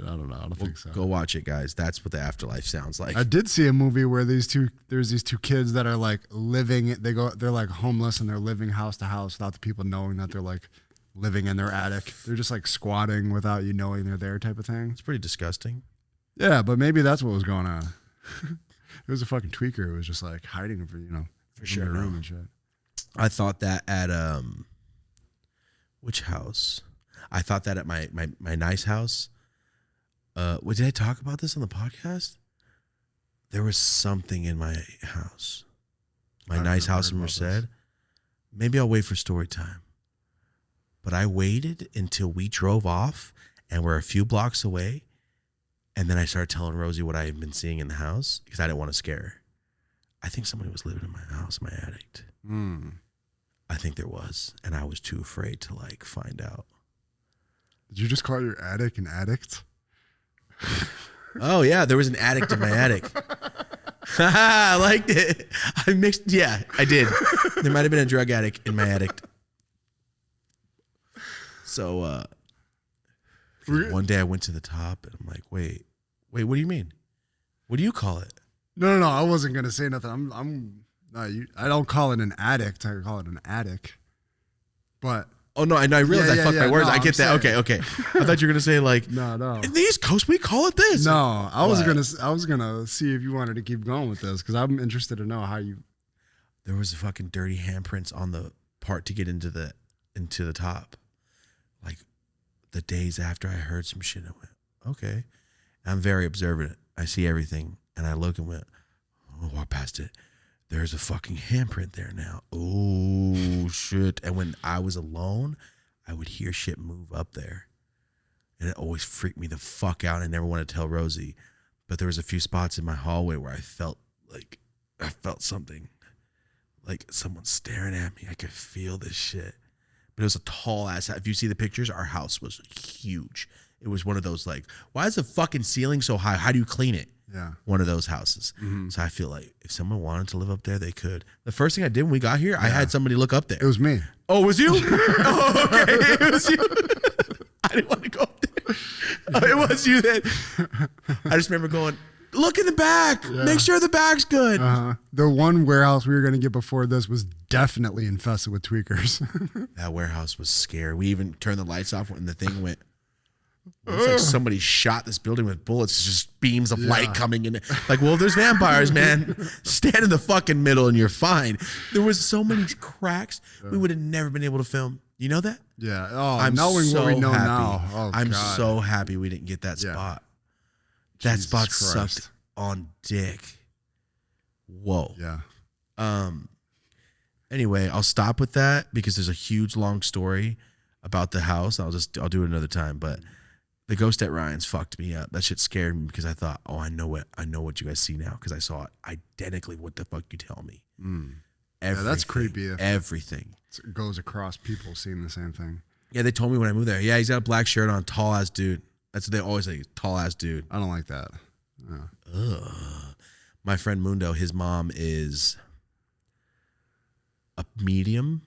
I don't know. I don't think so. Go watch it, guys. That's what the afterlife sounds like. I did see a movie where there's these two kids that are like living. They're like homeless and they're living house to house without the people knowing that they're like living in their attic. They're just like squatting without you knowing they're there, type of thing. It's pretty disgusting. Yeah, but maybe that's what was going on. It was a fucking tweaker. It was just like hiding for for sure room and shit. I thought that at which house? I thought that at my nice house. Did I talk about this on the podcast? There was something in my house, my nice house in Merced. Maybe I'll wait for story time. But I waited until we drove off and we're a few blocks away. And then I started telling Rosie what I had been seeing in the house because I didn't want to scare her. I think somebody was living in my house, my attic. I think there was, and I was too afraid to like find out. Did you just call your attic an addict? Oh yeah, there was an addict in my attic. I liked it. I mixed. Yeah, I did. There might have been a drug addict in my attic. So one day I went to the top and I'm like, wait, what do you mean? What do you call it? No. I wasn't gonna say nothing. I don't call it an addict. I call it an attic. But oh no, I realized I fucked my words. No, I get that. saying. Okay. I thought you were gonna say like no. In the East Coast we call it this. No, I was gonna see if you wanted to keep going with this because I'm interested to know how you. There was a fucking dirty handprints on the part to get into the top. Like the days after I heard some shit, I went, okay. I'm very observant. I see everything, and I look and went, oh, walk past it. There's a fucking handprint there now. Oh shit! And when I was alone, I would hear shit move up there, and it always freaked me the fuck out. I never wanted to tell Rosie, but there was a few spots in my hallway where I felt something, like someone staring at me. I could feel this shit. But it was a tall ass house. If you see the pictures, our house was huge. It was one of those like, why is the fucking ceiling so high? How do you clean it? Yeah. One of those houses. Mm-hmm. So I feel like if someone wanted to live up there, they could. The first thing I did when we got here, I had somebody look up there. It was me. Oh, it was you? Oh, okay. It was you. I didn't want to go up there. Oh, it was you then. I just remember going, look in the back. Yeah. Make sure the back's good. The one warehouse we were going to get before this was definitely infested with tweakers. That warehouse was scary. We even turned the lights off when the thing went. It's like somebody shot this building with bullets. It's just beams of light coming in. Like, well, there's vampires, man. Stand in the fucking middle and you're fine. There was so many cracks. We would have never been able to film. You know that? Yeah. Oh, knowing what we know happy. now. Oh, I'm God. so happy we didn't get that spot. That Jesus spot Christ. sucked on dick. Whoa. Yeah. Anyway, I'll stop with that because there's a huge long story about the house. I'll do it another time. But the ghost at Ryan's fucked me up. That shit scared me because I thought, oh, I know what you guys see now because I saw it identically. What the fuck you tell me? Yeah, that's creepy. Everything It goes across people seeing the same thing. Yeah, they told me when I moved there. Yeah, he's got a black shirt on, tall ass dude. That's what they always say, tall ass dude. I don't like that. My friend Mundo, his mom is a medium.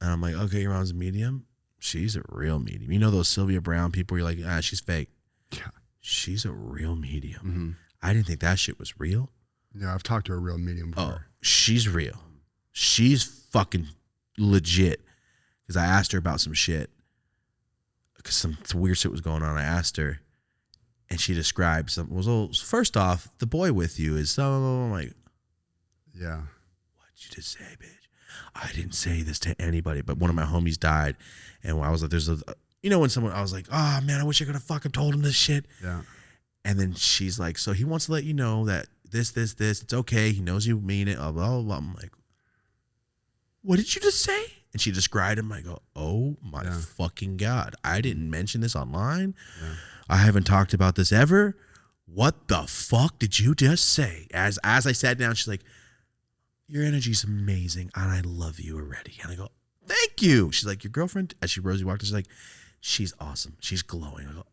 And I'm like, okay, your mom's a medium? She's a real medium. You know those Sylvia Brown people, you're like, she's fake. Yeah. She's a real medium. Mm-hmm. I didn't think that shit was real. Yeah, I've talked to a real medium before. Oh, she's real. She's fucking legit. Because I asked her about some shit. Because some weird shit was going on. I asked her. And she described something. Well, first off, the boy with you is some. I'm like, yeah. What'd you just say, bitch? I didn't say this to anybody, but one of my homies died. And I was like, I was like, oh man, I wish I could have fucking told him this shit. Yeah. And then she's like, so he wants to let you know that this, it's okay. He knows you mean it. Blah, blah, blah. I'm like, what did you just say? And she described him. I go, oh my fucking God. I didn't mention this online. Yeah. I haven't talked about this ever. What the fuck did you just say? As I sat down, she's like, your energy's amazing and I love you already. And I go, thank you. She's like, your girlfriend, as Rosie walked in, she's like, she's awesome. She's glowing. I go,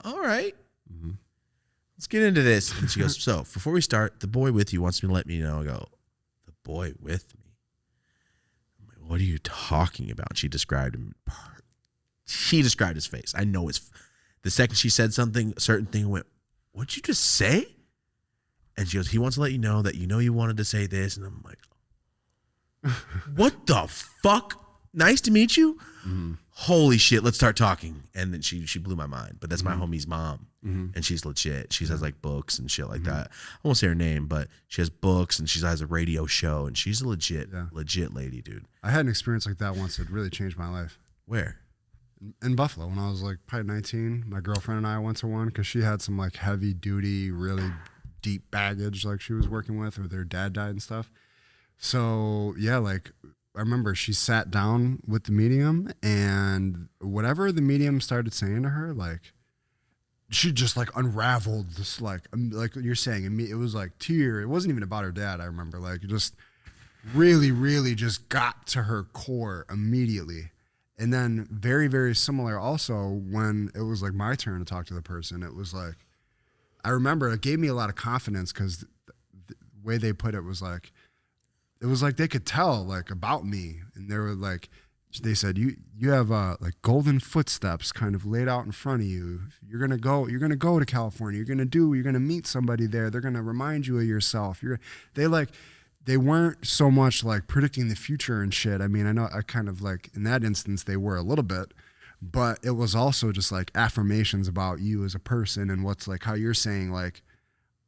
all right. Mm-hmm. Let's get into this. And she goes, so before we start, the boy with you wants me to let me know. I go, the boy with me? I'm like, what are you talking about? And she described him. She described his face. I know the second she said something, a certain thing, I went, what'd you just say? And she goes, he wants to let you know that you wanted to say this. And I'm like, what the fuck? Nice to meet you. Mm-hmm. Holy shit, let's start talking. And then she blew my mind. But that's my homie's mom. Mm-hmm. And she's legit. She has like books and shit like that. I won't say her name, but she has books and she has a radio show. And she's a legit lady, dude. I had an experience like that once that really changed my life. Where? In Buffalo, when I was like probably 19. My girlfriend and I went to one because she had some like heavy duty, really deep baggage like she was working with, or their dad died and stuff. So yeah, like I remember she sat down with the medium and whatever the medium started saying to her, like she just like unraveled this like you're saying, it was like tear. It wasn't even about her dad. I remember like just really, really just got to her core immediately. And then very, very similar also when it was like my turn to talk to the person, it was like, I remember it gave me a lot of confidence because the way they put it was like, it was like they could tell like about me. And they were like, they said, you have like golden footsteps kind of laid out in front of you. You're going to go to California. You're going to meet somebody there. They're going to remind you of yourself. They weren't so much like predicting the future and shit. I mean, I know I kind of like in that instance, they were a little bit, but it was also just like affirmations about you as a person and what's like how you're saying, like,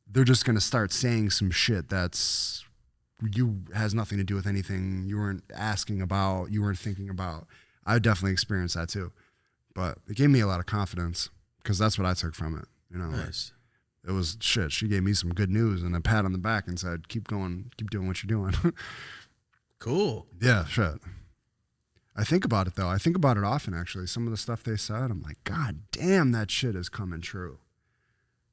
they're just going to start saying some shit that's, you has nothing to do with anything you weren't asking about, you weren't thinking about. I definitely experienced that too, but it gave me a lot of confidence because that's what I took from it. You know, Nice. it was shit. She gave me some good news and a pat on the back and said, keep going, keep doing what you're doing. Cool. Yeah, shit. I think about it though. I think about it often actually. Some of the stuff they said, I'm like, God damn, that shit is coming true.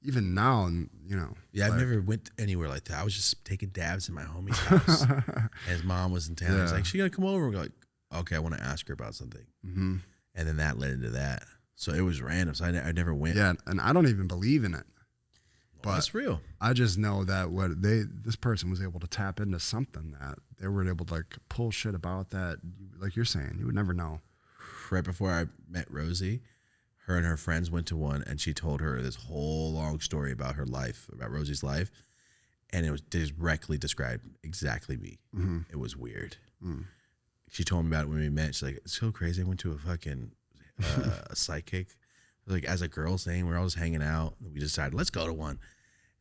Even now, and you know. Yeah, I've never went anywhere like that. I was just taking dabs in my homie's house. And his mom was in town. He's like, she gotta come over. We're like, okay, I want to ask her about something. Mm-hmm. And then that led into that. So it was random. So I never went. Yeah, and I don't even believe in it. But that's real. I just know that this person was able to tap into something that they were able to like pull shit about that, like you're saying, you would never know. Right before I met Rosie, her and her friends went to one, and she told her this whole long story about her life, about Rosie's life, and it was directly described exactly me. Mm-hmm. It was weird. Mm. She told me about it when we met. She's like, it's so crazy. I went to a fucking a psychic, like as a girl saying, we're all just hanging out. We decided, let's go to one.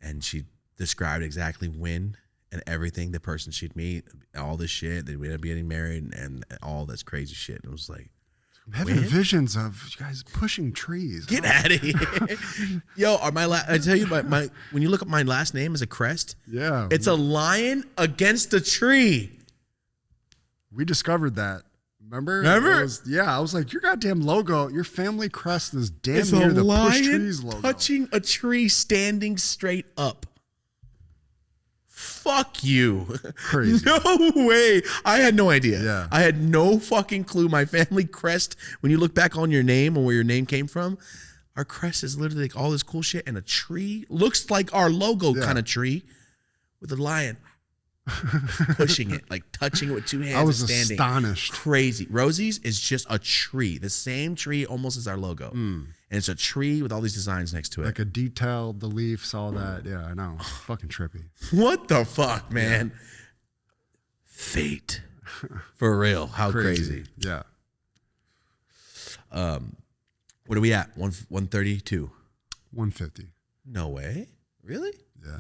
And she described exactly when and everything, the person she'd meet, all this shit, that we'd end up getting married and all this crazy shit. And it was like, I'm having visions of you guys pushing trees. Get out of here. Yo, I tell you, my when you look up my last name as a crest, yeah, it's a lion against a tree. We discovered that. Remember? I was like, your goddamn logo, your family crest is damn near the Push Trees logo. Touching a tree standing straight up. Fuck you. Crazy. No way. I had no idea. Yeah. I had no fucking clue. My family crest, when you look back on your name and where your name came from, our crest is literally like all this cool shit, and a tree looks like our logo kind of tree with a lion pushing it, like touching it with two hands. I was and standing. astonished. Crazy. Rosie's is just a tree, the same tree almost as our logo. And it's a tree with all these designs next to it. Like a detailed, the leaves, all that. Yeah, I know. Fucking trippy. What the fuck, man? Yeah. Fate. For real. How crazy. Yeah. What are we at? 132. 150. No way. Really? Yeah.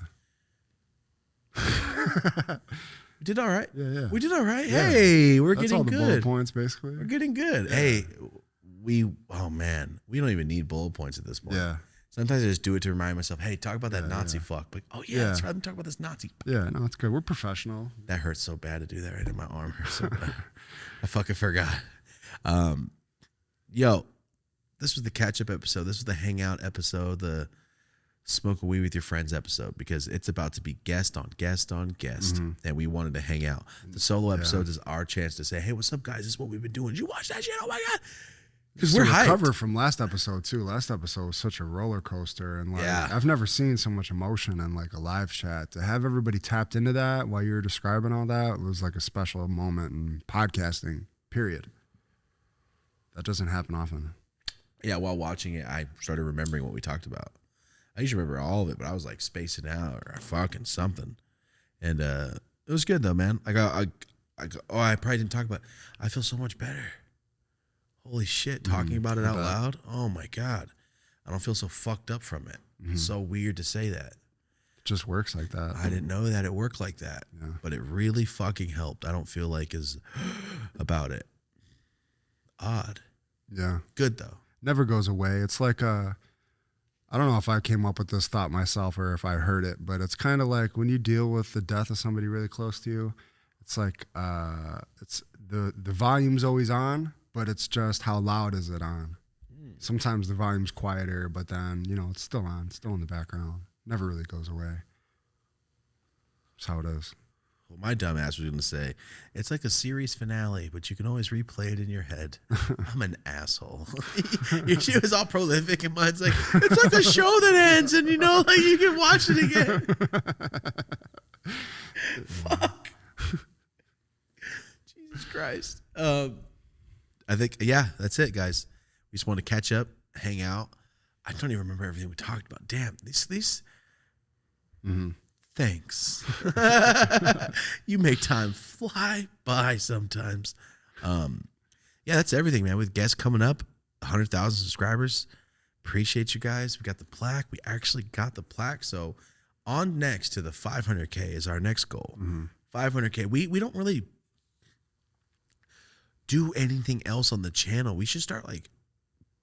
We did all right. Yeah. We did all right. Yeah. Hey, we're That's getting all the good. bullet points, basically. We're getting good. Yeah. Hey, oh man, we don't even need bullet points at this point. Yeah. Sometimes I just do it to remind myself, hey, talk about that Nazi fuck. Like, oh yeah, that's right. I'm talking about this Nazi. Yeah, no, it's good. We're professional. That hurts so bad to do that right in my arm. Hurts so bad. I fucking forgot. Yo, this was the catch-up episode. This was the hangout episode, the smoke a weed with your friends episode, because it's about to be guest on guest on guest, and we wanted to hang out. The solo episodes is our chance to say, hey, what's up, guys? This is what we've been doing. Did you watch that shit? Oh my God. Because we're hyped. Recover from last episode too. Last episode was such a roller coaster, and like I've never seen so much emotion in like a live chat. To have everybody tapped into that while you were describing all that was like a special moment in podcasting, period. That doesn't happen often. Yeah, while watching it, I started remembering what we talked about. I usually remember all of it, but I was like spacing out or fucking something. And it was good though, man. I probably didn't talk about it. I feel so much better. Holy shit, talking about it out loud. Oh my God. I don't feel so fucked up from it. It's so weird to say that. It just works like that. I didn't know that it worked like that, but it really fucking helped. I don't feel like is about it. Odd. Yeah. Good though. Never goes away. It's like I don't know if I came up with this thought myself or if I heard it, but it's kind of like when you deal with the death of somebody really close to you, it's like it's the volume's always on, but it's just how loud is it on? Sometimes the volume's quieter, but then, you know, it's still on, still in the background. Never really goes away. That's how it is. Well, my dumb ass was going to say, it's like a series finale, but you can always replay it in your head. I'm an asshole. Your shit was all prolific, and mine's like, it's like a show that ends, and you know, like you can watch it again. Fuck. Jesus Christ. I think, yeah, that's it, guys. We just want to catch up, hang out. I don't even remember everything we talked about. Damn, these. Thanks. You make time fly by sometimes. Yeah, that's everything, man. With guests coming up, 100,000 subscribers. Appreciate you guys. We got the plaque. We actually got the plaque. So on next to the 500K is our next goal. 500K. We don't really do anything else on the channel. We should start like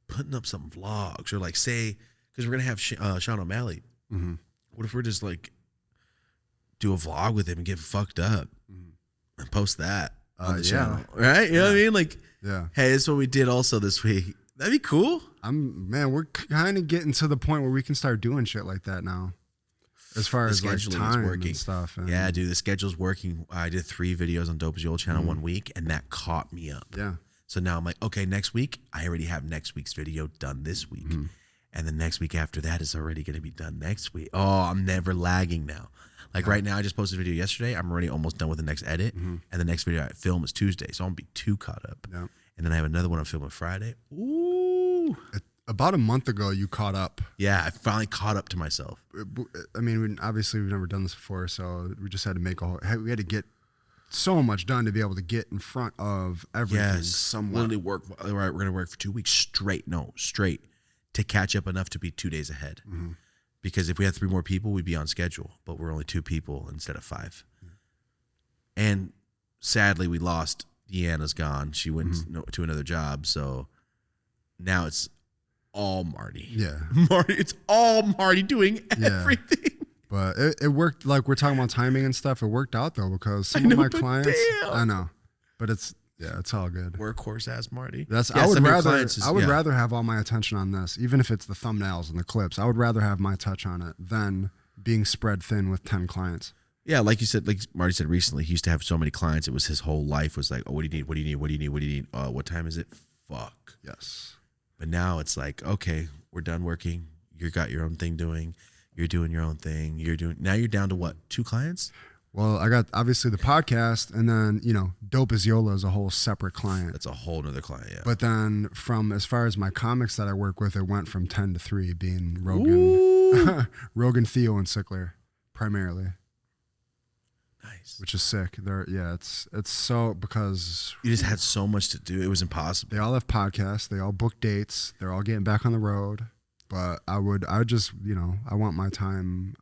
putting up some vlogs or like say, because we're going to have Sean O'Malley. What if we're just like do a vlog with him and get fucked up and post that on the channel, right? You know what I mean? Like, hey, this is what we did also this week. That'd be cool. Man, we're kind of getting to the point where we can start doing shit like that now. As far as like time and stuff. And yeah, dude, the schedule's working. I did 3 videos on Dope's Yola channel 1 week, and that caught me up. Yeah. So now I'm like, okay, next week, I already have next week's video done this week. And the next week after that is already going to be done next week. Oh, I'm never lagging now. Like right now, I just posted a video yesterday. I'm already almost done with the next edit. And the next video I film is Tuesday. So I'm going to be 2 caught up. And then I have another one I'm filming Friday. Ooh. About a month ago, you caught up. Yeah, I finally caught up to myself. I mean, obviously, we've never done this before. So we just had to make we had to get so much done to be able to get in front of everything somewhat. Literally we're going to work for 2 weeks straight to catch up enough to be 2 days ahead. Because if we had 3 more people, we'd be on schedule. But we're only 2 people instead of 5. And sadly, we lost. Deanna's gone. She went to another job. So now it's all Marty. Yeah. It's all Marty doing everything. But it worked. Like we're talking about timing and stuff. It worked out though, because some of my clients, I know, but it's all good. Workhorse ass Marty. I would rather have all my attention on this, even if it's the thumbnails and the clips. I would rather have my touch on it than being spread thin with 10 clients. Yeah, like you said, like Marty said recently, he used to have so many clients. It was his whole life was like, oh, what do you need? What do you need? What do you need? What do you need? What time is it? Fuck. Yes. But now it's like, okay, we're done working. You got your own thing doing. You're doing your own thing. Now you're down to what? 2 clients? Well, I got obviously the podcast, and then, you know, Dope as Yola is a whole separate client. That's a whole nother client, yeah. But then from as far as my comics that I work with, it went from 10 to 3, being Rogan, Rogan, Theo, and Sickler primarily. Nice. Which is sick. It's so, because you just had so much to do. It was impossible. They all have podcasts. They all book dates. They're all getting back on the road. But I just, you know, I want my time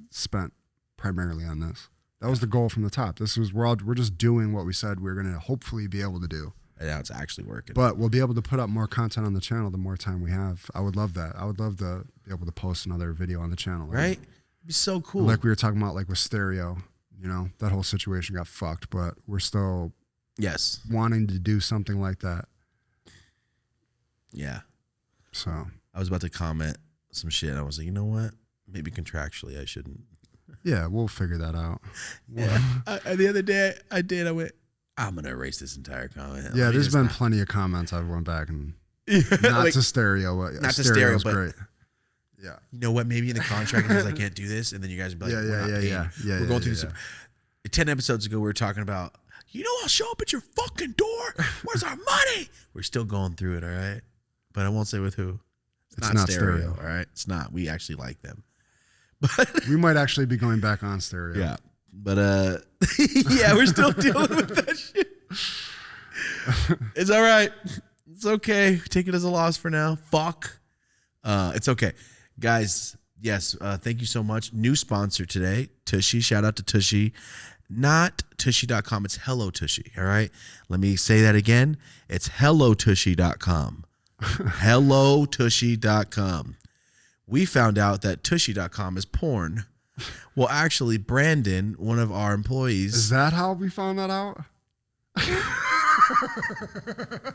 spent primarily on this. That was the goal from the top. We're just doing what we said we were going to hopefully be able to do. And now it's actually working. But we'll be able to put up more content on the channel the more time we have. I would love that. I would love to be able to post another video on the channel. Right? It'd be so cool. Like we were talking about, like with Stereo, you know, that whole situation got fucked, but we're still wanting to do something like that. Yeah. So I was about to comment some shit. I was like, you know what? Maybe contractually I shouldn't. Yeah, we'll figure that out. Yeah. The other day I went, I'm going to erase this entire comment. Yeah, there's been plenty of comments I've went back and not like, to Stereo. Not to Stereo, but great. Yeah. You know what? Maybe in the contract it says I can't do this, and then you guys will be like, we're going through this. 10 episodes ago, we were talking about, you know, I'll show up at your fucking door. Where's our money? We're still going through it, all right? But I won't say with who. It's not stereo, all right? It's not. We actually like them. But we might actually be going back on Stereo. Yeah. But, yeah, we're still dealing with that shit. It's all right. It's okay. Take it as a loss for now. Fuck. It's okay. Guys, yes, thank you so much. New sponsor today, Tushy. Shout out to Tushy. Not Tushy.com. It's Hello Tushy, all right? Let me say that again. It's HelloTushy.com. HelloTushy.com. We found out that Tushy.com is porn. Well, actually, Brandon, one of our employees. Is that how we found that out?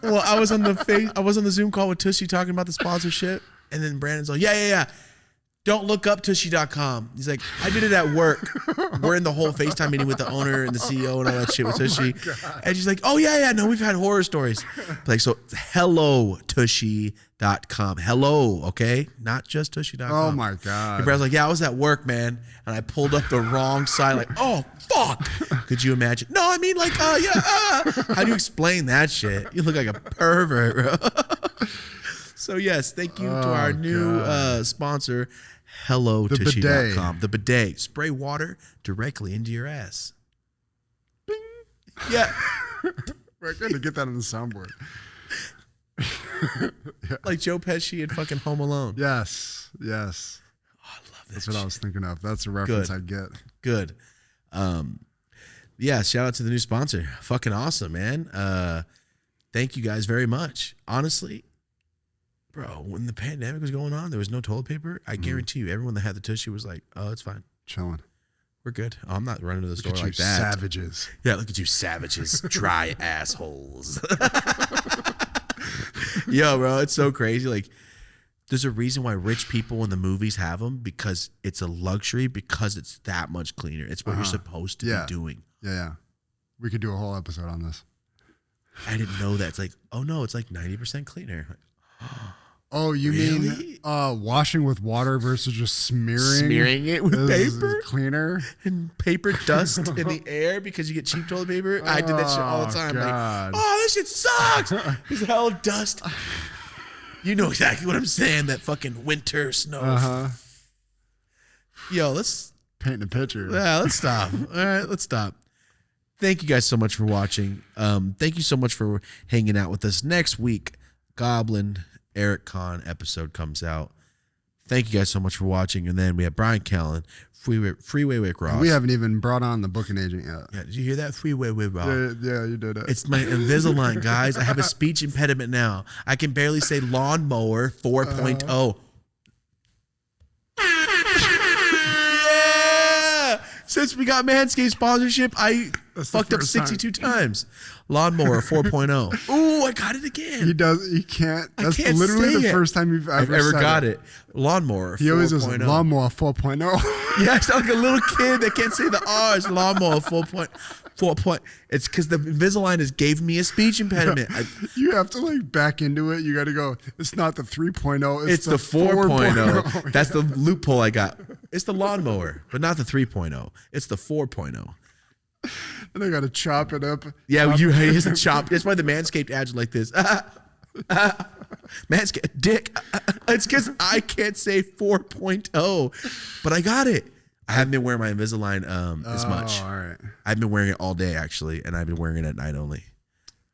Well, I was on the Zoom call with Tushy talking about the sponsorship, and then Brandon's like, yeah. Don't look up Tushy.com. He's like, I did it at work. We're in the whole FaceTime meeting with the owner and the CEO and all that shit with Tushy. And she's like, oh, yeah, no, we've had horror stories. Like, so hello, Tushy.com. Hello, okay? Not just Tushy.com. Oh, my God. And Brad's like, yeah, I was at work, man. And I pulled up the wrong side, like, oh, fuck. Could you imagine? No, I mean, like, How do you explain that shit? You look like a pervert, bro. So, yes, thank you to our new sponsor, HelloTushy.com. The bidet. Spray water directly into your ass. Bing. Yeah. We're going to get that on the soundboard. Yeah. Like Joe Pesci in fucking Home Alone. Yes. Oh, I love this. That's what I was thinking of. That's a reference I get. Good. Yeah, shout out to the new sponsor. Fucking awesome, man. Thank you guys very much. Honestly, bro, when the pandemic was going on, there was no toilet paper. I guarantee you, everyone that had the Tushy was like, oh, it's fine. Chilling. We're good. Oh, I'm not running to the store Look at like you that. Savages. Yeah, look at you savages. Dry assholes. Yo, bro, it's so crazy. Like, there's a reason why rich people in the movies have them, because it's a luxury, because it's that much cleaner. It's what you're supposed to be doing. Yeah. We could do a whole episode on this. I didn't know that. It's like, oh, no, it's like 90% cleaner. Oh, you Really? mean washing with water versus just smearing it with is paper cleaner? and paper dust in the air because you get cheap toilet paper. I did that shit all the time. God. Like, oh, this shit sucks. There's hell of dust. You know exactly what I'm saying. That fucking winter snow. Yo, let's paint a picture. Yeah, let's stop. All right, let's stop. Thank you guys so much for watching. Thank you so much for hanging out with us. Next week, Goblin Eric Kahn episode comes out. Thank you guys so much for watching. And then we have Brian Callen, Freeway with Ross. We haven't even brought on the booking agent yet. Yeah, did you hear that? Freeway with Ross. Yeah, you did it. It's my Invisalign, guys. I have a speech impediment now. I can barely say lawnmower 4.0. Yeah! Since we got Manscaped sponsorship, I fucked up 62 times. Lawnmower 4.0. Ooh, I got it again. He can't. That's can't literally say the it. first time you've ever said got it. Lawnmower 4.0. He always says lawnmower 4.0. Yeah, I sound like a little kid that can't say the R's. Lawnmower 4.0. It's because the Invisalign has gave me a speech impediment. You have to like back into it. You got to go. It's not the 3.0. It's the 4.0. That's the loophole I got. It's the lawnmower, but not the 3.0. It's the 4.0. And I got to chop it up. Yeah, you hate the chop. That's why the Manscaped ads are like this. Manscaped, dick. It's because I can't say 4.0, but I got it. I haven't been wearing my Invisalign as much. Oh, all right. I've been wearing it all day, actually, and I've been wearing it at night only.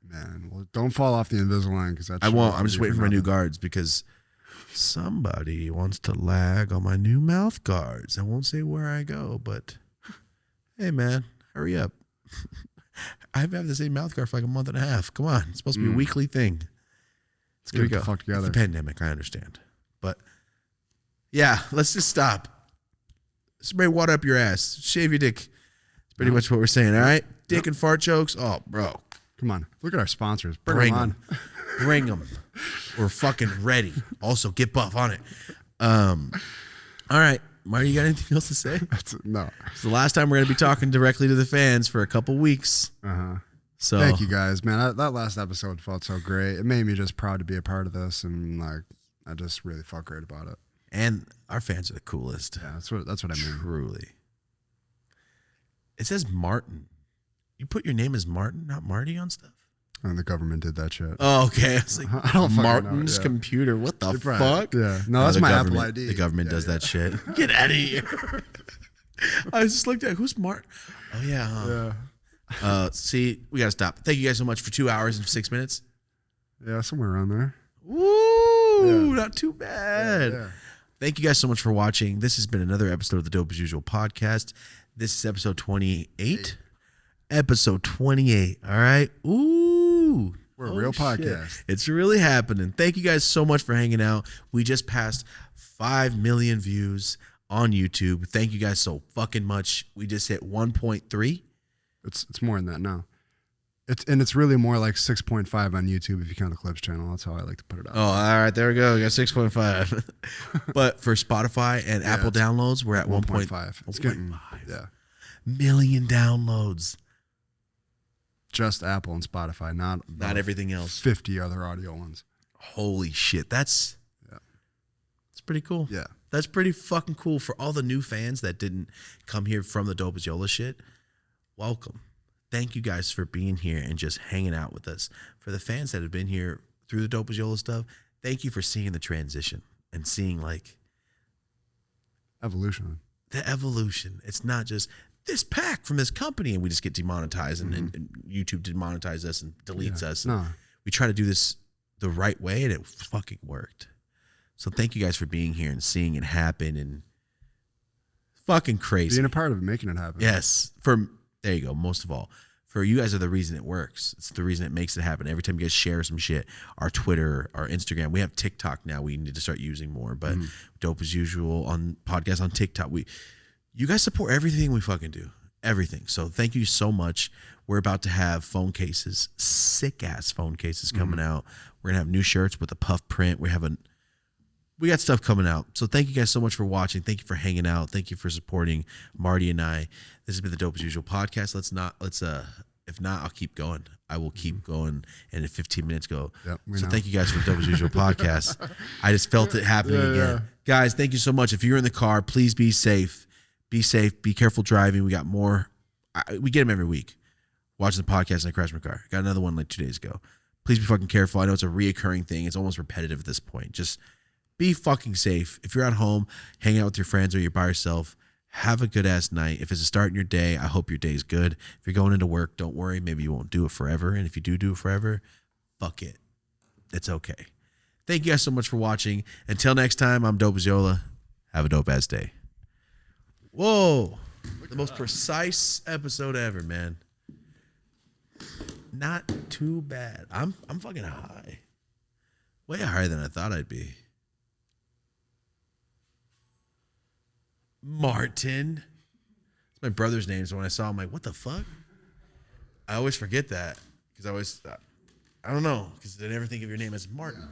Man, well, don't fall off the Invisalign because I won't. I'm just waiting for my new guards because somebody wants to lag on my new mouth guards. I won't say where I go, but hey, man, hurry up. I've had the same mouth guard for like a month and a half. Come on. It's supposed to be a weekly thing. It's Get going it to the go. fuck together. It's the pandemic. I understand. But yeah, let's just stop. Spray water up your ass. Shave your dick. That's pretty much what we're saying. All right? Dick and fart jokes. Oh, bro. Come on. Look at our sponsors. Bring them them. Bring them. We're fucking ready. Also, get buff on it. All right. Marty, you got anything else to say? No. It's the last time we're going to be talking directly to the fans for a couple weeks. So Thank you guys, man. That last episode felt so great. It made me just proud to be a part of this, and like I just really felt great about it. And our fans are the coolest. Yeah, that's what I mean. Truly. It says Martin. You put your name as Martin, not Marty on stuff? And the government did that shit. Oh, okay. I was like, I don't fucking Martin's know, yeah. computer. What the Probably- fuck? Yeah. No, that's the my government- Apple ID. The government does that shit. Get out of here. I just looked at who's Martin. Oh, yeah. Huh? Yeah. See, we got to stop. Thank you guys so much for 2 hours and 6 minutes. Yeah, somewhere around there. Woo! Not too bad. Yeah. Thank you guys so much for watching. This has been another episode of the Dope as Usual podcast. This is episode 28. Episode 28. All right. Ooh. We're a real podcast. It's really happening. Thank you guys so much for hanging out. We just passed 5 million views on YouTube. Thank you guys so fucking much. We just hit 1.3. It's more than that now. It's really more like 6.5 on YouTube if you count the clips channel. That's how I like to put it out. Oh, all right, there we go. We got 6.5. But for Spotify and Apple downloads, we're at 1.5. It's getting million downloads. Just Apple and Spotify, not everything else. 50 other audio ones. Holy shit, that's pretty cool. Yeah. That's pretty fucking cool for all the new fans that didn't come here from the Dope as Yola shit. Welcome. Thank you guys for being here and just hanging out with us. For the fans that have been here through the Dope as Yola stuff, thank you for seeing the transition and seeing like evolution. The evolution. It's not just this pack from this company and we just get demonetized and YouTube demonetizes us and deletes us. No. We try to do this the right way and it fucking worked. So thank you guys for being here and seeing it happen and fucking crazy. Being a part of it, making it happen. Yes. There you go. Most of all, for you guys are the reason it works. It's the reason it makes it happen. Every time you guys share some shit, our Twitter, our Instagram, we have TikTok now. We need to start using more, but Dope as Usual on podcasts on TikTok. You guys support everything we fucking do. Everything. So thank you so much. We're about to have phone cases, sick ass phone cases coming out. We're gonna have new shirts with a puff print. We got stuff coming out. So thank you guys so much for watching. Thank you for hanging out. Thank you for supporting Marty and I. This has been the Dope as Usual podcast. If not, I'll keep going. I will keep going and in 15 minutes go. Yep, thank you guys for the Dope as Usual podcast. I just felt it happening again. Yeah. Guys, thank you so much. If you're in the car, please be safe. Be safe. Be careful driving. We got more. We get them every week. Watching the podcast and I crash my car. Got another one like 2 days ago. Please be fucking careful. I know it's a reoccurring thing. It's almost repetitive at this point. Just be fucking safe. If you're at home, hang out with your friends or you're by yourself, have a good ass night. If it's a start in your day, I hope your day's good. If you're going into work, don't worry. Maybe you won't do it forever. And if you do it forever, fuck it. It's okay. Thank you guys so much for watching. Until next time, I'm Dope as Yola. Have a dope ass day. Whoa. The most precise episode ever, man. Not too bad. I'm fucking high. Way higher than I thought I'd be. Martin. It's my brother's name, so when I saw him, I'm like, what the fuck? I always forget that because I don't know, because I never think of your name as Martin.